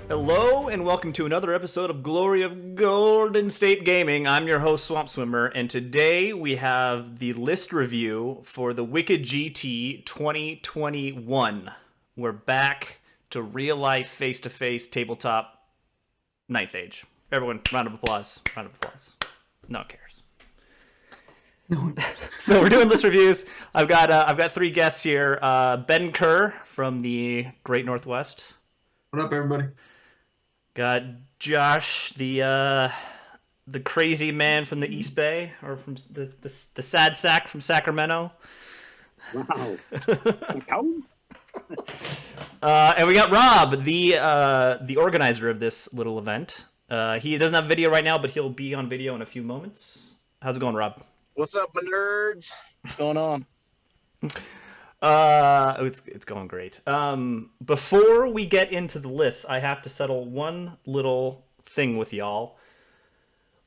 Hello and welcome to another episode of Glory of Golden State Gaming. I'm your host Swamp Swimmer, and today we have the list review for the Wicked GT 2021. We're back to real life face-to-face tabletop Ninth Age. Everyone, round of applause. Round of applause. No one cares. No. So we're doing list reviews. I've got three guests here. Ben Kerr from the Great Northwest. What up, everybody? Got Josh, the crazy man from the East Bay, or from the sad sack from Sacramento. Wow. And we got Rob, the organizer of this little event. He doesn't have video right now, but he'll be on video in a few moments. How's it going, Rob? What's up, my nerds? What's going on? It's going great. Before we get into the list, I have to settle one little thing with y'all.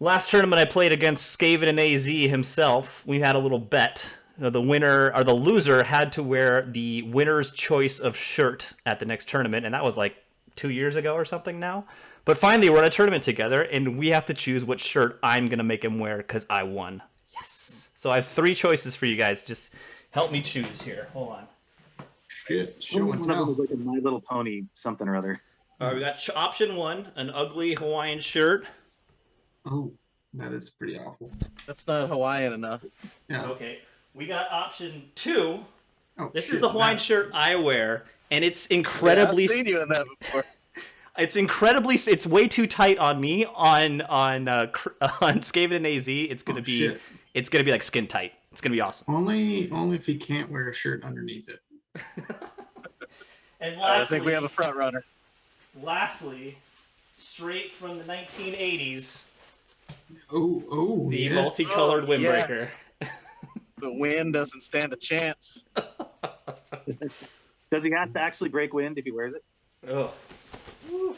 Last tournament I played against Skaven and AZ himself, we had a little bet. The winner or the loser had to wear the winner's choice of shirt at the next tournament, and that was like 2 years ago or something now. But finally, we're at a tournament together, and we have to choose what shirt I'm gonna make him wear because I won. Yes. So I have three choices for you guys. Just help me choose here. Hold on. Shit, show and tell. Like a My Little Pony something or other. All right, we got option one, an ugly Hawaiian shirt. Oh, that is pretty awful. That's not Hawaiian enough. Yeah. Okay. We got option two. Oh, This shit, is the Hawaiian that's- shirt I wear, and it's Yeah, incredibly. I've seen you in that before. It's way too tight on me. On Skaven and AZ, it's gonna Oh, be shit. it's gonna be like skin tight. It's gonna be awesome. Only if he can't wear a shirt underneath it. And I think we have a front runner. lastly, straight from the 1980s, Oh, the yes. multicolored Oh, windbreaker. yes. The wind doesn't stand a chance. Does he have to actually break wind if he wears it? Oh. Woo.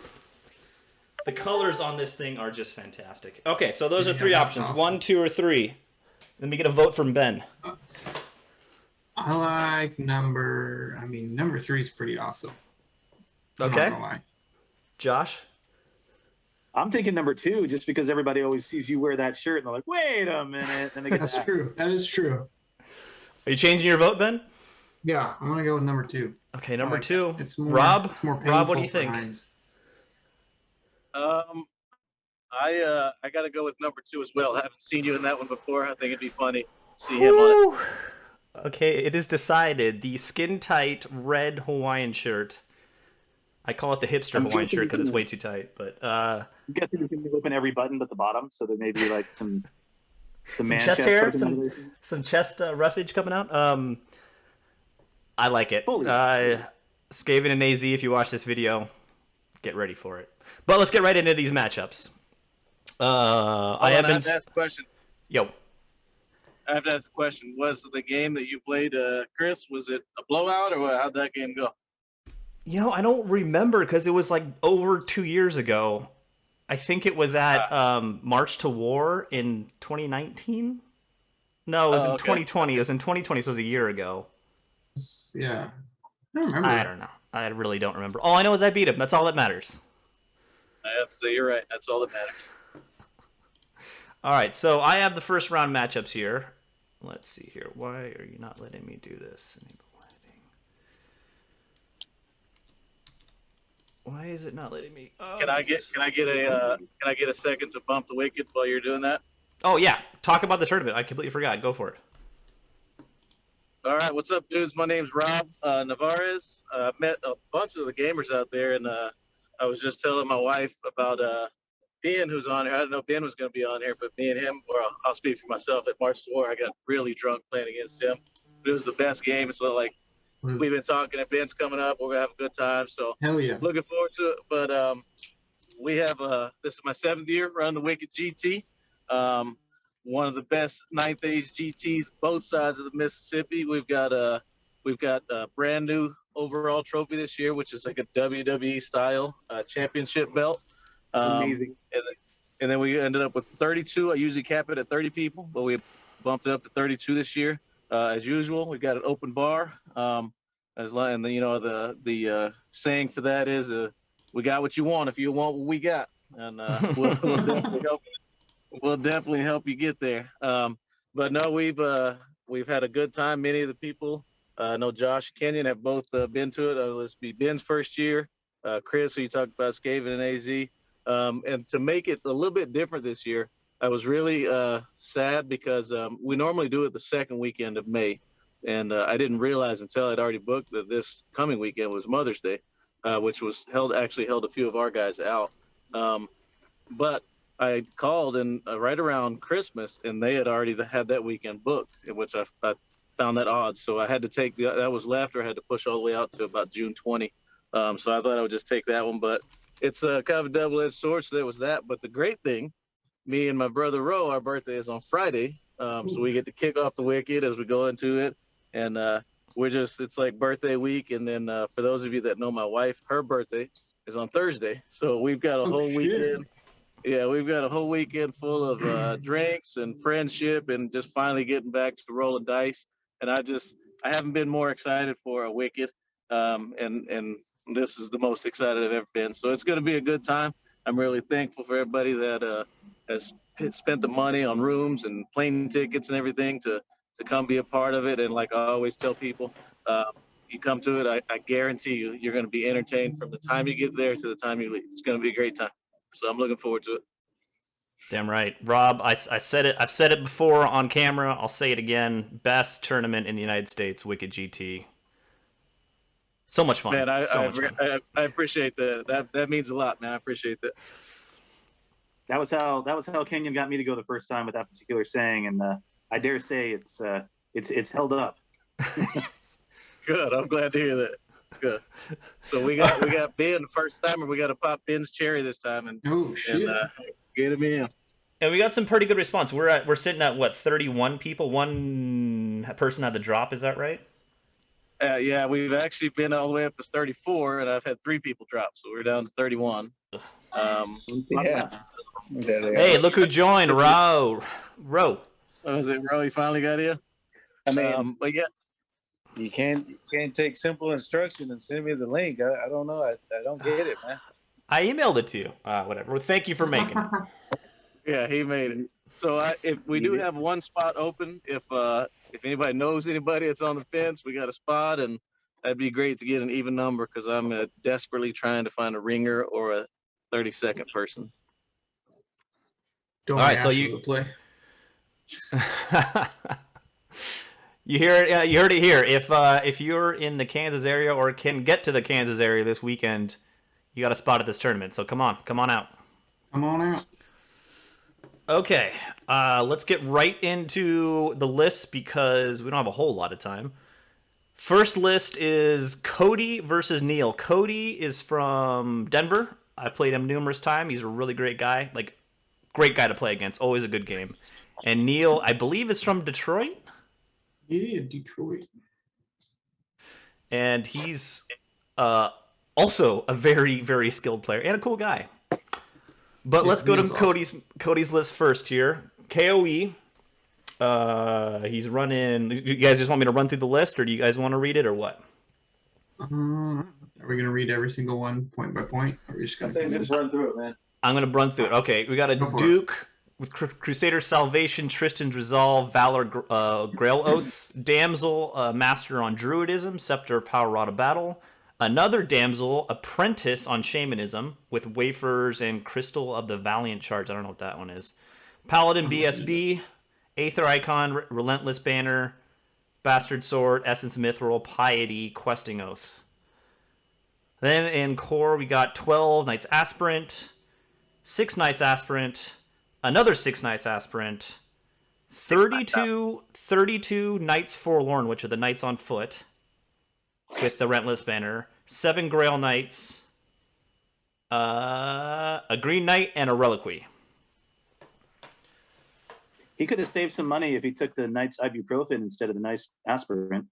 The colors on this thing are just fantastic. Okay, so those are Yeah, three that's options. awesome. 1, 2, or 3. Let me get a vote from Ben. I like number 3 is pretty awesome. I'm not Okay. gonna lie. Josh? I'm thinking number 2, just because everybody always sees you wear that shirt and they're like, wait a minute. And they get That's that. true. That is true. Are you changing your vote, Ben? Yeah, I'm gonna go with number 2. Okay, number I like 2. that. It's more, Rob? It's more Rob, what do you painful for think? Heinz. I got to go with number 2 as well. I haven't seen you in that one before. I think it'd be funny to see him on it. Woo. Okay, it is decided. The skin-tight red Hawaiian shirt. I call it the hipster I'm Hawaiian guessing shirt because it's you can- way too tight. But I'm guessing you can open every button but the bottom, so there may be like some man chest hair, poking out of there. some chest roughage coming out. I like it. Holy Skaven and AZ, if you watch this video, get ready for it. But let's get right into these matchups. I have been. to ask a question. Yo, I have to ask a question. Was the game that you played, Chris, was it a blowout or what? How'd that game go? I don't remember because it was like over 2 years ago. I think it was at March to War in 2019. No, it was in okay. 2020. It was in 2020, so it was a year ago. Yeah. I don't remember. I don't know. I really don't remember. All I know is I beat him. That's all that matters. I have to say you're right. That's all that matters. All right, so I have the first round matchups here. Let's see here. Why are you not letting me do this? Enable editing. Why is it not letting me? Oh, Can I get a second to bump the wicked while you're doing that? Oh yeah, talk about the tournament. I completely forgot. Go for it. All right, what's up, dudes? My name's Rob Navarez. I've met a bunch of the gamers out there, and I was just telling my wife about Ben, who's on here. I didn't know Ben was going to be on here, but me and him, or I'll speak for myself, at March to War, I got really drunk playing against him. But it was the best game. So, like, we've been talking, and Ben's coming up. We're going to have a good time. So, Hell yeah. looking forward to it. But we have this is my 7th year running the Wicked GT. One of the best Ninth Age GTs, both sides of the Mississippi. We've got a brand new overall trophy this year, which is like a WWE style championship belt. Amazing. And then we ended up with 32. I usually cap it at 30 people, but we bumped it up to 32 this year. As usual, we got an open bar. And the saying for that is we got what you want if you want what we got, and we'll definitely help you get there. But no, we've had a good time. Many of the people, I know Josh, Kenyan have both been to it. Let's be Ben's first year. Chris, who you talked about, Skaven and AZ. And to make it a little bit different this year, I was really sad because we normally do it the second weekend of May. And I didn't realize until I'd already booked that this coming weekend was Mother's Day, which was held a few of our guys out. But I called and right around Christmas, and they had already had that weekend booked, which I found that odd. So I had to take that was left, or I had to push all the way out to about June 20. So I thought I would just take that one, but it's kind of a double-edged sword. So there was that. But the great thing, me and my brother Ro, our birthday is on Friday, so we get to kick off the Wicked as we go into it, and it's like birthday week. And then for those of you that know my wife, her birthday is on Thursday, so we've got a whole weekend. Yeah, we've got a whole weekend full of drinks and friendship and just finally getting back to rolling dice. And I haven't been more excited for a Wicked. And this is the most excited I've ever been. So it's going to be a good time. I'm really thankful for everybody that has spent the money on rooms and plane tickets and everything to come be a part of it. And like I always tell people, you come to it, I guarantee you're going to be entertained from the time you get there to the time you leave. It's going to be a great time. So I'm looking forward to it. Damn right. Rob, I said it. I've said it before on camera. I'll say it again. Best tournament in the United States, Wicked GT. So much fun. Man, Much fun. I appreciate that. That means a lot, man. I appreciate that. That was how Kenyan got me to go the first time with that particular saying, and I dare say it's held up. Good. I'm glad to hear that. Good. So we got Ben the first time, and we got to pop Ben's cherry this time, and get him in. And we got some pretty good response. We're sitting at what, 31 people. One person had the drop. Is that right? Yeah, we've actually been all the way up to 34, and I've had 3 people drop, so we're down to 31. Yeah. Hey, look who joined, Ro. Oh, is it Ro? He finally got here. I mean, but yeah. You can't take simple instruction and send me the link. I don't know. I don't get it, man. I emailed it to you. Whatever. Well, thank you for making it. Yeah, he made it. So if we do have one spot open, if anybody knows anybody that's on the fence, we got a spot, and that'd be great to get an even number because I'm desperately trying to find a ringer or a 30-second person. Don't All right, so you play. You heard it here. If you're in the Kansas area or can get to the Kansas area this weekend, you got a spot at this tournament. So come on out. Come on out. Okay, let's get right into the list because we don't have a whole lot of time. First list is Cody versus Neil. Cody is from Denver. I played him numerous times. He's a really great guy. Great guy to play against. Always a good game. And Neil, I believe, is from Detroit. Yeah, Detroit. And he's also a very, very skilled player and a cool guy. But let's go to Cody's list first here. KOE. He's running. You guys just want me to run through the list, or do you guys want to read it, or what? Are we gonna read every single one point by point? Or are we just gonna just run through it, man? I'm gonna run through it. Okay, we got a Duke with Crusader Salvation, Tristan's Resolve, Valor, Grail Oath, Damsel, Master on Druidism, Scepter, Power Rod of Battle. Another Damsel, Apprentice on Shamanism with Wafers and Crystal of the Valiant Charge. I don't know what that one is. Paladin BSB, Aether Icon, Relentless Banner, Bastard Sword, Essence Mithril, Piety, Questing Oath. Then in Core, we got 12 Knights Aspirant, 6 Knights Aspirant, another 6 Knights Aspirant, 32 Knights Forlorn, which are the Knights on Foot, with the Relentless Banner, 7 Grail Knights, a Green Knight, and a Reliquary. He could have saved some money if he took the Knight's ibuprofen instead of the Knight's aspirin.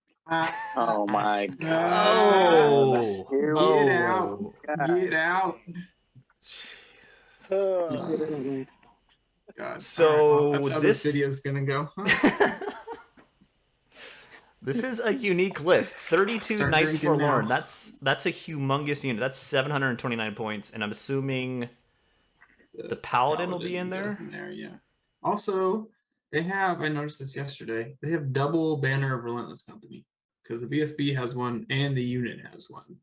Oh my God! Get out! Jesus. God. So Right, well, that's how this video's gonna go. Huh? This is a unique list. 32 Start Knights drinking Forlorn. now. That's a humongous unit. That's 729 points, and I'm assuming the Paladin will be in goes there. in there, yeah. Also, they have, I noticed this yesterday, they have double Banner of Relentless Company. Because the BSB has one and the unit has one.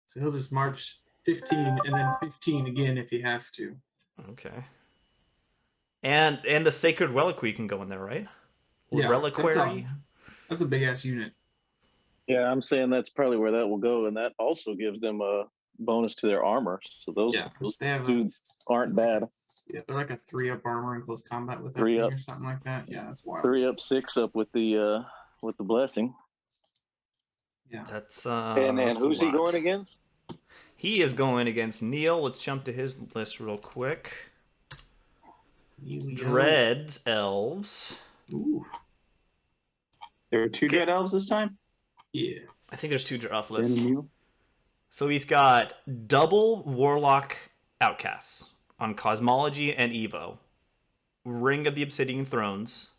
So he'll just march 15 and then 15 again if he has to. Okay. And the Sacred Reliquary can go in there, right? Yeah, Reliquary. That's a big ass unit. Yeah, I'm saying that's probably where that will go, and that also gives them a bonus to their armor. So those They have two aren't bad. Yeah, they're like a 3-up armor in close combat with that 3 thing up. or something like that. Yeah, that's wild. 3 up, 6 up with the blessing. Yeah. That's And that's who's he going against? He is going against Neil. Let's jump to his list real quick. Dread Elves. Ooh. There are 2 Dread Elves this time? Yeah. I think there's 2 off Ben lists. and Neil? So he's got double Warlock Outcasts on Cosmology and Evo, Ring of the Obsidian Thrones,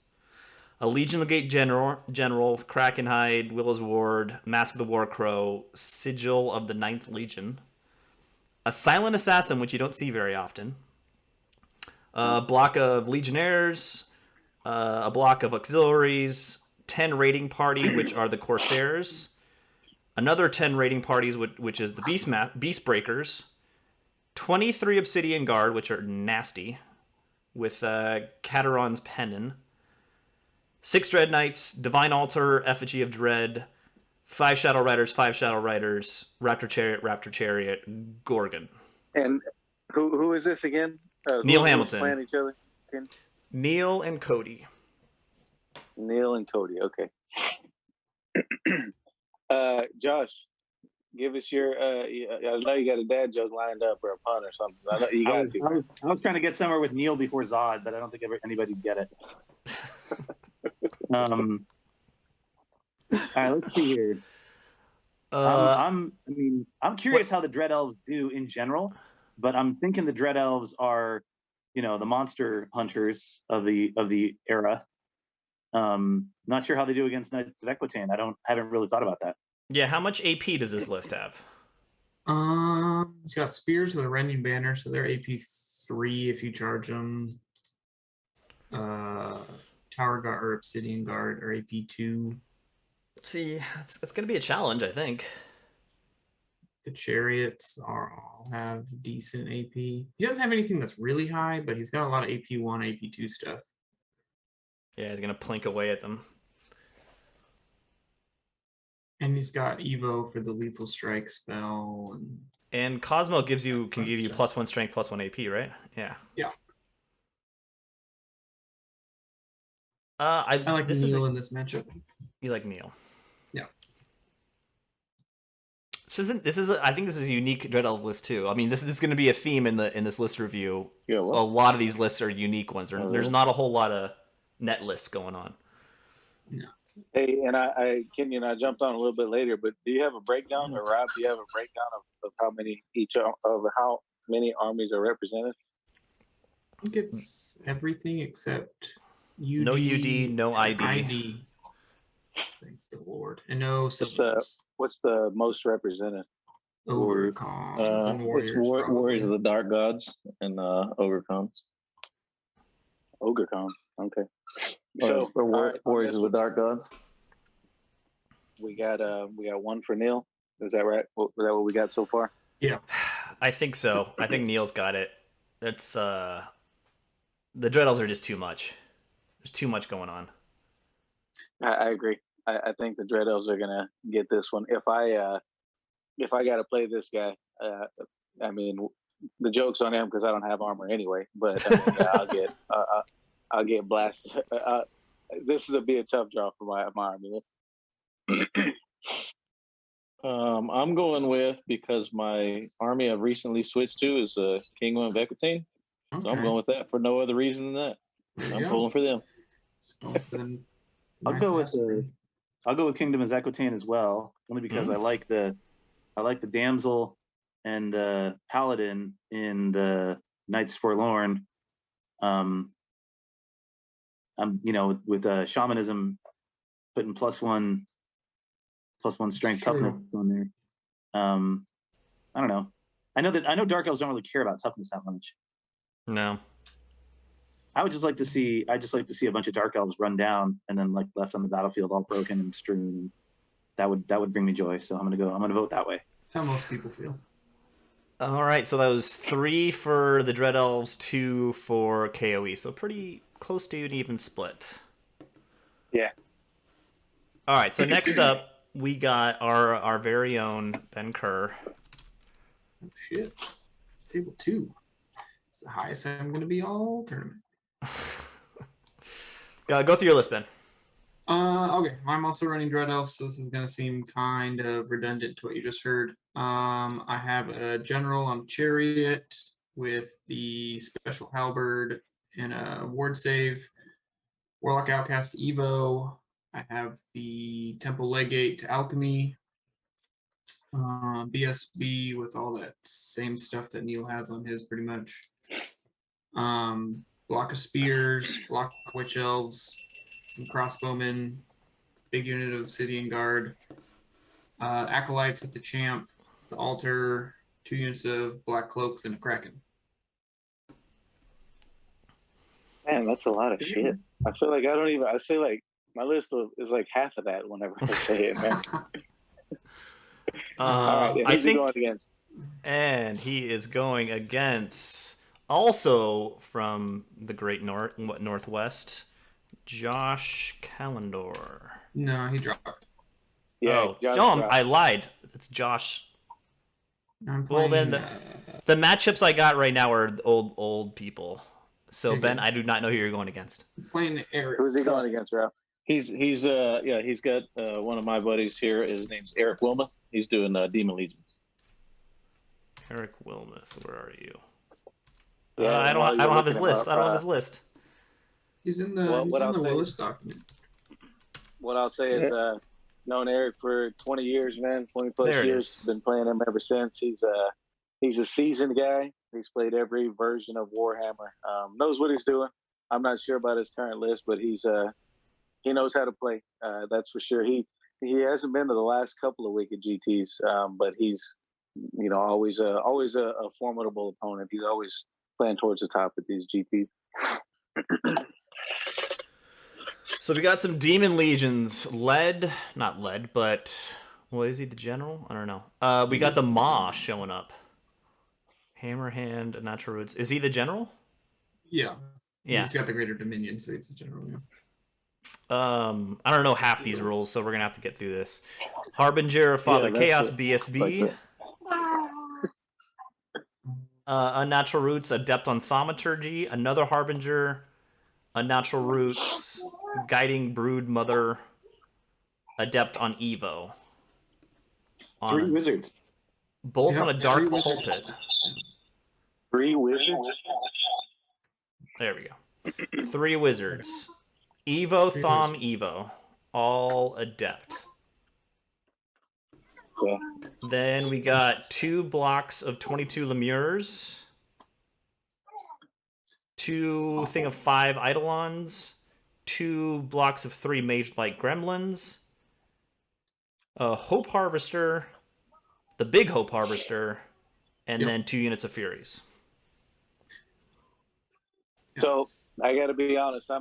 a Legion of the Gate General with Krakenhide, Willow's Ward, Mask of the War Crow, Sigil of the Ninth Legion, a Silent Assassin, which you don't see very often, a block of Legionnaires, a block of Auxiliaries, 10 Raiding Party, which are the Corsairs, another 10 Raiding Parties, which is the Beast Breakers, 23 Obsidian Guard, which are nasty, with Cateron's Pennon, 6 Dread Knights, Divine Altar, Effigy of Dread, 5 Shadow Riders, Raptor Chariot, Gorgon. And who is this again? Neil who's Hamilton. playing each other? Neil and Cody. Neil and Cody. Okay. Josh, give us your. I know you got a dad joke lined up or a pun or something. I know you got to. I was trying to get somewhere with Neil before Zod, but I don't think anybody would get it. All right, let's see here. I'm curious how the Dread Elves do in general, but I'm thinking the Dread Elves are, the monster hunters of the era. Not sure how they do against Knights of Equitan. Haven't really thought about that. Yeah, how much AP does this list have? It's got Spears with a Rending Banner, so they're AP 3 if you charge them. Tower Guard or Obsidian Guard or AP 2. See, it's going to be a challenge, I think. The Chariots all have decent AP. He doesn't have anything that's really high, but he's got a lot of AP 1, AP 2 stuff. Yeah, he's going to plink away at them. And he's got Evo for the Lethal Strike spell. And Cosmo can give you +1 strength, +1 AP, right? Yeah. Yeah. I like Neil in this matchup. You like Neil? Yeah. I think this is a unique Dread Elf list too. I mean, this is going to be a theme in this list review. Yeah, well. A lot of these lists are unique ones. There's not a whole lot of net lists going on. No. Hey, and Kenyan, I jumped on a little bit later, but do you have a breakdown, or Rob? Do you have a breakdown of how many how many armies are represented? I think it's everything except UD. No UD, no ID. ID. Thank the Lord. And no syllables. What's the most represented? Ogre Cons and Warriors. It's Warriors of the Dark Gods and Ogre Cons. Ogre Cons. Okay. So Warriors of the Dark Gods. We got one for Neil. Is that right? Is that what we got so far? Yeah. I think so. I think Neil's got it. It's the Dread Elves are just too much. There's too much going on. I agree. I think the Dread Elves are gonna get this one. If I got to play this guy, I mean, the joke's on him because I don't have armor anyway. But I'll get blasted. This will be a tough draw for my army. I'm going with, because my army I've recently switched to is Kenyan of Equitan. So I'm going with that for no other reason than that. I'm pulling for them. I'll go with Kingdom of Equitan as well, only because I like the damsel and paladin in the Knights Forlorn. I'm with shamanism putting +1 strength toughness on there. I don't know. I know Dark Elves don't really care about toughness that much. No. I would just like to see a bunch of Dark Elves run down and then like left on the battlefield all broken and strewn. That would bring me joy. So I'm gonna vote that way. That's how most people feel. All right, so that was 3 for the Dread Elves, 2 for KOE. So pretty close to an even split. Yeah. All right, so next up, we got our very own Ben Kerr. Oh, shit. Table 2. It's the highest I'm going to be all tournament. Go through your list, Ben. Okay, I'm also running Dread Elves, so this is going to seem kind of redundant to what you just heard. I have a General on Chariot with the Special Halberd and a Ward Save. Warlock Outcast Evo. I have the Temple Legate to Alchemy. BSB with all that same stuff that Neil has on his, pretty much. Block of Spears, block of Witch Elves, some Crossbowmen, big unit of Obsidian Guard, Acolytes with the Champ, the Altar, 2 units of Black Cloaks, and a Kraken. Man, that's a lot of shit. I feel like I say like my list is like half of that whenever I say it, man. All right, I think, going against? And he is going against, also from the Great Northwest, Josh Calendar. No, he dropped. Yeah, I lied. It's Josh. I'm playing, well, then the matchups I got right now are old people. So Ben, I do not know who you're going against. I'm playing Eric. Who's he going against, Ralph? He's got one of my buddies here. His name's Eric Wilmoth. He's doing Demon Legions. Eric Wilmoth, where are you? Yeah, I don't have his list. I don't have his list. He's in the Willis document. What I'll say is known Eric for 20 years, man. 20 plus years. Been playing him ever since. He's a seasoned guy. He's played every version of Warhammer. Knows what he's doing. I'm not sure about his current list, but he knows how to play. That's for sure. He hasn't been to the last couple of Wicked GTs, but he's always a formidable opponent. He's always playing towards the top at these GTs. So we got some Demon Legions, but is he the general? I don't know. We got the Maw showing up. Hammerhand, Natural Roots. Is he the general? Yeah. He's got the Greater Dominion, so he's the general. Yeah. I don't know half these rules, so we're gonna have to get through this. Harbinger of Father Chaos, BSB. Unnatural Roots, Adept on Thaumaturgy. Another Harbinger. Unnatural Roots, Guiding Brood Mother. Adept on Evo. 3 wizards. Both on a dark pulpit. 3 wizards? There we go. 3 wizards. Evo, Thom, Evo. All adept. Yeah. Then we got 2 blocks of 22 Lemures. 2 thing of 5 Eidolons. 2 blocks of 3 Mage Light Gremlins. A Hope Harvester. The big Hope Harvester. And then 2 units of Furies. So I got to be honest. I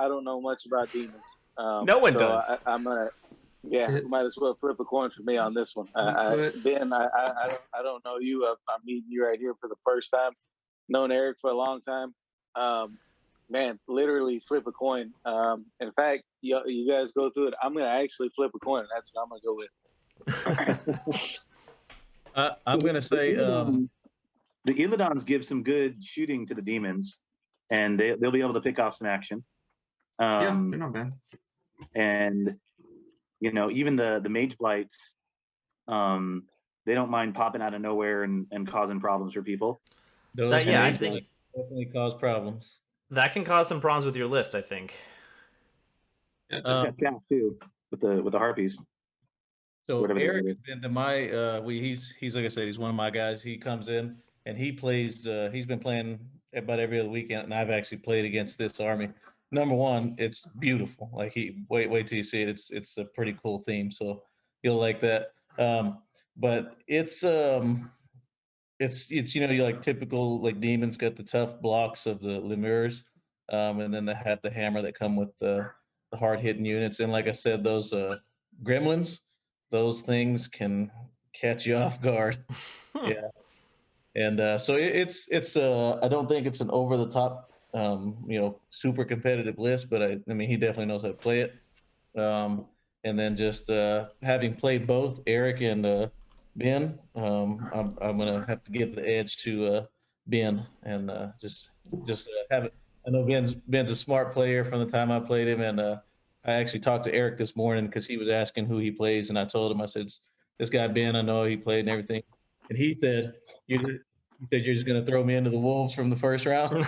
don't know much about demons. No one does. I'm gonna. Yeah, might as well flip a coin for me on this one. Ben, I don't know you. I'm meeting you right here for the first time. Known Eric for a long time. Man, literally flip a coin. In fact, you guys go through it. I'm gonna actually flip a coin. That's what I'm gonna go with. I'm gonna say the Illidan's give some good shooting to the demons. And they'll be able to pick off some action. They're not bad. And even the Mage Blights, they don't mind popping out of nowhere and causing problems for people. I think definitely cause problems. That can cause some problems with your list, I think. It's got Chaff too with the Harpies. So Eric has been to my he's like I said, he's one of my guys. He comes in and he plays. He's been playing about every other weekend, and I've actually played against this army. number one, it's beautiful. Like wait till you see it. It's a pretty cool theme, so you'll like that. But it's you like typical like demons got the tough blocks of the lemurs, and then they have the hammer that come with the hard hitting units. And like I said, those gremlins, those things can catch you off guard. Yeah. And so it's I don't think it's an over the top super competitive list, but I mean he definitely knows how to play it. And then just having played both Eric and Ben, I'm gonna have to give the edge to Ben and just have it. I know Ben's a smart player from the time I played him, and I actually talked to Eric this morning because he was asking who he plays, and I told him I said this guy Ben, I know he played and everything, and he said you said you're just gonna throw me into the wolves from the first round.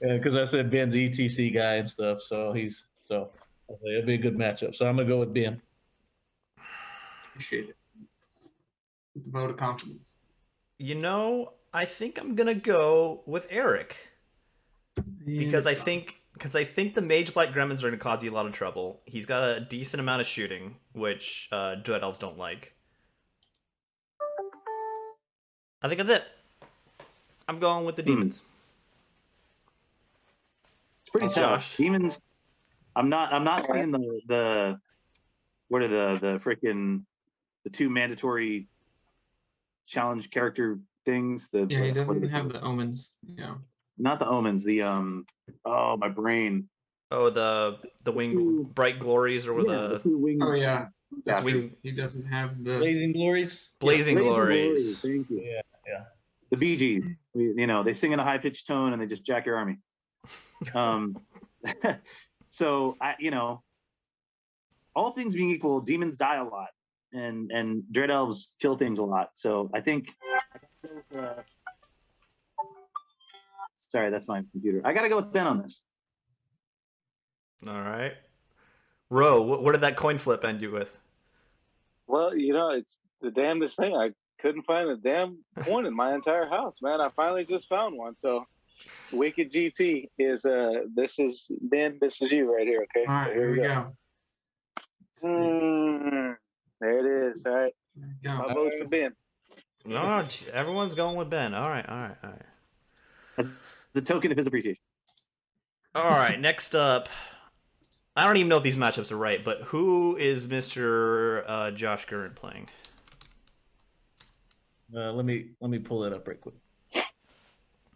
Because I said Ben's ETC guy and stuff, so it'll be a good matchup. So I'm gonna go with Ben. Appreciate it. With the vote of confidence. I think I'm gonna go with Eric because I think the Mage Blight Gremlins are gonna cause you a lot of trouble. He's got a decent amount of shooting, which Dread Elves don't like. I think that's it. I'm going with the demons. It's pretty tough. Josh. Demons. I'm not seeing the what are the freaking the two mandatory challenge character things. He doesn't have the omens. Yeah. Not the omens. The oh my brain. Oh, the wing bright glories or the two wing. Oh yeah. That's Wing- true. He doesn't have the Blazing Glories. Blazing Glories. Thank you. Yeah. The Bee Gees. They sing in a high pitched tone and they just jack your army. So all things being equal, demons die a lot, and dread elves kill things a lot. So I think. Sorry, that's my computer. I gotta go with Ben on this. All right. Ro, what did that coin flip end you with? Well, it's the damnedest thing. I couldn't find a damn coin in my entire house, man. I finally just found one. So, Wicked GT is this is Ben. This is you right here. Okay. All right, here we go. There it is. All right. There we My go. vote's for Ben. No, everyone's going with Ben. All right. That's the token of his appreciation. All right, next up. I don't even know if these matchups are right, but who is Mr. Josh Gurren playing? Let me pull that up right quick.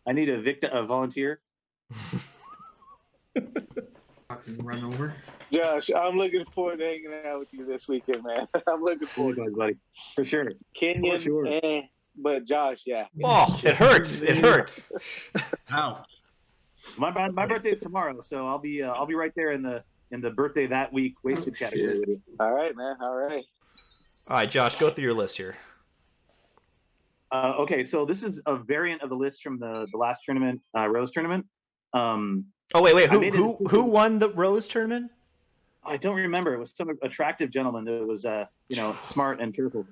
I need a volunteer. Fucking run over. Josh, I'm looking forward to hanging out with you this weekend, man. I'm looking forward to it. Buddy, for sure. Kenyan, For sure. but Josh, yeah. Oh, it hurts. It hurts. Ow. My birthday's tomorrow, so I'll be right there in the birthday that week wasted category with you. All right, man. All right. All right, Josh, go through your list here. Okay, so this is a variant of the list from the last tournament, Rose tournament. Oh wait, who won the Rose tournament? I don't remember. It was some attractive gentleman that was smart and careful.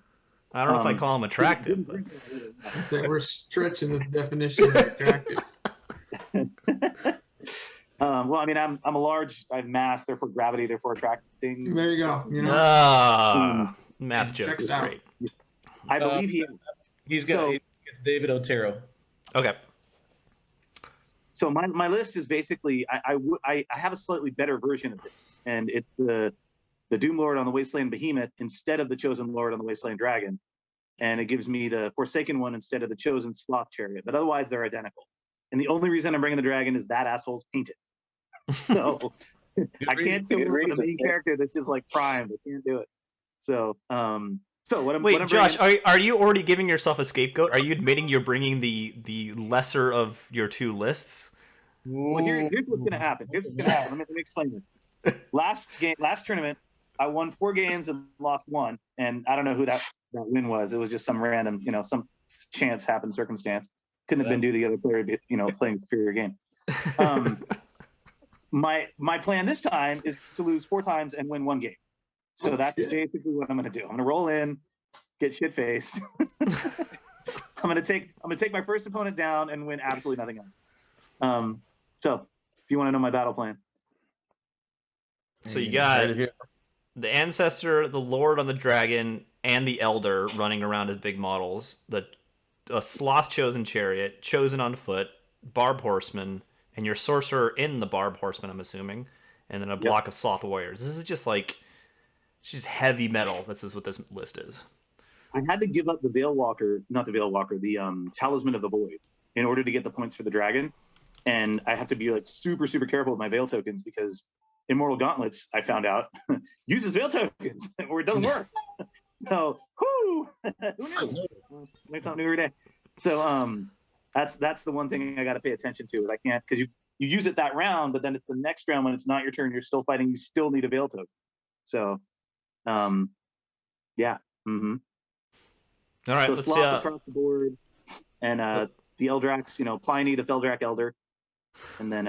I don't know if I call him attractive. But... So we're stretching this definition of attractive. Well, I mean, I'm a large. I have mass, therefore gravity, therefore attracting. There you go. Math joke is great. I believe he's David Otero. Okay. So my list is basically I have a slightly better version of this, and it's the Doom Lord on the Wasteland Behemoth instead of the Chosen Lord on the Wasteland Dragon, and it gives me the Forsaken one instead of the Chosen Sloth Chariot. But otherwise, they're identical. And the only reason I'm bringing the dragon is that asshole's painted. So I can't do a main character that's just like primed. I can't do it. So Wait, Josh, are you already giving yourself a scapegoat? Are you admitting you're bringing the lesser of your two lists? Well, here's what's gonna happen. Let me explain this. Last tournament, I won 4 games and lost 1, and I don't know who that win was. It was just some random, some chance happened circumstance. Couldn't have been due to the other player, playing a superior game. My plan this time is to lose 4 times and win 1 game. So that's basically what I'm going to do. I'm going to roll in, get shit faced. I'm going to take my first opponent down and win absolutely nothing else. So if you want to know my battle plan. So you Heard got it here. the Ancestor, the Lord on the Dragon, and the Elder running around as big models. A Sloth Chosen Chariot, Chosen on foot, Barb Horseman, and your Sorcerer in the Barb Horseman, I'm assuming, and then a block of Sloth Warriors. This is just like, just heavy metal. This is what this list is. I had to give up the not the Veil Walker, the Talisman of the Void, in order to get the points for the dragon. And I have to be like super, super careful with my Veil tokens because Immortal Gauntlets, I found out, uses Veil tokens, or it doesn't work. So, whoo! Who knew? Learn something new every day. So, that's the one thing I got to pay attention to. Is I can't, because you use it that round, but then it's the next round when it's not your turn, you're still fighting. You still need a Veil token. So, yeah. Mm-hmm. All right, So let's see. Sloth across the board, and the Eldrax, Pliny, the Feldrak Elder, and then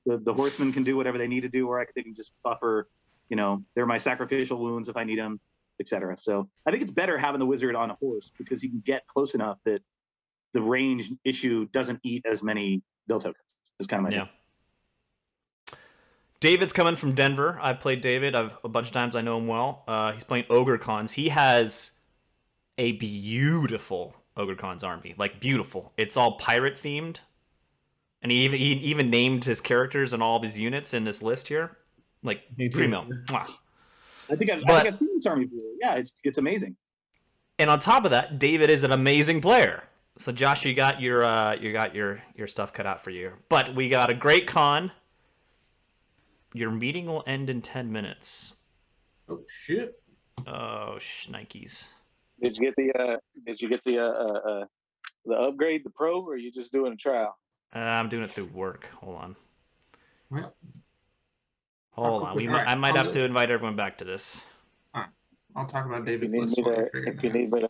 the Horsemen can do whatever they need to do, or they can just buffer. They're my sacrificial wounds if I need them, etc. So I think it's better having the Wizard on a horse because he can get close enough that the range issue doesn't eat as many Veil tokens. Is kind of my thing. David's coming from Denver. I've played David a bunch of times. I know him well. He's playing Ogre Cons. He has a beautiful Ogre Cons army. Like, beautiful. It's all pirate themed. And he even named his characters and all of his units in this list here. Like, primo. I think I've seen this army before. Yeah, it's amazing. And on top of that, David is an amazing player. So Josh, you got your stuff cut out for you. But we got a great con. Your meeting will end in 10 minutes. Oh shit! Oh, shnikes. Did you get the upgrade, the pro, or are you just doing a trial? I'm doing it through work. Hold on. Well, Hold on. I might have to invite everyone back to this. all right. I'll talk about If David's you list. if you need me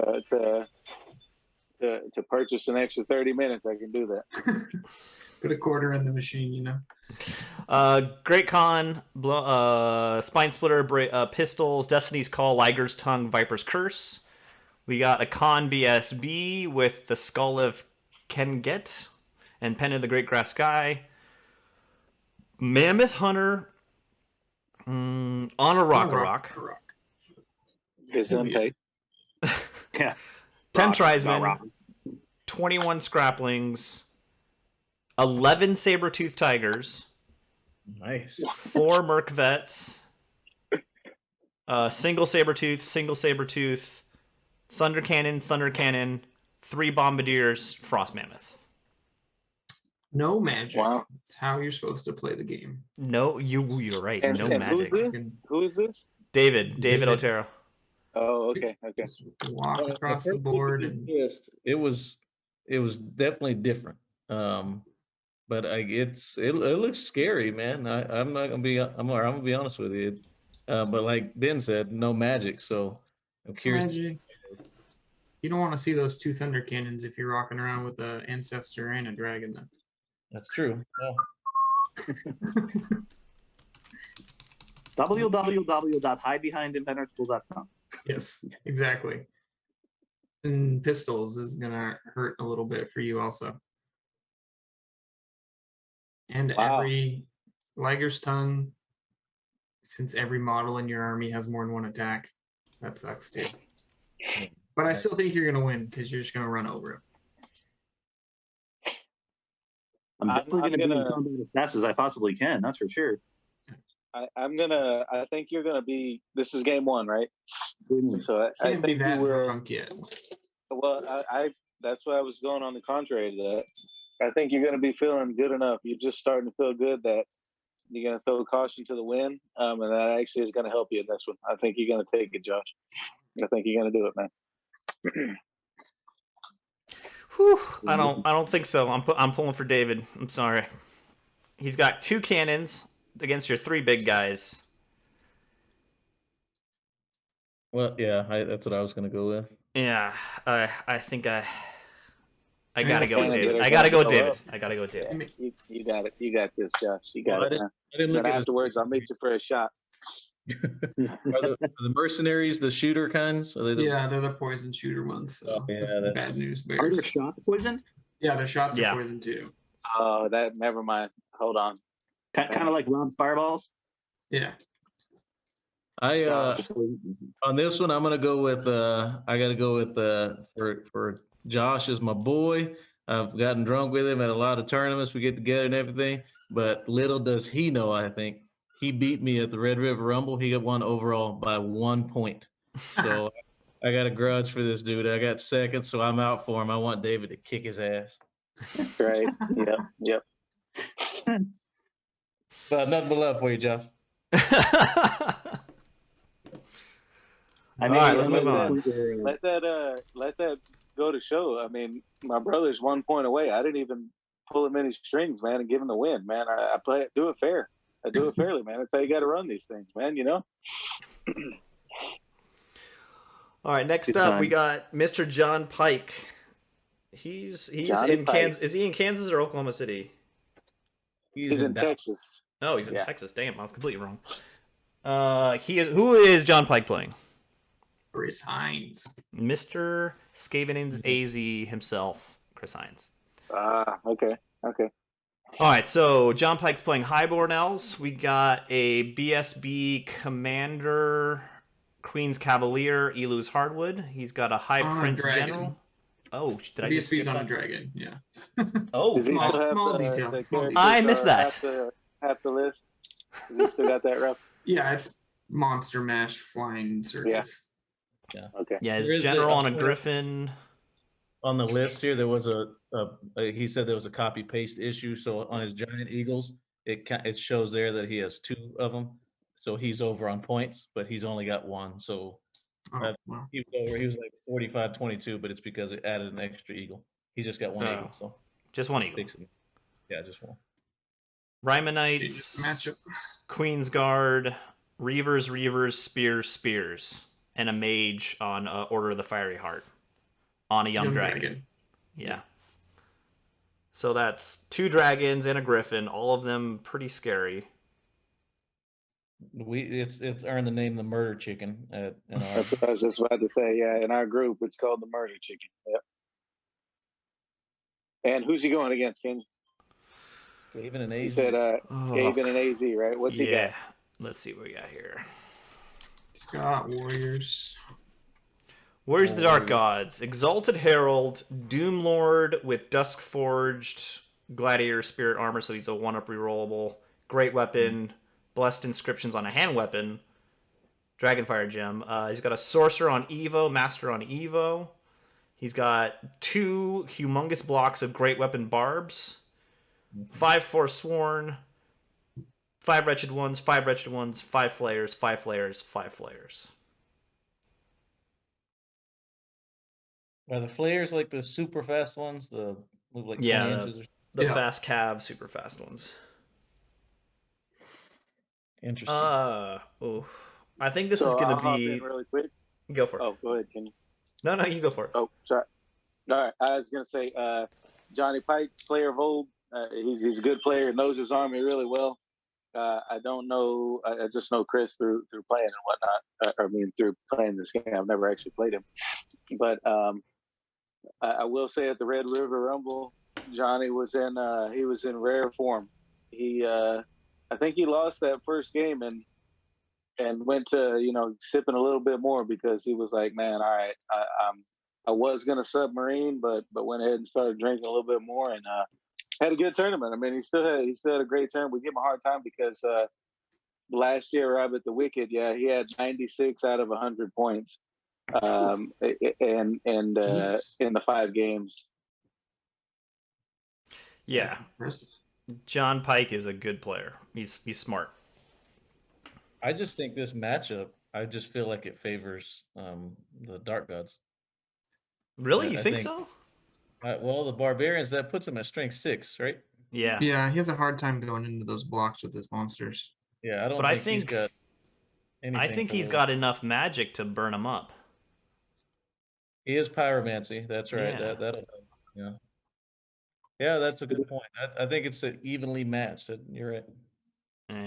to purchase an extra 30 minutes, I can do that. Put a quarter in the machine, Great Con, Spine Splitter, Pistols, Destiny's Call, Liger's Tongue, Viper's Curse. We got a Con BSB with the Skull of Kenget and Pen of the Great Grass Sky. Mammoth Hunter on a Rock. It's unpaid. Yeah. 10 Rock, Trismen, 21 Scraplings, 11 Sabertooth Tigers, Nice. 4 Merc Vets, single Sabertooth, Thunder Cannon, 3 Bombardiers, Frost Mammoth. No magic. Wow. It's how you're supposed to play the game. No, you're right. And No who's magic. this? Who is this? David Otero. Oh, okay. Just walk across the board and It was definitely different. But it looks scary, man. I'm gonna be honest with you. But like Ben said, no magic. So I'm curious. magic. You don't want to see those 2 thunder cannons if you're rocking around with an ancestor and a dragon. Then That's true. Yeah. www.hidebehindimpenetrable.com. yes, exactly. And pistols is gonna hurt a little bit for you also. And Wow. every Liger's Tongue, since every model in your army has more than 1 attack, that sucks too. But I still think you're gonna win because you're just gonna run over it. I'm definitely going to be in gonna- combat as fast as I possibly can. That's for sure. I think you're gonna be. This is game 1, right? So I Can't be think that you will. drunk yet. Well, I that's why I was going on the contrary to that. I think you're gonna be feeling good enough. You're just starting to feel good that you're gonna throw caution to the wind, and that actually is gonna help you in this one. I think you're gonna take it, Josh. I think you're gonna do it, man. Whew, I don't think so. I'm pulling for David. I'm sorry. He's got 2 cannons against your 3 big guys. Well, yeah, that's what I was gonna go with. Yeah, I think I gotta go with Cannons David. that are I gotta go with gonna go David. up. I gotta go with David. You got it. You got this, Josh. You got Well, it, man. I didn't look Then at afterwards, I'll meet you for a shot. Are the mercenaries the shooter kinds? Are they the, Yeah, they're the poison shooter ones. So Oh, yeah, that's that- bad news Are there bears. shot poison? Yeah, their shots Yeah. are poison too. Oh, that. Never mind. Hold on. Kind of like Rob's fireballs. Yeah. I on this one, I'm gonna go with I gotta go with for Josh is my boy. I've gotten drunk with him at a lot of tournaments. We get together and everything. But little does he know, I think he beat me at the Red River Rumble. He got won overall by 1 point. So I got a grudge for this dude. I got second, so I'm out for him. I want David to kick his ass. Right. Yep. But nothing but love for you, Josh. All right, let's move on. Let that go to show. I mean, my brother's 1 point away. I didn't even pull him any strings, man, and give him the win, man. I do it fair. I do it fairly, man. That's how you got to run these things, man. You know. All right, next up we got Mr. John Pike. He's in Kansas. Is he in Kansas or Oklahoma City? He's in Texas. Oh, he's in Texas. Damn, I was completely wrong. Who is John Pike playing? Chris Hines. Mr. Skavenen's AZ himself, Chris Hines. Okay. All right, so John Pike's playing Highborn Elves. We got a BSB Commander, Queen's Cavalier, Elu's Hardwood. He's got a High Prince General. Oh, did I just BSB's on a dragon? Yeah. Oh, small detail. I missed that. Half the list. You still got that rough? Yeah, it's Monster Mash Flying Circus. Yeah. Okay. Yeah, his general on a griffin. On the list here, there was he said there was a copy paste issue. So on his giant eagles, it shows there that he has 2 of them. So he's over on points, but he's only got 1. So he was over. He was like 45-22, but it's because it added an extra eagle. He's just got 1 eagle. So just 1 eagle. Yeah, just 1. Rymanites, Queen's Guard, Reavers, Spears, and a mage on Order of the Fiery Heart on a young dragon. Yeah. So that's 2 dragons and a griffin, all of them pretty scary. It's earned the name the Murder Chicken. That's what I was just about to say. Yeah, in our group, it's called the Murder Chicken. Yep. And who's he going against, Ken? Skaven and AZ. You said Skaven and AZ, right? What's he got? Let's see what we got here. Scott Warriors. Warriors of the Dark Gods. Exalted Herald, Doomlord with Dusk Forged, Gladiator Spirit Armor, so he's a 1-up rerollable. Great Weapon, Blessed Inscriptions on a hand weapon, Dragonfire Gem. He's got a Sorcerer on Evo, Master on Evo. He's got 2 humongous blocks of Great Weapon Barbs, 5 Forsworn, 5 Wretched Ones, 5 Wretched Ones, 5 Flayers, 5 Flayers, 5 Flayers. Are the flayers like the super fast ones? The like 20 inches or the fast cav super fast ones. Interesting. I think this is going to be really quick. Go for it. Oh, go ahead, Kenny. No, you go for it. Oh, sorry. All right, I was going to say Johnny Pike, player of old. He's a good player, knows his army really well. I don't know. I just know Chris through playing and whatnot. Through playing this game. I've never actually played him, but I will say at the Red River Rumble, Johnny was in rare form. I think he lost that first game and went to sipping a little bit more because he was like, man, all right, I was gonna submarine, but went ahead and started drinking a little bit more and had a good tournament. I mean, he still had a great tournament. We give him a hard time because last year, Rob, at the Wicked, he had 96 out of 100 points, and in the 5 games. Yeah, John Pike is a good player. He's smart. I just think this matchup, I just feel like it favors the Dark Gods. Really, you think so? Well, the Barbarians, that puts him at strength 6, right? Yeah. Yeah, he has a hard time going into those blocks with his monsters. Yeah, I don't. But think he's got. I think he's got enough magic to burn him up. He is pyromancy. That's right. Yeah. That'll. Yeah. Yeah, that's a good point. I think it's evenly matched. You're right.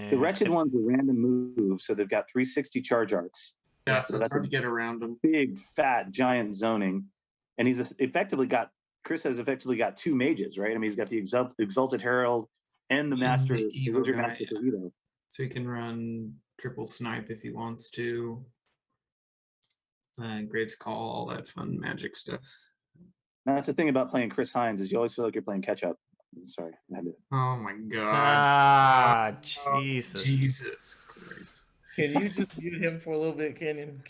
The Wretched Ones are random moves, so they've got 360 charge arcs. Yeah, so it's hard to get around them. Big, fat, giant zoning. And he's effectively got Chris has effectively got 2 mages, right? I mean, he's got the Exalted Herald and the Master, the the Evo Wizard guy, Master yeah. for Evo. So he can run triple snipe if he wants to. Graves Call, all that fun magic stuff. Now, that's the thing about playing Chris Hines is you always feel like you're playing catch up. Sorry, I had to. Oh my god. Ah, Oh, Jesus. Jesus Christ. Can you just mute him for a little bit, Kenyan?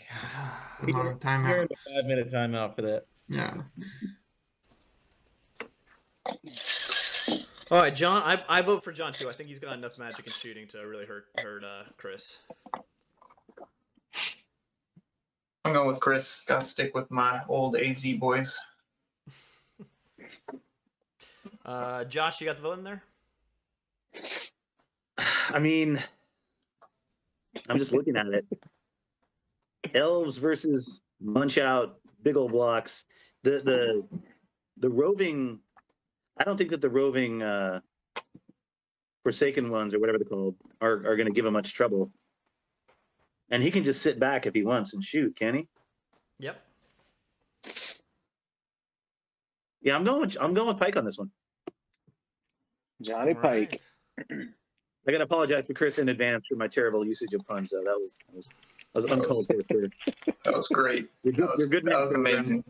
Time You're out. in a 5-minute timeout for that. Yeah. All right, John. I vote for John too. I think he's got enough magic and shooting to really hurt Chris. I'm going with Chris. Gotta stick with my old AZ boys. Josh, you got the vote in there? I mean, I'm just looking at it. Elves versus Munch Out, big old blocks. The roving. I don't think that the roving Forsaken ones or whatever they're called are going to give him much trouble. And he can just sit back if he wants and shoot, can he? Yep. Yeah, I'm going with Pike on this one. Johnny All Pike. right. I gotta apologize to Chris in advance for my terrible usage of puns, though. That was uncalled for. That was great. You're good That man was for amazing.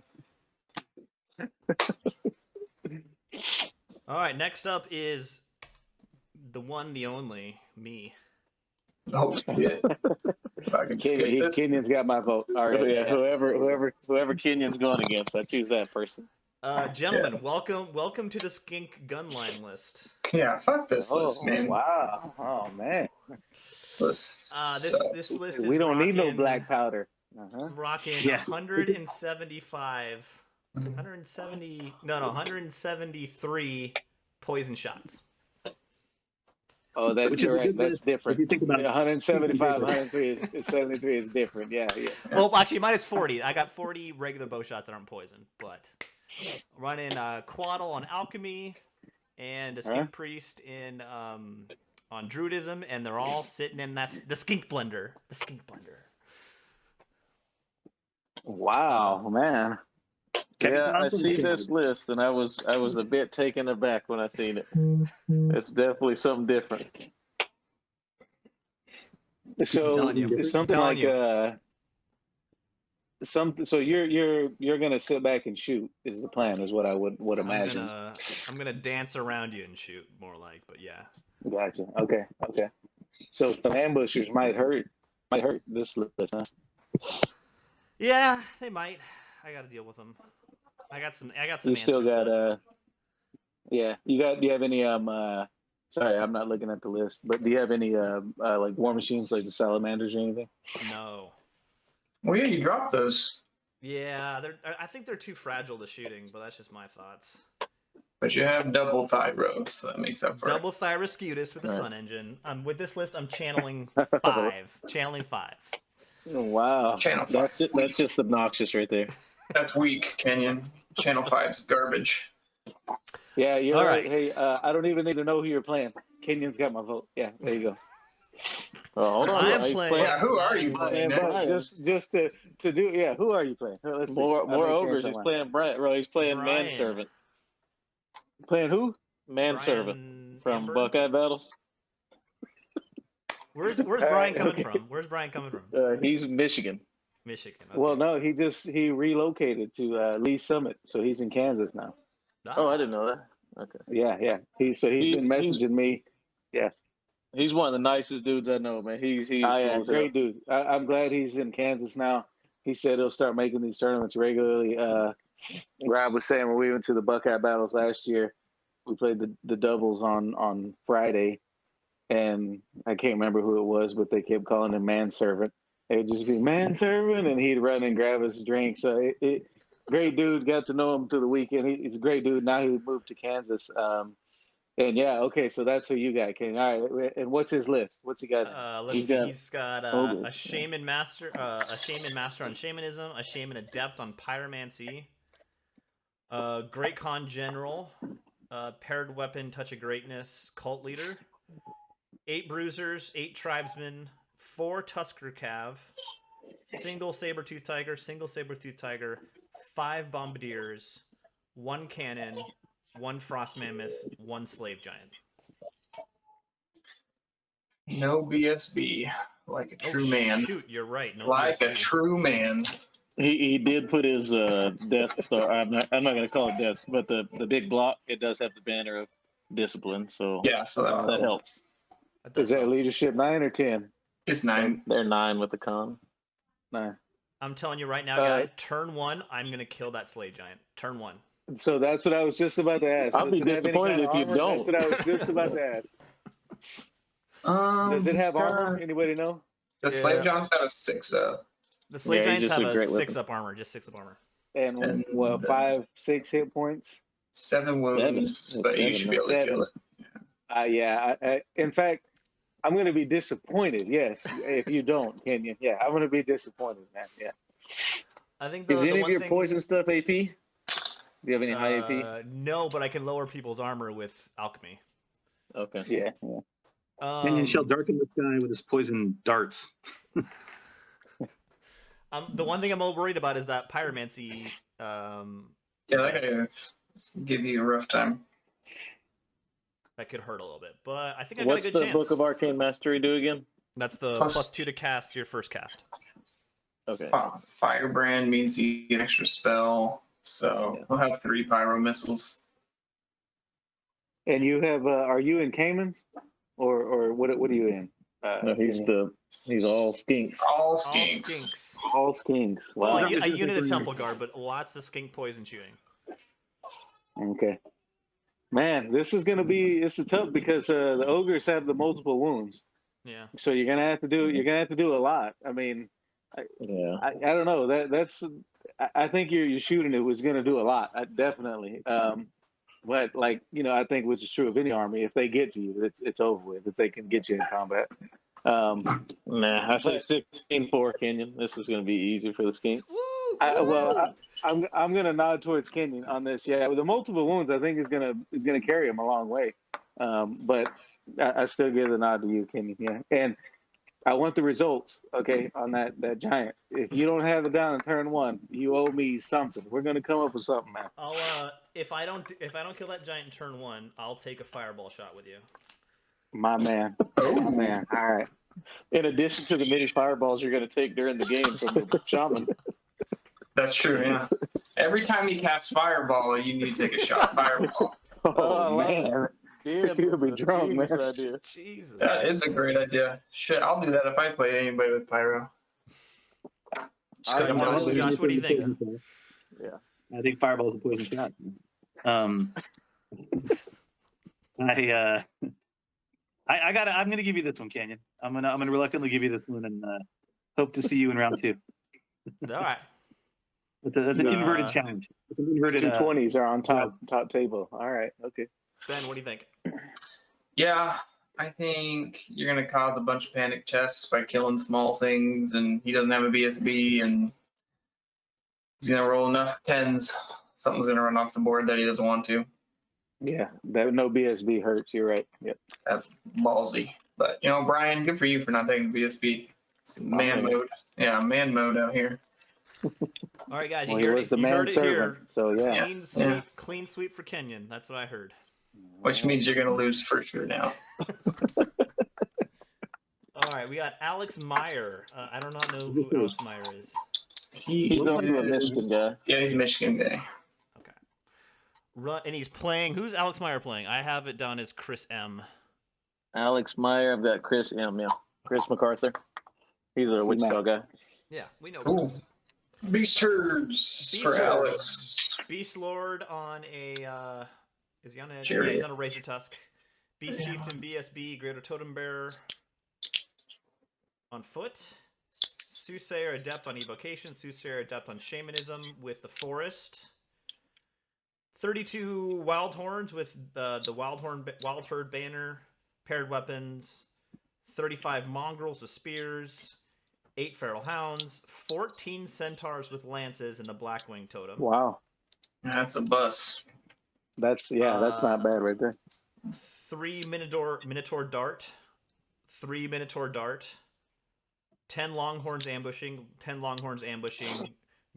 All right. Next up is the one, the only me. Oh shit. If I can skip this. Kenyan's got my vote. All right, yeah, whoever Kenyan's going against, I choose that person. Gentlemen, welcome to the Skink gunline list. Yeah, fuck this list, man. Wow. Oh man. This This list is We don't need no rocking- black powder. Uh-huh. Rocking Yeah. 173 poison shots. Oh, that's Which is a right. good That's list. different. If you think about it. 175, 103 is 73 is different. Yeah. Well, actually, mine is 40. I got 40 regular bow shots that aren't poison, but running Quaddle on alchemy and a skink priest in on druidism, and they're all sitting in the skink blender. The skink blender. Wow, man. Yeah, I see this list, and I was a bit taken aback when I seen it. It's definitely something different. So telling you. it's something I'm telling like so you're gonna sit back and shoot is the plan, is what I would imagine. I'm gonna dance around you and shoot, more like, but yeah. Gotcha. Okay. So some ambushers might hurt this list, huh? Yeah, they might. I got to deal with them. I got some. You still answers, got but- yeah. Do you have any sorry, I'm not looking at the list, but do you have any like war machines like the salamanders or anything? No. Well, yeah, you dropped those, Yeah, I think they're too fragile to shooting, but that's just my thoughts. but you have double thigh rogues, so that makes up for it. Double Thyroscutus with the Right. Sun Engine. With this list, I'm channeling 5. Channeling 5. Oh, wow, Channel that's 5's that's just obnoxious right there. That's weak, Kenyan. Channel 5's garbage. Yeah, you're All right. right. Hey, I don't even need to know who you're playing. Kenyon's got my vote. Yeah, there you go. Oh, hold on. I am Are you playing- Yeah, who are you playing? But just to do, yeah, who are you playing? Let's see. More I'll make ogres. chance He's on mine. playing Brian. Well, he's playing Brian. Manservant. Playing who? Manservant Brian from Amber? Buckeye Battles. Where's Brian coming from? Where's Brian coming from? He's Michigan. Michigan. Okay. Well, no, he relocated to Lee Summit, so he's in Kansas now. Oh, I didn't know that. Okay. Yeah. He's been messaging me. He's one of the nicest dudes I know, man. He's Oh, yeah, cool as great dude. I'm glad he's in Kansas now. He said he'll start making these tournaments regularly. Rob was saying when we went to the Buckeye Battles last year, we played the doubles on Friday, and I can't remember who it was, but they kept calling him Manservant. It would just be Manservant, and he'd run and grab his drink. So great dude. Got to know him through the weekend. He's a great dude. Now he moved to Kansas. And yeah, okay, so that's who you got, King. All right, and what's his list? What's he got? Let's see. He's got Ogre. a shaman master on shamanism, a shaman adept on pyromancy, great con general, paired weapon, touch of greatness, cult leader, 8 bruisers, 8 tribesmen, 4 tusker cav, single saber-tooth tiger, 5 bombardiers, 1 cannon, 1 frost mammoth, 1 slave giant. No BSB, like a true man. Shoot, you're right. No Like BSB. a true man. He did put his Death Star. I'm not going to call it Death, but the big block, it does have the banner of discipline, so Yeah, so that helps. That does Is that help. leadership 9 or 10? it's 9. They're 9 with the con. 9. I'm telling you right now, guys. Turn 1, I'm gonna kill that slave giant. Turn 1. So that's what I was just about to ask. I'll be Does it have any disappointed kind of if you armor? don't. That's what I was just about to ask. Does it have armor? Anybody know? The slave giant's got a 6 up. The slave Yeah, he's giants just have a a great 6 weapon. up armor, just 6 up armor. And And what, 5, 6 hit points? 7 wounds, but you should be able to kill it. Yeah. In fact, I'm going to be disappointed. Yes, if you don't, Kenyan. Yeah, I'm going to be disappointed, man. Yeah. I think Is the any of one your thing, poison stuff AP? Do you have any high AP? No, but I can lower people's armor with alchemy. Okay. Yeah. Kenyan shall darken the sky with his poison darts. The one thing I'm a little worried about is that pyromancy. Yeah, that guy give you a rough time. That could hurt a little bit, but I think I got What's a good the chance. Book of Arcane Mastery do again? That's the Plus- +2 to cast your first cast. Okay. Firebrand means you get an extra spell, so we'll have 3 pyro missiles. And you have, are you in Cayman's? Or what are you in? No, he's all skinks. All All skinks. skinks. All skinks. Well, Wow. a unit of temple guard, but lots of skink poison shooting. Okay. Man, this is tough because the ogres have the multiple wounds. Yeah. So you're gonna have to do a lot. I mean, Yeah. I don't know. I think you're shooting it was gonna do a lot. Definitely. But I think which is true of any army, if they get to you, it's over with. If they can get you in combat. Nah, I say 16-4 Kenyan. This is going to be easy for the skinks. I'm gonna nod towards Kenyan on this. Yeah, with the multiple wounds, I think is gonna carry him a long way. But I still give the nod to you, Kenyan. Yeah, and I want the results. Okay, on that giant. If you don't have it down in turn 1, you owe me something. We're gonna come up with something, man. I'll if I don't kill that giant in turn 1, I'll take a fireball shot with you. My man. My man. All right. In addition to the many fireballs you're going to take during the game from the shaman. That's true, yeah. Every time you cast fireball, you need to take a shot fireball. Oh man. Yeah, You'll be drunk, man. Idea. Jesus. That is a great idea. Shit, I'll do that if I play anybody with pyro. Just 'cause I'm Josh, gonna lose. Josh, what do you think? Yeah. I think fireball is a poison shot. I'm gonna give you this one, Kenyan. I'm gonna reluctantly give you this one and hope to see you in round 2. All right. That's an inverted challenge. It's an inverted 220s are on top table. All right. Okay. Ben, what do you think? Yeah, I think you're gonna cause a bunch of panic chests by killing small things, and he doesn't have a BSB, and he's gonna roll enough 10s. Something's gonna run off the board that he doesn't want to. Yeah. That no BSB hurts. You're right. Yep. That's ballsy. But Brian, good for you for not taking the BSB. It's man mode. Yeah, man mode out here. All right, guys, Well, you he heard was it, the you man heard it servant. here. So yeah. Clean sweep for Kenyan. That's what I heard. Which means you're gonna lose for sure now. All right, we got Alex Meyer. I do not know who Alex Meyer is. He's only a Michigan guy. Yeah, he's a Michigan guy. Okay. And he's playing. Who's Alex Meyer playing? I have it down as Chris M. Alex Meyer. I've got Chris M. Yeah. Chris MacArthur. He's a Wichita guy. Yeah, we know. Cool. Beast herds Beast for herds. Alex. Beast Lord on a. Is he on a? Chariot. Yeah, he's on a Razor Tusk. Beast Chieftain BSB Greater Totem Bearer on foot. Soothsayer Adept on Evocation. Soothsayer Adept on Shamanism with the Forest. 32 Wild Horns with the Wild Herd banner. Paired weapons. 35 Mongrels with spears. 8 Feral Hounds. 14 Centaurs with lances and the Blackwing Totem. Wow. That's a bus. That's not bad right there. 3 Minotaur Dart. 3 Minotaur Dart. 10 Longhorns ambushing. 10 Longhorns ambushing.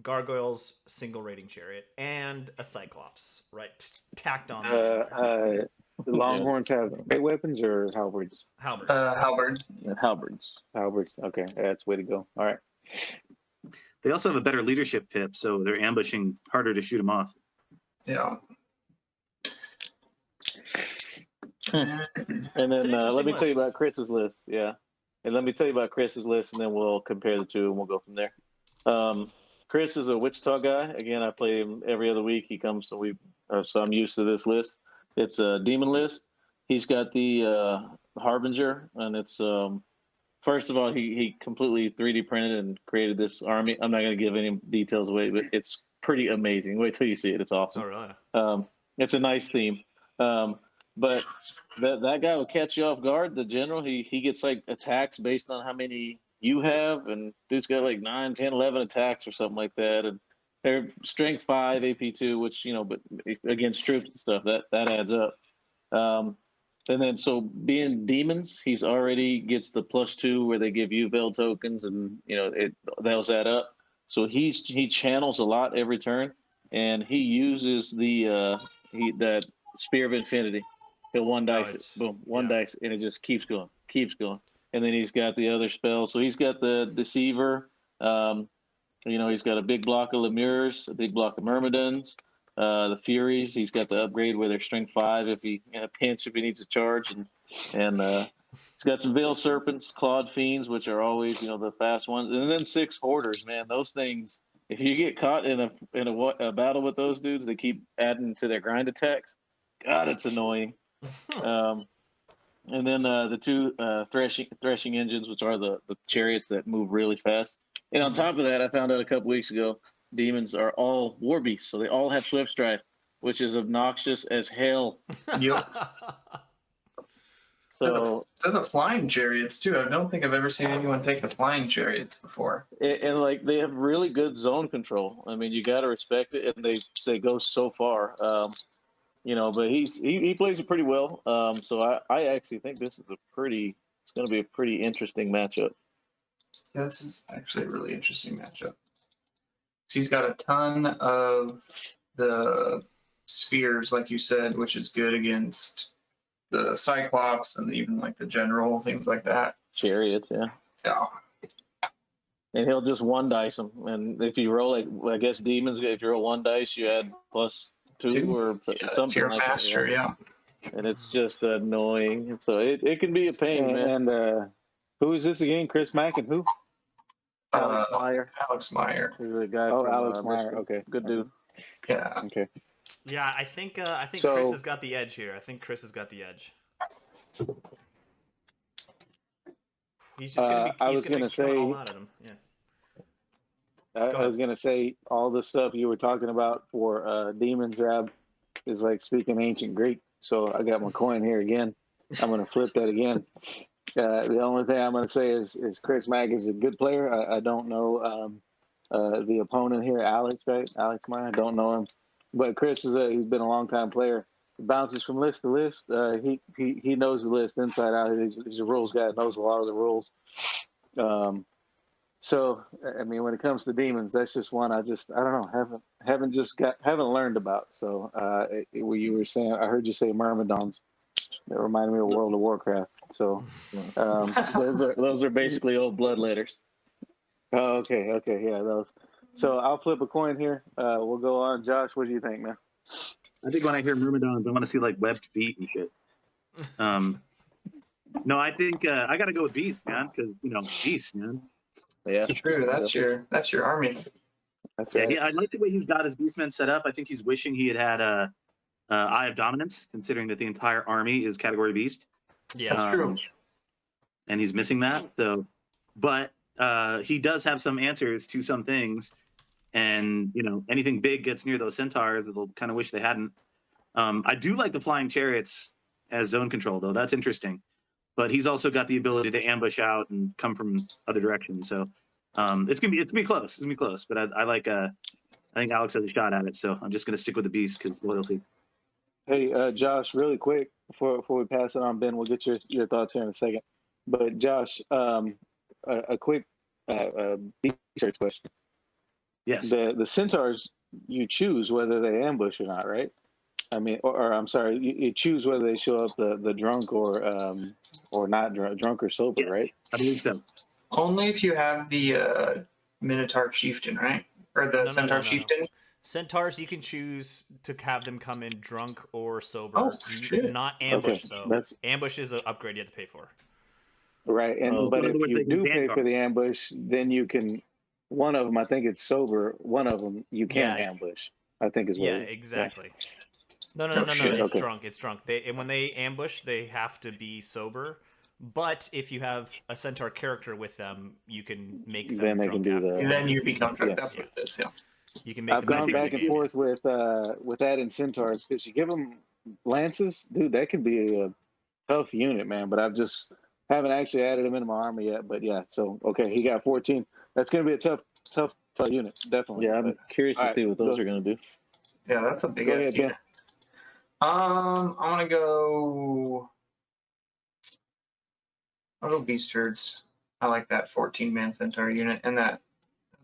gargoyles, single rating chariot, and a cyclops. Right, tacked on. The Longhorns have great weapons or halberds? Halberds. Halberd. Halberds. Okay, that's the way to go. All right. They also have a better leadership pip, so they're ambushing harder to shoot them off. Yeah. And then let me tell you about Chris's list. Yeah. And let me tell you about Chris's list, and then we'll compare the two, and we'll go from there. Chris is a Wichita guy. Again, I play him every other week. He comes, so I'm used to this list. It's a demon list. He's got the Harbinger, and it's first of all, he completely 3D printed and created this army. I'm not going to give any details away, but it's pretty amazing. Wait till you see it. It's awesome. Oh, really? It's a nice theme. But that guy will catch you off guard. The general, he gets like attacks based on how many you have, and dude's got like 9, 10, 11 attacks or something like that. And they're strength 5, AP 2, which, but against troops and stuff, that adds up. And then, so being demons, he's already gets the +2 where they give you veil tokens, and those add up. So he channels a lot every turn, and he uses that Spear of Infinity. He'll one dice it, boom, one dice, and it just keeps going. And then he's got the other spells. So he's got the Deceiver. He's got a big block of Lemures, a big block of Myrmidons. The Furies, he's got the upgrade where they're strength 5 if he pinch if he needs a charge, and he's got some Veil Serpents, Clawed Fiends, which are always the fast ones, and then 6 Hoarders. Man, those things. If you get caught in a battle with those dudes, they keep adding to their grind attacks. God, it's annoying. And then the 2 threshing engines, which are the chariots that move really fast. And on top of that, I found out a couple weeks ago, demons are all war beasts, so they all have swift stride, which is obnoxious as hell. Yep. So they're the flying chariots too. I don't think I've ever seen anyone take the flying chariots before. And like they have really good zone control. I mean, you got to respect it, and they say go so far. But he plays it pretty well. So I actually think this is it's going to be a pretty interesting matchup. Yeah, this is actually a really interesting matchup. He's got a ton of the spheres, like you said, which is good against the Cyclops and even like the general, things like that. Chariots, yeah. Yeah. And he'll just one dice them. And if you roll, I guess demons, if you roll one dice, you add +2 or something you're like master, that. Yeah. And it's just annoying. And so it can be a pain, man. And who is this again? Chris Mack and who? Alex Meyer. Alex Meyer. He's a guy from Alex Meyer. Michigan. Okay, good dude. Yeah. Okay. Yeah, I think Chris has got the edge here. He's just gonna be. He's gonna say all out at him. Yeah. I was gonna say all the stuff you were talking about for Demon's Rab is like speaking ancient Greek. So I got my coin here again. I'm gonna flip that again. The only thing I'm gonna say is Chris Mack is a good player. I don't know the opponent here, Alex, right? Alex Meyer. I don't know him, but Chris he's been a long time player. He bounces from list to list. He knows the list inside out. He's a rules guy. Knows a lot of the rules. So I mean, when it comes to demons, that's just one I don't know, haven't learned about. So what you were saying, I heard you say Myrmidons. That reminded me of World of Warcraft. So those are basically old blood letters. Oh, okay, yeah, those. So I'll flip a coin here. We'll go on. Josh, what do you think, man? I think when I hear Myrmidons, I want to see like webbed feet and shit. No, I think I got to go with Beast, man, because Beast, man. Yeah, true. That's your army. That's right. I like the way he's got his Beastmen set up. I think he's wishing he had a Eye of Dominance, considering that the entire army is Category Beast. Yeah, that's true. And he's missing that. So, but he does have some answers to some things, and anything big gets near those centaurs that they'll kind of wish they hadn't. I do like the flying chariots as zone control, though. That's interesting. But he's also got the ability to ambush out and come from other directions. So it's gonna be close. It's gonna be close. But I think Alex has a shot at it. So I'm just gonna stick with the Beast because loyalty. Hey, Josh, really quick before we pass it on, Ben, we'll get your thoughts here in a second. But Josh, a quick research question. Yes. The centaurs, you choose whether they ambush or not, right? I mean, or I'm sorry, you choose whether they show up the drunk or not drunk or sober, Yes. right? I believe so. Only if you have the Minotaur Chieftain, right? Or the Centaur Chieftain? Centaurs, you can choose to have them come in drunk or sober. Oh, shit. Not ambush, Okay, though. that's Ambush is an upgrade you have to pay for. right. And Oh, but in other if words, you they can do pay vanguard. for the ambush, then you can. One of them, I think it's sober. One of them you can Yeah. ambush. I think is what. Yeah, it is. exactly. No. Oh, shit. It's Okay. drunk. It's drunk. And when they ambush, they have to be sober. But if you have a centaur character with them, you can make them Then they drunk can do after. the. Then you become drunk. Yeah. That's what it is, yeah. You can make I've them gone drink back during and the game. forth with adding centaurs because you give them lances, dude. That could be a tough unit, man. But I've just haven't actually added him into my army yet. But yeah, so okay, he got 14. That's gonna be a tough unit, definitely. Yeah, I'm But, curious all to right, see what those go- are going to do. Yeah, that's a big Go ass ahead, Ben. unit. I'm gonna go. I'll go Beast Herds. I like that 14-man Centaur unit, and that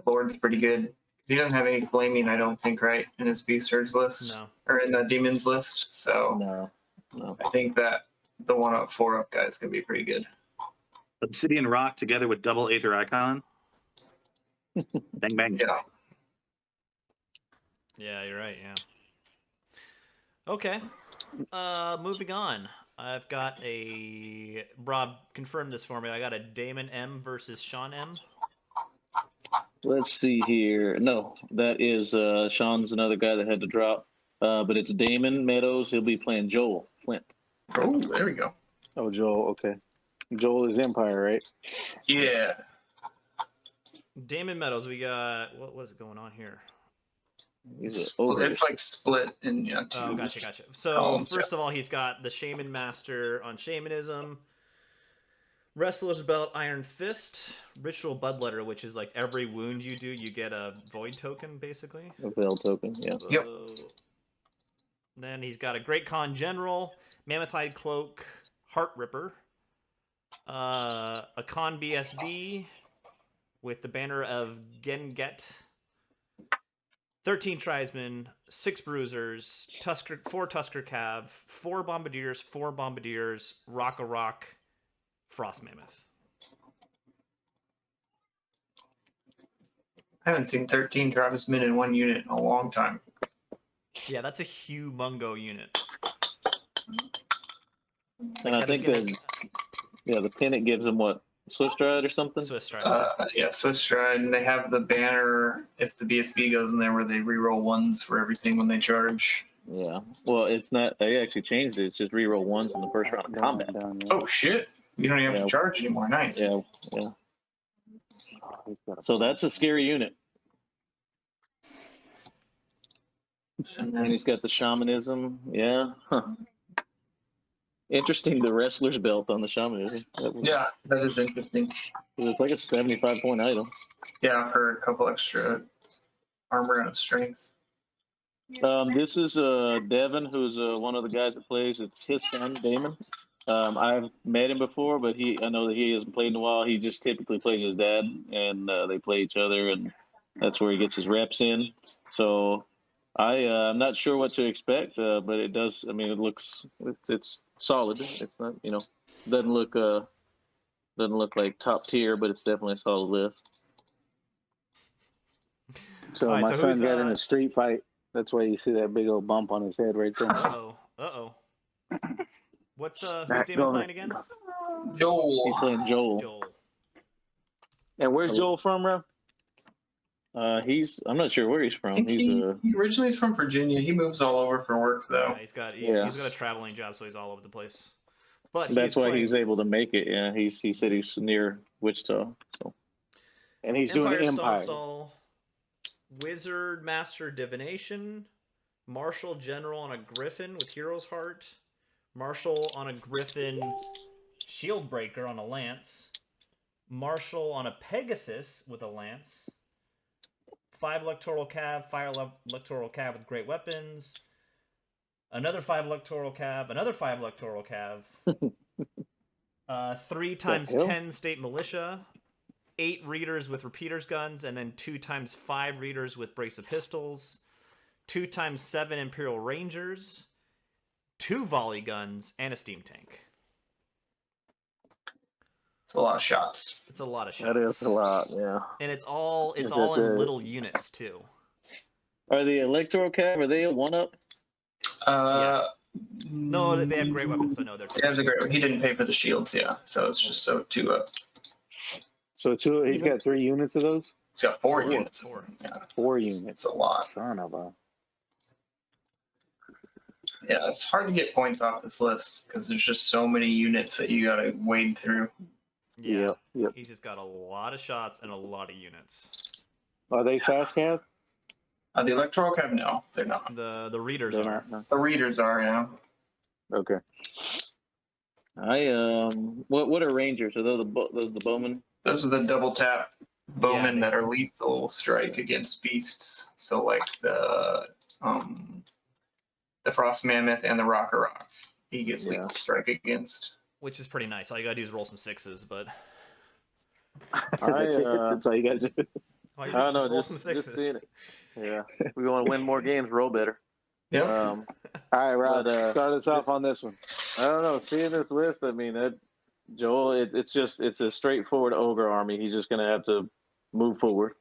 Lord's pretty good. He doesn't have any flaming, I don't think, right, in his Beast Herds list No. or in the Demons list. So No. I think that the 1-up, 4-up guy is gonna be pretty good. Obsidian Rock together with double Aether Icon. Bang, bang. Yeah. Yeah, you're right. Yeah. Okay. Moving on. I've got a Rob. Confirm this for me. I got a Damon M versus Sean M. Let's see here. No, that is Sean's another guy that had to drop. But it's Damon Meadows. He'll be playing Joel Flint. Oh, there we go. Oh, Joel. Okay, Joel is Empire, right? Yeah. Damon Meadows. We got what is going on here? He's over. It's like split in two. Oh, gotcha. So columns, first of all, he's got the Shaman Master on Shamanism, Wrestler's Belt, Iron Fist, Ritual Bloodletter, which is like every wound you do, you get a Void token, basically. A veil token, yeah. Yep. Then he's got a Great Khan General, Mammoth Hide Cloak, Heart Ripper, a Khan BSB with the banner of Genget, 13 Tribesmen, 6 Bruisers, 4 Tusker Cav, 4 Bombardiers, Rock a Rock, Frost Mammoth. I haven't seen 13 tribesmen in one unit in a long time. Yeah, that's a humongo unit. And I think the pennant gives him what? Swift Stride or something? Swiss Stride. Yeah, Swiss Stride. And they have the banner if the BSB goes in there where they reroll 1s for everything when they charge. Yeah. Well, it's not. They actually changed it. It's just reroll 1s in the first round of combat. Oh, shit. You don't even have to charge anymore. Nice. Yeah. So that's a scary unit. And he's got the shamanism. Yeah. Huh. Interesting, the wrestler's belt on the shamanism. Yeah, that is interesting. It's like a 75-point item. Yeah, for a couple extra armor and strength. This is Devin, who's one of the guys that plays. It's his son, Damon. I've met him before, but I know that he hasn't played in a while. He just typically plays his dad, and they play each other, and that's where he gets his reps in. So I'm not sure what to expect, but it does. I mean, it's solid. It's not, doesn't look like top tier, but it's definitely a solid list. So All right, my so son who's, got in a street fight. That's why you see that big old bump on his head right there. Uh-oh. Who's Damon playing again? Joel. He's playing Joel. Joel. And where's Joel from, Rob? I'm not sure where he's from. He originally is from Virginia. He moves all over for work, though. Yeah, he's got a traveling job, so he's all over the place. But that's why he was able to make it. Yeah, he said he's near Wichita. So, and he's doing Empire. Stall, Wizard Master Divination, Marshal General on a Griffin with Hero's Heart, Marshal on a Griffin, Shield Breaker on a Lance, Marshal on a Pegasus with a Lance, 5 Electoral Cav, Fire Electoral Cav with Great Weapons, another 5 Electoral Cav, another 5 Electoral Cav, 3 times 10 State Militia, 8 readers with repeaters guns, and then 2 times 5 readers with brace of pistols, 2 times 7 Imperial Rangers, 2 volley guns, and a steam tank. It's a lot of shots. It's a lot of shots. That is a lot, yeah. And it's all Is in that the- little units too. Are the electoral cav, are they a 1-up? No, they have great weapons, so no, they're Yeah, the great. He didn't pay for the shields, yeah. So it's just a 2-up. So he's got 3 units of those? He's got 4 units. 4. Yeah, 4 units. it's a lot. Son of a. Yeah, it's hard to get points off this list because there's just so many units that you gotta wade through. Yeah. Yep. He's just got a lot of shots and a lot of units. Are they fast cav? The electoral cav, no, they're not. The readers They're are. not. No. The readers are, yeah. Okay. What are Rangers? Are those the bowmen? Those are the double tap bowmen Yeah, that are lethal strike against beasts. So like the Frost Mammoth and the Rocker Rock, he gets Yeah. lethal strike against. Which is pretty nice. All you gotta do is roll some 6s, but That's all you got to do. all you I just don't know, roll just some 6s. seeing it. Yeah, we want to win more games, roll better. Yeah. All right, Rob, But, start us off on this one. I don't know. Seeing this list, I mean, Joel, it's a straightforward ogre army. He's just going to have to move forward,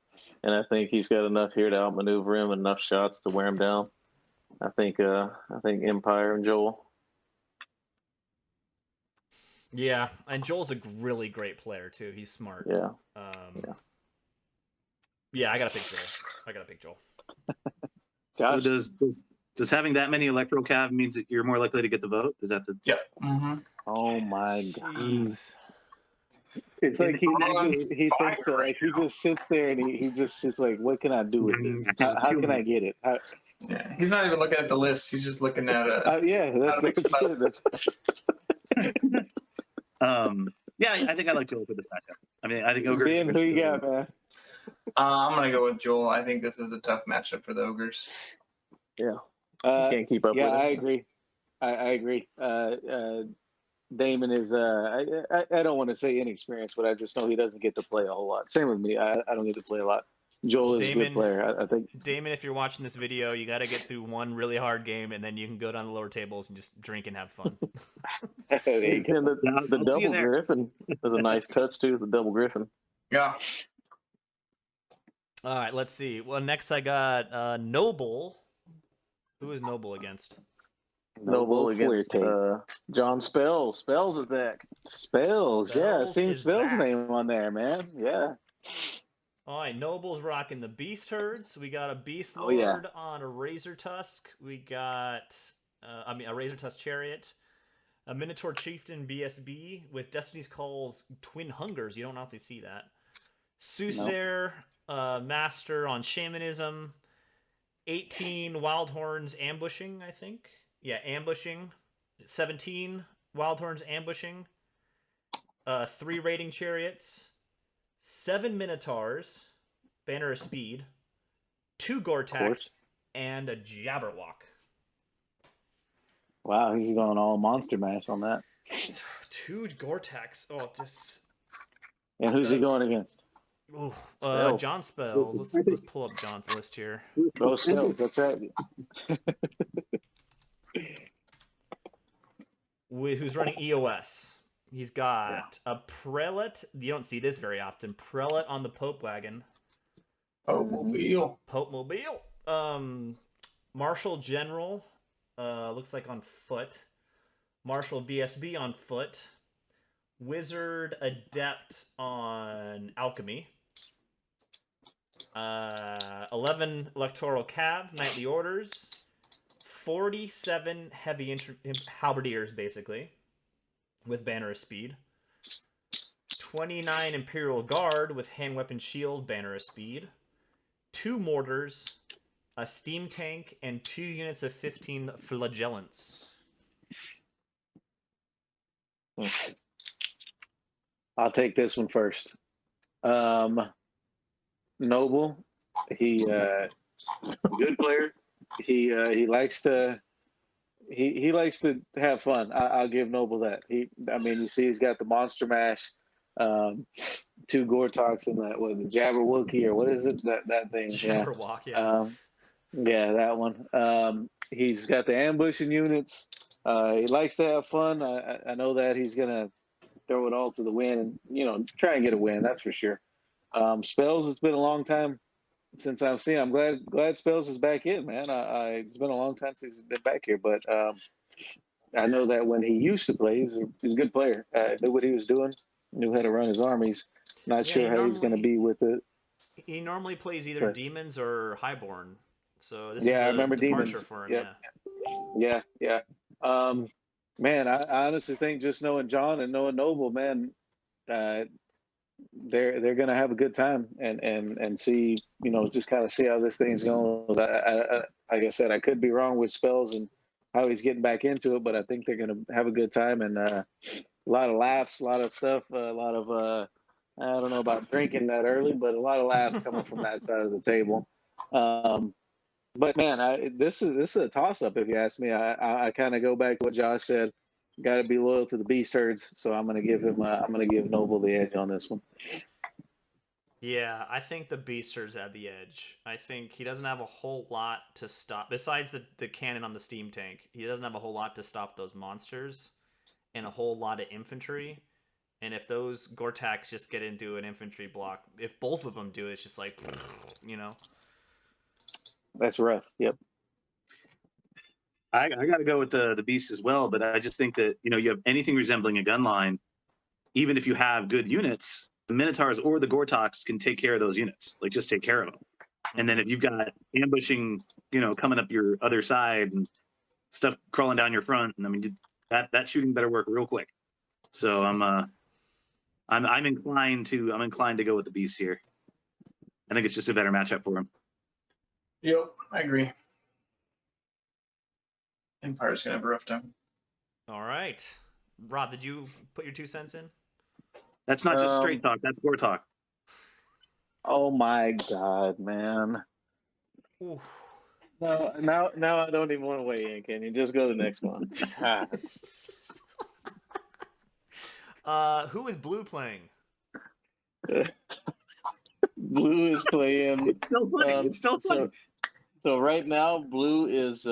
and I think he's got enough here to outmaneuver him, enough shots to wear him down. I think Empire and Joel. Yeah, and Joel's a really great player too. He's smart. Yeah. Yeah, I gotta pick Joel. Gotcha. So does having that many electoral cav means that you're more likely to get the vote? Is that the Yep. Mm-hmm. Oh my god. Jeez. It's like he thinks so. Like he just sits there and he just is like, what can I do with this? How can I get it? Yeah, he's not even looking at the list. He's just looking at Yeah, that's Yeah, I think I like Joel for this matchup. I mean, I think Ogre. Ben, who you got, man? I'm gonna go with Joel. I think this is a tough matchup for the ogres. Yeah. Can't keep up with Yeah, him. I agree. I agree. Damon is I don't want to say inexperienced, but I just know he doesn't get to play a whole lot. Same with me. I don't get to play a lot. Joel is a Damon- good player. I think. Damon, if you're watching this video, you got to get through one really hard game, and then you can go down to lower tables and just drink and have fun. There you go. And the I'll see you double there. griffin was a nice touch too. The double griffin. Yeah. All right, let's see. Well, next I got Noble. Who is Noble against? Noble against John Spells. Spells is back. Spells. Yeah, Spells seen is Spells' back. name on there, man. Yeah. All right, Noble's rocking the Beast Herds. We got a Beast Oh, Lord yeah. on a Razor Tusk. We got, a Razor Tusk Chariot. A Minotaur Chieftain BSB with Destiny's Call's Twin Hungers. You don't often see that. Soothsayer Master on Shamanism. 18 Wild Horns Ambushing, I think. Yeah, Ambushing. 17 Wild Horns Ambushing. 3 Raiding Chariots. 7 Minotaurs, Banner of Speed, 2 Gore-Tex, and a Jabberwock. Wow, he's going all monster mash on that. 2 Gore-Tex. Oh, just... And who's he going against? Ooh, Spells. John Spells. Let's pull up John's list here. Oh, Spells. That's right. Who's running EOS? He's got a Prelate. You don't see this very often. Prelate on the Pope Wagon. Mobile. Pope Mobile. Marshal General. Looks like on foot. Marshal BSB on foot. Wizard Adept on Alchemy. 11 Electoral Cav, Knightly Orders. 47 Heavy Halberdiers, basically, with Banner of Speed. 29 Imperial Guard with Hand Weapon Shield, Banner of Speed. 2 Mortars, a Steam Tank, and 2 units of 15 Flagellants. I'll take this one first. Noble, he good player. He likes to he likes to have fun. I'll give Noble that. You see he's got the monster mash. 2 Gortoks and the Jabberwocky, or what is it? That thing. Jabberwock, yeah. Yeah, that one. He's got the ambushing units. He likes to have fun. I know that he's gonna throw it all to the win and try and get a win. That's for sure. Spells. It's been a long time since I've seen. I'm glad Spells is back in, man. It's been a long time since he's been back here, but I know that when he used to play, he's a good player. Knew what he was doing, knew how to run his armies. Not sure how he's going to be with it. He normally plays either demons or highborn, so this I is a remember departure demons for him. Yeah. Man, I honestly think just knowing John and knowing Noble, man, they're gonna have a good time and see, just kind of see how this thing's going. Like I said, I could be wrong with Spells and how he's getting back into it, but I think they're gonna have a good time and a lot of laughs, a lot of stuff, a lot of I don't know about drinking that early, but a lot of laughs coming from that side of the table. But man, this is a toss up if you ask me. I kind of go back to what Josh said. Got to be loyal to the beast herds, so I'm gonna give Noble the edge on this one. Yeah, I think the Beasters have the edge. I think he doesn't have a whole lot to stop. Besides the cannon on the steam tank, he doesn't have a whole lot to stop those monsters and a whole lot of infantry. And if those Gortaks just get into an infantry block, if both of them do, it's just like, That's rough. Yep. I got to go with the beast as well, but I just think that you have anything resembling a gun line, even if you have good units, the Minotaurs or the Gortoks can take care of those units. Like just take care of them. And then if you've got ambushing, coming up your other side and stuff crawling down your front, and I mean that shooting better work real quick. So I'm inclined to go with the beast here. I think it's just a better matchup for him. Yep, I agree. Empire's gonna have a rough time. All right, Rob, did you put your 2 cents in? That's not just straight talk. That's war talk. Oh my God, man. Ooh. No, now I don't even want to weigh in. Can you just go to the next one? Who is Blue playing? Blue is playing. It's still funny. So right now, Blue is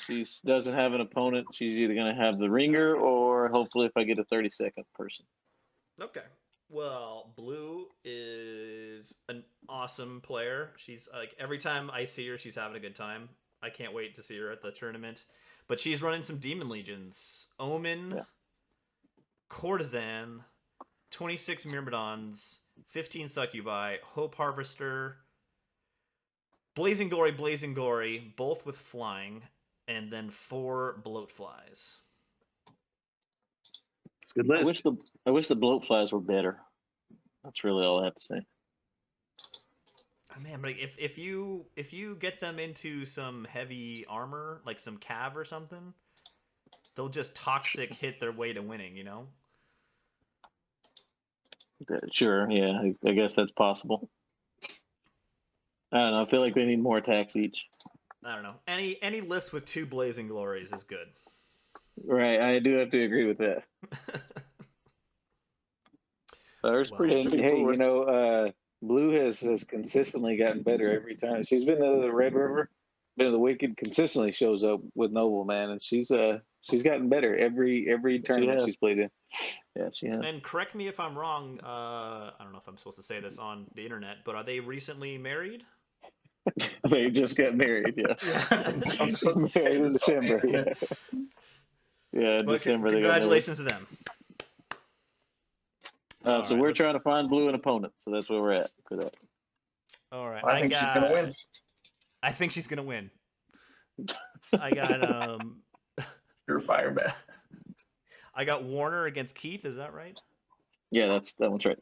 she doesn't have an opponent. She's either gonna have the ringer or hopefully if I get a 30-second person. Okay. Well, Blue is an awesome player. She's like every time I see her, she's having a good time. I can't wait to see her at the tournament. But she's running some Demon Legions. Omen, Courtesan, 26 Myrmidons, 15 Succubi, Hope Harvester, Blazing Glory, both with flying, and then 4 Bloatflies. It's a good list. I wish the Bloatflies were better. That's really all I have to say. Oh, man, but if you get them into some heavy armor, like some cav or something, they'll just toxic hit their way to winning, Sure, yeah, I guess that's possible. I don't know. I feel like they need more attacks each. I don't know. Any list with 2 Blazing Glories is good. Right, I do have to agree with that. There's pretty straightforward. Blue has consistently gotten better every time. She's been to the Red River, been to the Wicked, consistently shows up with Noble, man, and she's gotten better every tournament she's played in. Yeah, she has. And correct me if I'm wrong. I don't know if I'm supposed to say this on the internet, but are they recently married? They just got married, yeah. Married in December, yeah. Yeah, but December. Congratulations to them. So we're trying to find Blue an opponent, so that's where we're at for that. All right, I think she's gonna win. I think she's gonna win. I got Your fire bet. I got Warner against Keith. Is that right? Yeah, that one's right.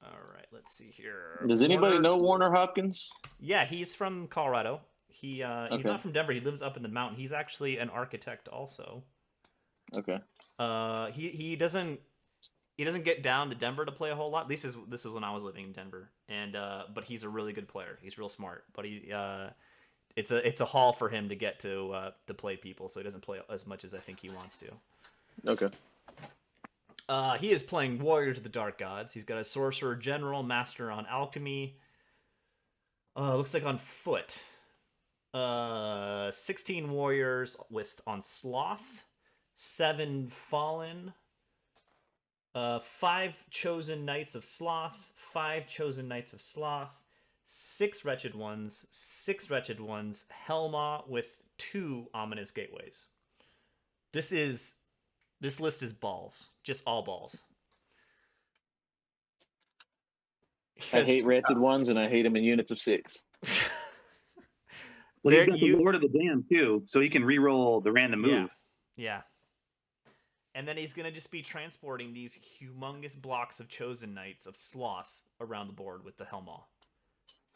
All right, let's see here. Does anybody know Warner Hopkins? Yeah, he's from Colorado. He's not from Denver. He lives up in the mountain. He's actually an architect also. Okay. He doesn't get down to Denver to play a whole lot. This is when I was living in Denver, and but he's a really good player. He's real smart, but it's a haul for him to get to play people, so he doesn't play as much as I think he wants to. Okay. He is playing Warriors of the Dark Gods. He's got a Sorcerer General, Master on Alchemy. Looks like on foot. 16 Warriors on Sloth. 7 Fallen. 5 Chosen Knights of Sloth. 5 Chosen Knights of Sloth. 6 Wretched Ones. 6 Wretched Ones. Helma with 2 Ominous Gateways. This list is balls. Just all balls. I hate Wretched Ones, and I hate them in units of 6. Well, he's got the Lord of the Dam, too, so he can re-roll the random move. Yeah. And then he's going to just be transporting these humongous blocks of Chosen Knights of Sloth around the board with the Helmaw.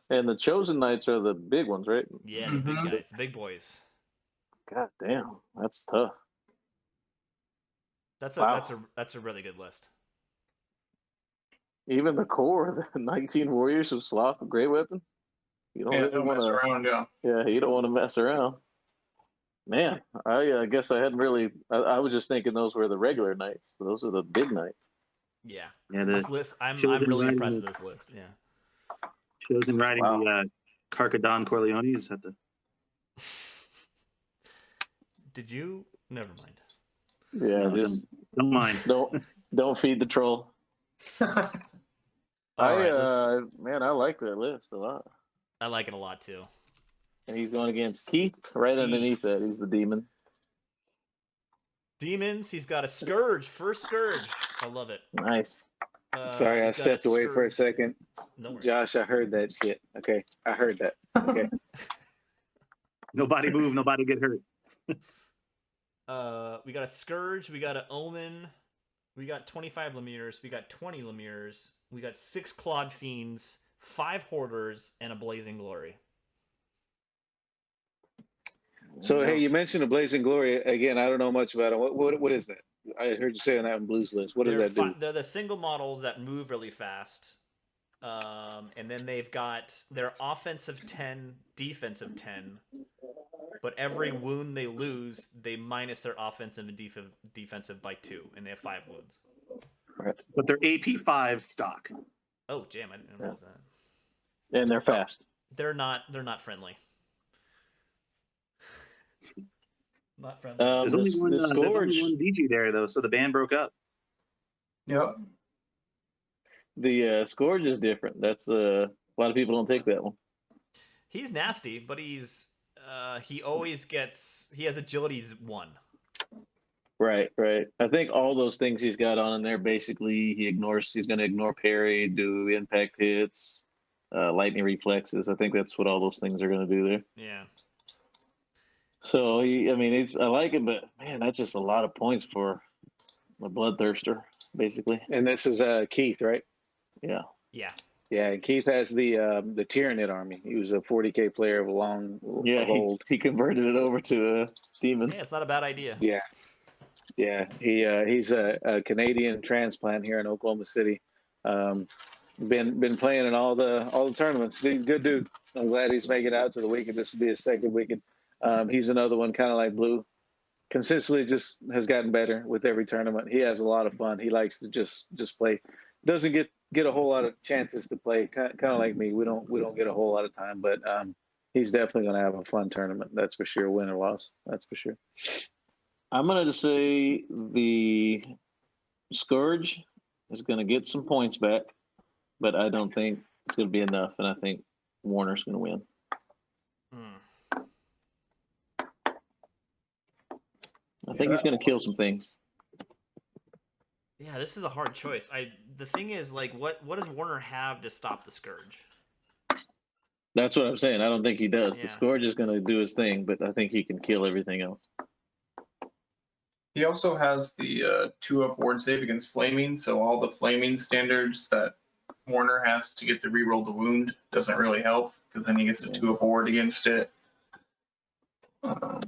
And the Chosen Knights are the big ones, right? Yeah, the big guys, the big boys. God damn, that's tough. That's a really good list. Even the core, the 19 Warriors of Sloth, a great weapon. You don't really want mess to around, Yeah, you don't want to mess around. Man, I guess I hadn't really. I was just thinking those were the regular knights. Those are the big knights. Yeah. Yeah, This list, I'm really impressed with this list. Yeah. Chosen riding the Carcadon Corleones at the. Did you? Never mind. Yeah, No, just don't mind. Don't feed the troll. All right, man, I like that list a lot. I like it a lot too. And he's going against Keith. Right underneath that, he's the demon. Demons. He's got a Scourge. First Scourge. I love it. Nice. Sorry, I stepped away for a second. No worries. Josh, I heard that shit. Okay, I heard that. Okay. Nobody move. Nobody get hurt. We got a Scourge. We got an Omen. We got 25 Lemirs. We got 20 Lemirs. We got 6 Clawed Fiends, 5 Hoarders, and a Blazing Glory. So, hey, you mentioned a Blazing Glory. Again, I don't know much about it. What is that? I heard you say on that in Blues list. What does that do? They're the single models that move really fast. And then they've got their offensive 10, defensive 10. But every wound they lose, they minus their offensive and defensive by 2, and they have 5 wounds. Right. But they're AP5 stock. Oh, damn! I didn't realize that. And they're fast. They're not friendly. Not friendly. There's only one DG there though, so the band broke up. Yep. The Scourge is different. That's a lot of people don't take that one. He's nasty, but he has agility's 1. Right. I think all those things he's got on in there, basically, he's going to ignore parry, do impact hits, lightning reflexes. I think that's what all those things are going to do there. Yeah. So, I like it, but, man, that's just a lot of points for a bloodthirster, basically. And this is Keith, right? Yeah. Yeah. Yeah, and Keith has the Tyranid army. He was a 40K player of old. He converted it over to a demon. Yeah, it's not a bad idea. Yeah. He's a Canadian transplant here in Oklahoma City. Been playing in all the tournaments. Good dude. I'm glad he's making it out to the weekend. This will be his second weekend. He's another one, kind of like Blue. Consistently, just has gotten better with every tournament. He has a lot of fun. He likes to just play. Doesn't get a whole lot of chances to play. Kind of like me. We don't get a whole lot of time, but he's definitely going to have a fun tournament. That's for sure. Win or loss. That's for sure. I'm going to say the Scourge is going to get some points back, but I don't think it's going to be enough, and I think Warner's going to win. I think he's going to kill some things. Yeah, this is a hard choice. The thing is, like, what does Warner have to stop the Scourge? That's what I'm saying. I don't think he does. Yeah. The Scourge is going to do his thing, but I think he can kill everything else. He also has the 2-up ward save against flaming, so all the flaming standards that Warner has to get the reroll the wound doesn't really help, because then he gets a 2-up ward against it. I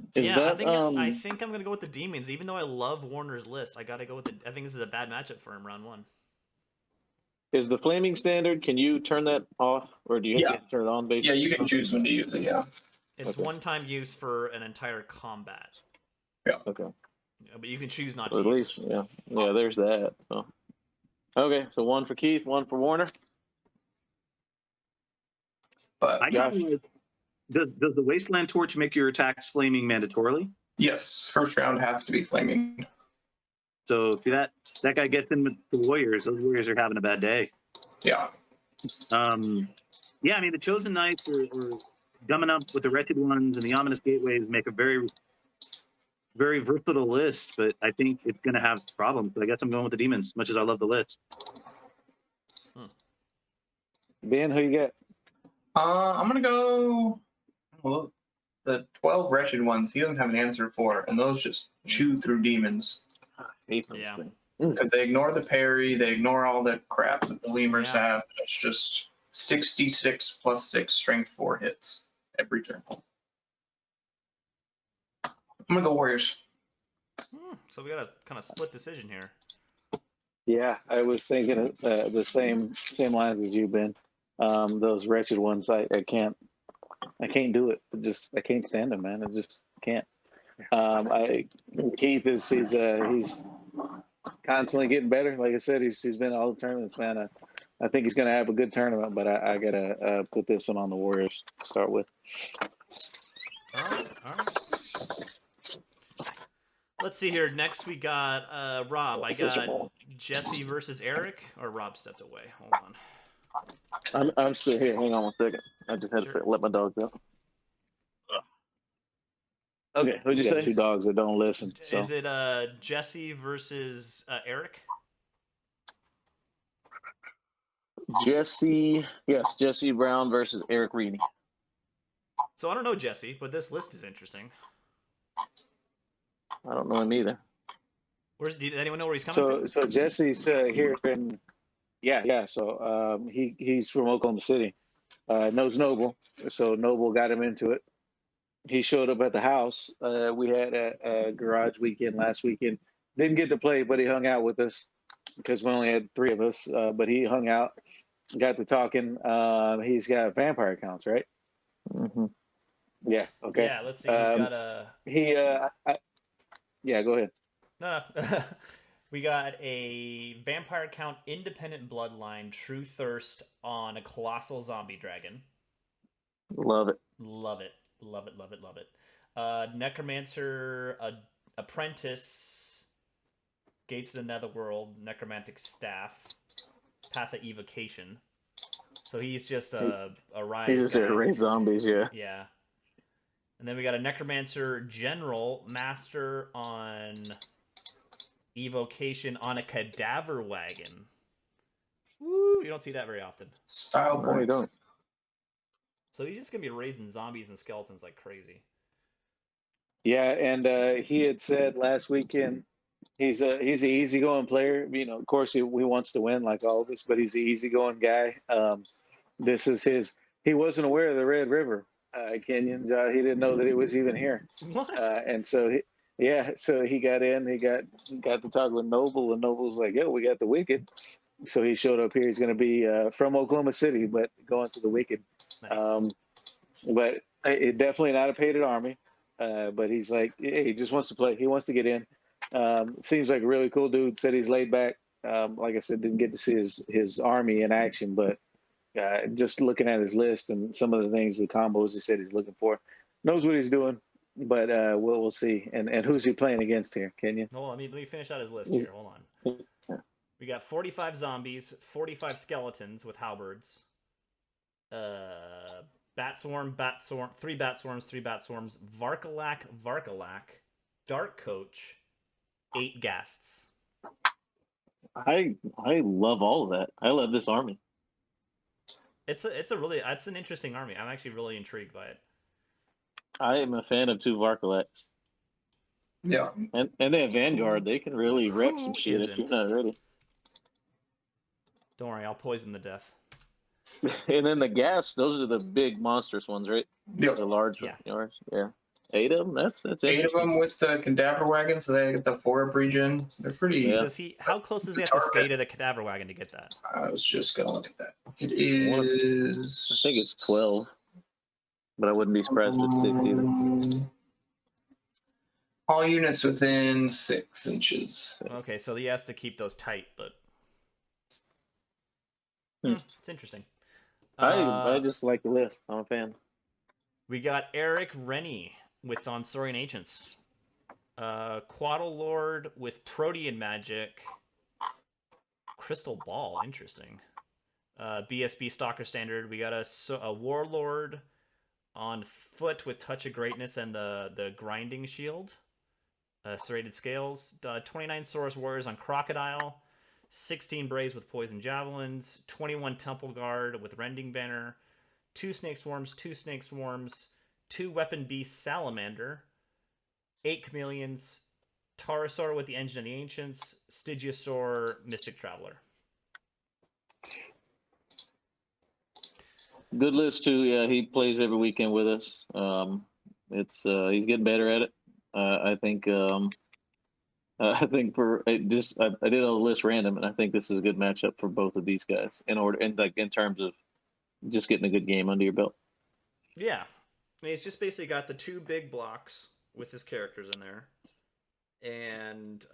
think I'm gonna go with the demons. Even though I love Warner's list, I gotta go with I think this is a bad matchup for him round 1. Is the flaming standard? Can you turn that off, or do you have to turn it on? Basically, yeah, you can choose when to use it. Yeah, it's one-time use for an entire combat. Yeah. Okay. Yeah, but you can choose not So to at use least, yeah, there's that. So. Okay, so one for Keith, one for Warner. But I got one. Does the Wasteland Torch make your attacks flaming mandatorily? yes, first round has to be flaming. So if that guy gets in with the Warriors, those Warriors are having a bad day. Yeah. Yeah, I mean, the Chosen Knights are gumming up with the Wretched Ones and the Ominous Gateways make a very, very versatile list, but I think it's going to have problems. So I guess I'm going with the Demons, much as I love the list. Ben, who you got? I'm gonna go. Well, the 12 Wretched Ones. He doesn't have an answer for, and those just chew through demons I hate those Yeah. things. because they ignore the parry, they ignore all the crap that the lemurs Yeah. have. It's just 66 plus 6 strength 4 hits every turn. I'm gonna go Warriors. So we got a kind of split decision here. Yeah, I was thinking the same lines as you, Ben. Those Wretched Ones, I can't do it. I can't stand them, man. I just can't. Keith he's constantly getting better. Like I said, he's been in all the tournaments, man. I think he's gonna have a good tournament, but I gotta put this one on the Warriors to start with. All right. Let's see here. Next we got Rob. I got Jesse versus Eric, or Rob stepped away. Hold on. I'm still here. Hang on one second. I just had to let my dogs out. Okay, who'd you say? Two dogs that don't listen. So. Is it Jesse versus Eric? Jesse Brown versus Eric Reedy. So I don't know Jesse, but this list is interesting. I don't know him either. Does anyone know where he's coming from? So Jesse's here in, yeah. So he's from Oklahoma City. Knows Noble, so Noble got him into it. He showed up at the house. We had a garage weekend last weekend. Didn't get to play, but he hung out with us because we only had 3 of us. But he hung out, got to talking. He's got vampire accounts, right? Mm-hmm. Yeah. Okay. Yeah. Let's see. He's got a. Yeah. Go ahead. No. We got a vampire count independent bloodline, True Thirst on a colossal zombie dragon. Love it. Necromancer apprentice, Gates of the Netherworld, necromantic staff, Path of Evocation. So he's just a rise. He's just there to raise zombies, yeah. Yeah. And then we got a Necromancer General, Master on Evocation on a Cadaver Wagon. Woo! You don't see that very often. Style No, you don't. So he's just gonna be raising zombies and skeletons like crazy. Yeah, and he had said last weekend he's an easygoing player. You know, of course he wants to win like all of us, but he's an easygoing guy. This is his. He wasn't aware of the Red River, Kenyan. He didn't know that it was even here. What? And so he got in. He got to talk with Noble, and Noble was like, "Yo, we got the Wicked." So he showed up here. He's going to be from Oklahoma City, but going to the Wicked. Nice. But it definitely not a painted army. But he's like, he just wants to play. He wants to get in. Seems like a really cool dude. Said he's laid back. Like I said, didn't get to see his army in action, but just looking at his list and some of the things, the combos he said he's looking for, knows what he's doing. But we'll see. And who's he playing against here, Kenyan? Hold on, let me finish out his list here. Hold on. We got 45 zombies, 45 skeletons with halberds. Bat swarm, 3 bat swarms, Varkalak, Dark Coach, 8 ghasts. I love all of that. I love this army. It's an interesting army. I'm actually really intrigued by it. I am a fan of 2 Varkalaks. Yeah. And they have Vanguard. They can really wreck some shit if you're not ready. Don't worry, I'll poison the death. And then the gas, those are the big monstrous ones, right? Yep. The large ones. Yeah. 8 of them? That's 8 of them with the cadaver wagon, so they get the 4-up regen. They're pretty. Yeah. How close does he have to stay to the cadaver wagon to get that? I was just gonna look at that. It is. I think it's 12. But I wouldn't be surprised if it's 6 either. All units within 6 inches. Okay, so he has to keep those tight, but it's interesting. I just like the list. I'm a fan. We got Eric Rennie with on Saurian Ancients. Quaddle Lord with Protean Magic. Crystal Ball, interesting. BSB Stalker Standard. We got a Warlord on foot with Touch of Greatness and the Grinding Shield. Serrated Scales. 29 Saurus Warriors on Crocodile. 16 Braves with Poison Javelins. 21 Temple Guard with Rending Banner. 2 Snake Swarms, 2 Snake Swarms. 2 Weapon Beast Salamander. 8 Chameleons. Tarasaur with the Engine of the Ancients. Stygiasaur, Mystic Traveler. Good list too. Yeah, he plays every weekend with us. It's he's getting better at it. I think I think I did a list random, and I think this is a good matchup for both of these guys in terms of just getting a good game under your belt. Yeah, I mean, he's just basically got the 2 big blocks with his characters in there, and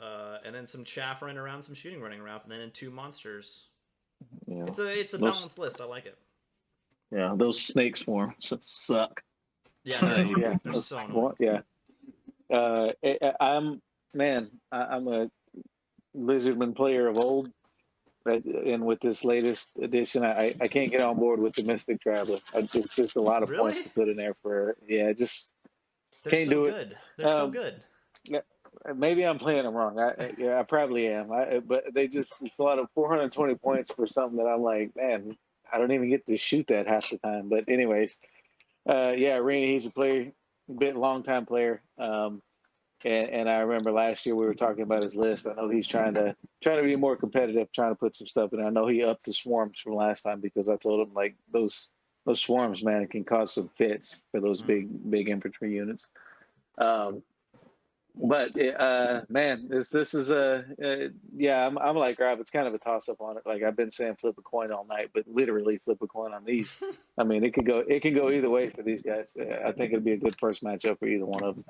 then some chaff running around, some shooting running around, and then 2 monsters. Yeah. It's a balanced list. I like it. Yeah, those snake swarms suck. Yeah, they're so annoying. Yeah. I'm a Lizardman player of old, and with this latest edition, I can't get on board with the Mystic Traveler. It's just a lot of points to put in there for. Yeah, just they're can't so do good. it. They're so good. Yeah, maybe I'm playing them wrong. I probably am. But it's a lot of 420 points for something that I'm like, man, I don't even get to shoot that half the time. But anyways, Rainey, he's a long time player. And I remember last year we were talking about his list. I know he's trying to be more competitive, trying to put some stuff in. I know he upped the swarms from last time because I told him like those swarms, man, can cause some fits for those big infantry units. But man, this is I'm like Rob. It's kind of a toss up on it. Like I've been saying, flip a coin all night, but literally flip a coin on these. I mean, it can go either way for these guys. I think it'd be a good first matchup for either one of them.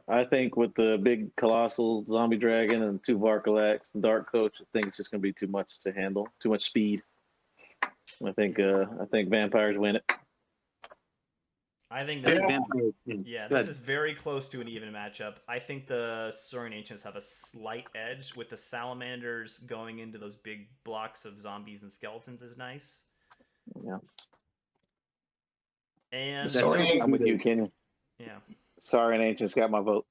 I think with the big colossal zombie dragon and 2 Varkalax and Dark Coach, I think it's just going to be too much to handle. Too much speed. I think vampires win it. I think this is very close to an even matchup. I think the Saurian Ancients have a slight edge with the salamanders going into those big blocks of zombies and skeletons is nice. Yeah. And I'm with you, Kenyan. Yeah. Saurian Ancients got my vote.